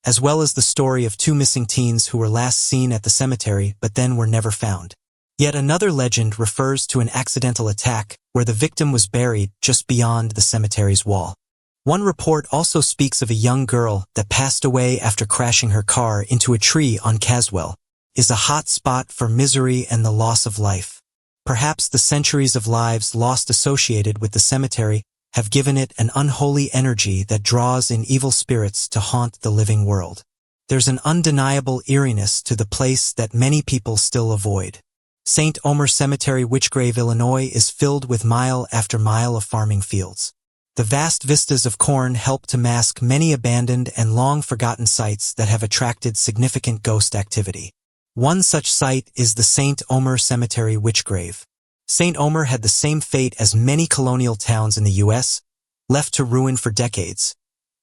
as well as the story of 2 missing teens who were last seen at the cemetery but then were never found. Yet another legend refers to an accidental attack where the victim was buried just beyond the cemetery's wall. One report also speaks of a young girl that passed away after crashing her car into a tree on Caswell, is a hot spot for misery and the loss of life. Perhaps the centuries of lives lost associated with the cemetery have given it an unholy energy that draws in evil spirits to haunt the living world. There's an undeniable eeriness to the place that many people still avoid. St. Omer Cemetery, Witchgrave, Illinois, is filled with mile after mile of farming fields. The vast vistas of corn help to mask many abandoned and long-forgotten sites that have attracted significant ghost activity. One such site is the St. Omer Cemetery, Witchgrave. St. Omer had the same fate as many colonial towns in the U.S., left to ruin for decades.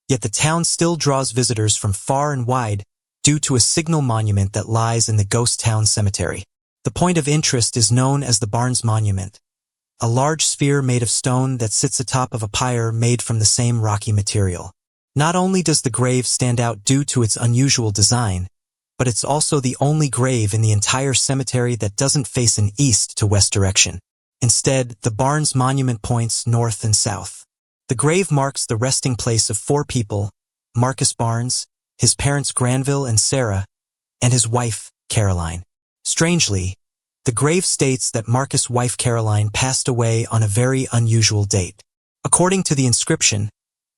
Yet the town still draws visitors from far and wide due to a signal monument that lies in the ghost town cemetery. The point of interest is known as the Barnes Monument, a large sphere made of stone that sits atop of a pyre made from the same rocky material. Not only does the grave stand out due to its unusual design, but it's also the only grave in the entire cemetery that doesn't face an east to west direction. Instead, the Barnes Monument points north and south. The grave marks the resting place of 4 people: Marcus Barnes, his parents Granville and Sarah, and his wife, Caroline. Strangely, the grave states that Marcus' wife Caroline passed away on a very unusual date. According to the inscription,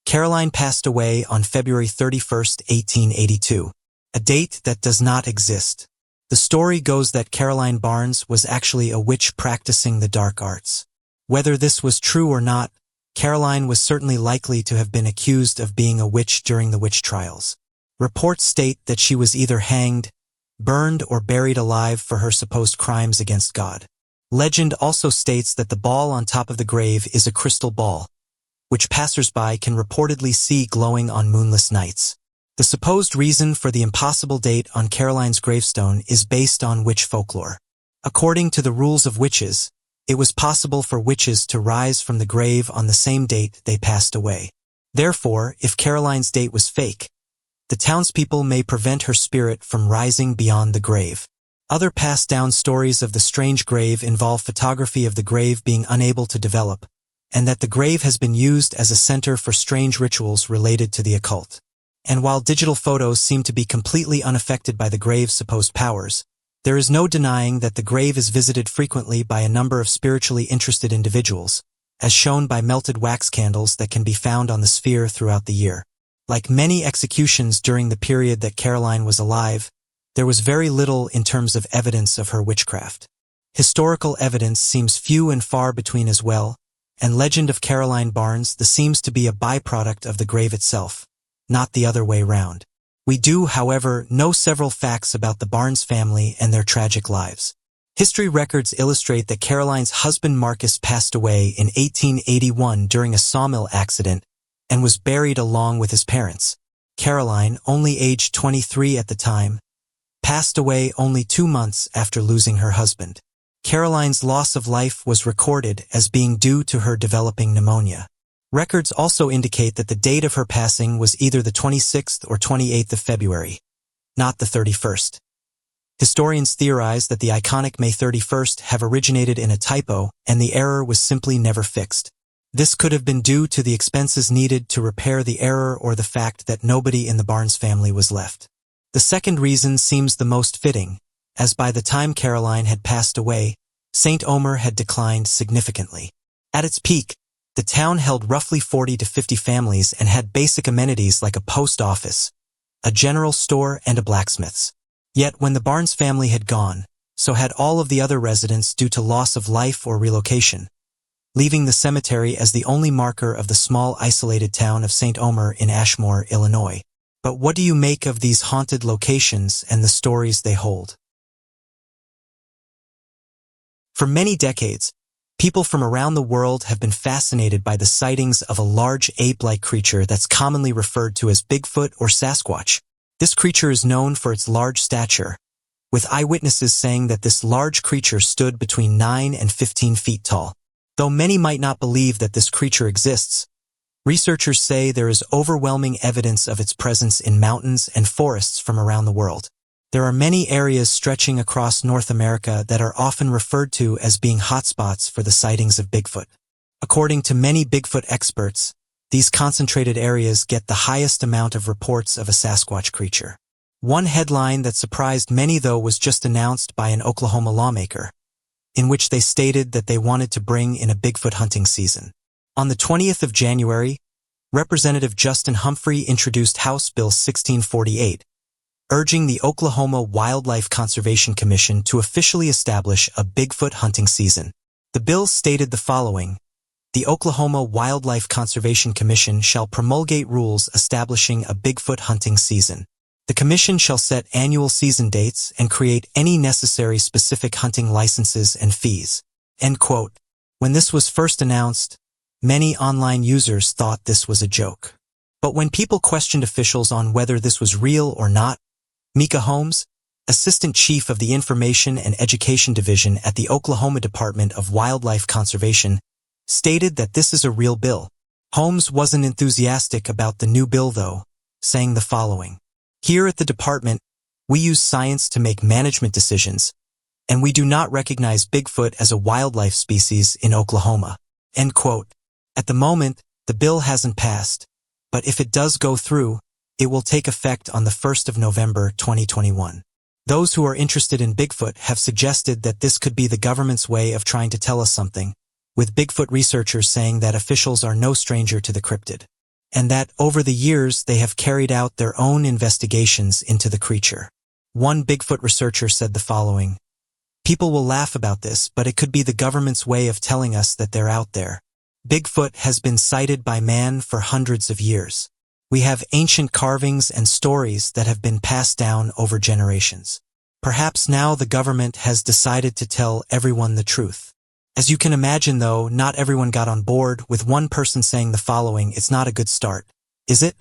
Caroline passed away on February 31st, 1882, a date that does not exist. The story goes that Caroline Barnes was actually a witch practicing the dark arts. Whether this was true or not, Caroline was certainly likely to have been accused of being a witch during the witch trials. Reports state that she was either hanged, burned, or buried alive for her supposed crimes against God. Legend also states that the ball on top of the grave is a crystal ball, which passersby can reportedly see glowing on moonless nights. The supposed reason for the impossible date on Caroline's gravestone is based on witch folklore. According to the rules of witches, it was possible for witches to rise from the grave on the same date they passed away. Therefore, if Caroline's date was fake, the townspeople may prevent her spirit from rising beyond the grave. Other passed-down stories of the strange grave involve photography of the grave being unable to develop, and that the grave has been used as a center for strange rituals related to the occult. And while digital photos seem to be completely unaffected by the grave's supposed powers, there is no denying that the grave is visited frequently by a number of spiritually interested individuals, as shown by melted wax candles that can be found on the sphere throughout the year. Like many executions during the period that Caroline was alive, there was very little in terms of evidence of her witchcraft. Historical evidence seems few and far between as well, and legend of Caroline Barnes seems to be a byproduct of the grave itself, not the other way round. We do, however, know several facts about the Barnes family and their tragic lives. History records illustrate that Caroline's husband Marcus passed away in 1881 during a sawmill accident and was buried along with his parents. Caroline, only aged 23 at the time, passed away only 2 months after losing her husband. Caroline's loss of life was recorded as being due to her developing pneumonia. Records also indicate that the date of her passing was either the 26th or 28th of February, not the 31st. Historians theorize that the iconic May 31st have originated in a typo and the error was simply never fixed. This could have been due to the expenses needed to repair the error or the fact that nobody in the Barnes family was left. The second reason seems the most fitting, as by the time Caroline had passed away, St. Omer had declined significantly. At its peak, the town held roughly 40 to 50 families and had basic amenities like a post office, a general store, and a blacksmith's. Yet when the Barnes family had gone, so had all of the other residents due to loss of life or relocation, leaving the cemetery as the only marker of the small isolated town of St. Omer in Ashmore, Illinois. But what do you make of these haunted locations and the stories they hold? For many decades, people from around the world have been fascinated by the sightings of a large ape-like creature that's commonly referred to as Bigfoot or Sasquatch. This creature is known for its large stature, with eyewitnesses saying that this large creature stood between 9 and 15 feet tall. Though many might not believe that this creature exists, researchers say there is overwhelming evidence of its presence in mountains and forests from around the world. There are many areas stretching across North America that are often referred to as being hotspots for the sightings of Bigfoot. According to many Bigfoot experts, these concentrated areas get the highest amount of reports of a Sasquatch creature. One headline that surprised many, though, was just announced by an Oklahoma lawmaker, in which they stated that they wanted to bring in a Bigfoot hunting season. On the 20th of January, Representative Justin Humphrey introduced House Bill 1648, urging the Oklahoma Wildlife Conservation Commission to officially establish a Bigfoot hunting season. The bill stated the following: the Oklahoma Wildlife Conservation Commission shall promulgate rules establishing a Bigfoot hunting season. The commission shall set annual season dates and create any necessary specific hunting licenses and fees. End quote. When this was first announced, many online users thought this was a joke. But when people questioned officials on whether this was real or not, Mika Holmes, Assistant Chief of the Information and Education Division at the Oklahoma Department of Wildlife Conservation, stated that this is a real bill. Holmes wasn't enthusiastic about the new bill, though, saying the following: "Here at the department, we use science to make management decisions, and we do not recognize Bigfoot as a wildlife species in Oklahoma." End quote. At the moment, The bill hasn't passed, but if it does go through, it will take effect on the 1st of November 2021. Those who are interested in Bigfoot have suggested that this could be the government's way of trying to tell us something, with Bigfoot researchers saying that officials are no stranger to the cryptid, and that over the years they have carried out their own investigations into the creature. One Bigfoot researcher said the following: "People will laugh about this, but it could be the government's way of telling us that they're out there. Bigfoot has been sighted by man for hundreds of years. We have ancient carvings and stories that have been passed down over generations. Perhaps now the government has decided to tell everyone the truth." As you can imagine, though, not everyone got on board, with one person saying the following: "It's not a good start, is it?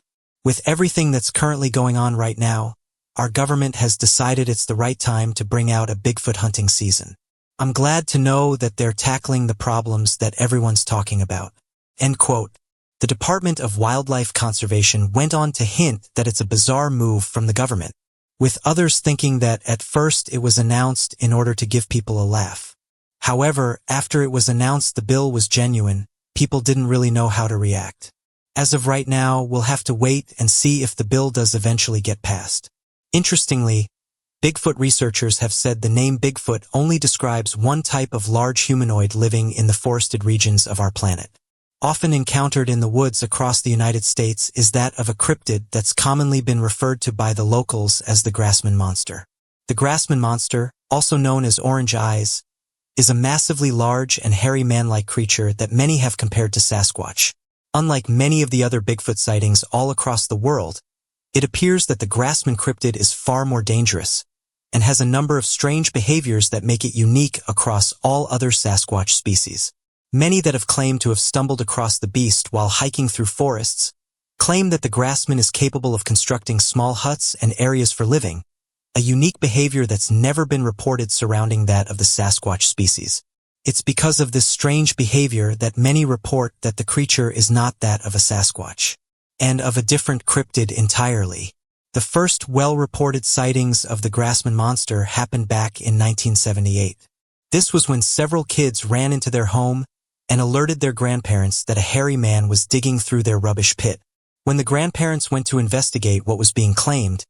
With everything that's currently going on right now, our government has decided it's the right time to bring out a Bigfoot hunting season. I'm glad to know that they're tackling the problems that everyone's talking about." End quote. The Department of Wildlife Conservation went on to hint that it's a bizarre move from the government, with others thinking that at first it was announced in order to give people a laugh. However, after it was announced the bill was genuine, people didn't really know how to react. As of right now, we'll have to wait and see if the bill does eventually get passed. Interestingly, Bigfoot researchers have said the name Bigfoot only describes one type of large humanoid living in the forested regions of our planet. Often encountered in the woods across the United States is that of a cryptid that's commonly been referred to by the locals as the Grassman monster. The Grassman monster, also known as Orange Eyes, is a massively large and hairy man-like creature that many have compared to Sasquatch. Unlike many of the other Bigfoot sightings all across the world, it appears that the Grassman cryptid is far more dangerous and has a number of strange behaviors that make it unique across all other Sasquatch species. Many that have claimed to have stumbled across the beast while hiking through forests claim that the Grassman is capable of constructing small huts and areas for living, a unique behavior that's never been reported surrounding that of the Sasquatch species. It's because of this strange behavior that many report that the creature is not that of a Sasquatch, and of a different cryptid entirely. The first well-reported sightings of the Grassman monster happened back in 1978. This was when several kids ran into their home and alerted their grandparents that a hairy man was digging through their rubbish pit. When the grandparents went to investigate what was being claimed,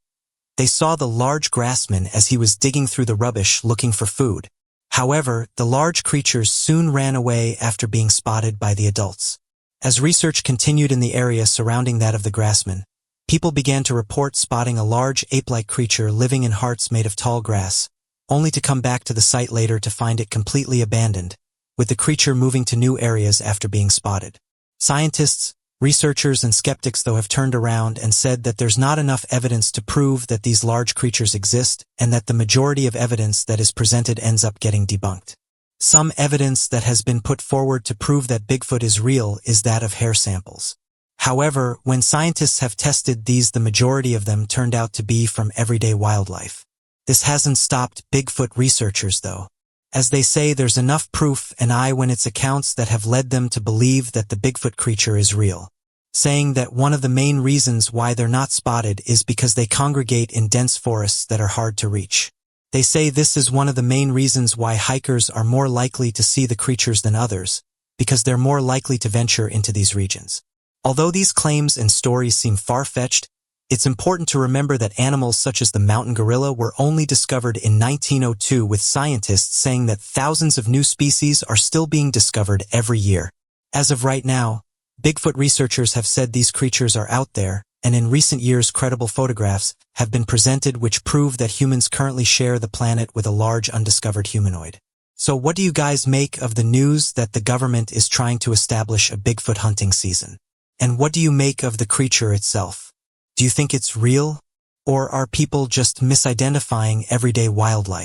they saw the large Grassman as he was digging through the rubbish looking for food. However, the large creatures soon ran away after being spotted by the adults. As research continued in the area surrounding that of the Grassman, people began to report spotting a large ape-like creature living in hearts made of tall grass, only to come back to the site later to find it completely abandoned, with the creature moving to new areas after being spotted. Scientists, researchers, and skeptics, though, have turned around and said that there's not enough evidence to prove that these large creatures exist, and that the majority of evidence that is presented ends up getting debunked. Some evidence that has been put forward to prove that Bigfoot is real is that of hair samples. However, when scientists have tested these, the majority of them turned out to be from everyday wildlife. This hasn't stopped Bigfoot researchers, though, as they say there's enough proof and eyewitness accounts that have led them to believe that the Bigfoot creature is real, saying that one of the main reasons why they're not spotted is because they congregate in dense forests that are hard to reach. They say this is one of the main reasons why hikers are more likely to see the creatures than others, because they're more likely to venture into these regions. Although these claims and stories seem far-fetched, it's important to remember that animals such as the mountain gorilla were only discovered in 1902, with scientists saying that thousands of new species are still being discovered every year. As of right now, Bigfoot researchers have said these creatures are out there, and in recent years credible photographs have been presented which prove that humans currently share the planet with a large undiscovered humanoid. So what do you guys make of the news that the government is trying to establish a Bigfoot hunting season? And what do you make of the creature itself? Do you think it's real? Or are people just misidentifying everyday wildlife?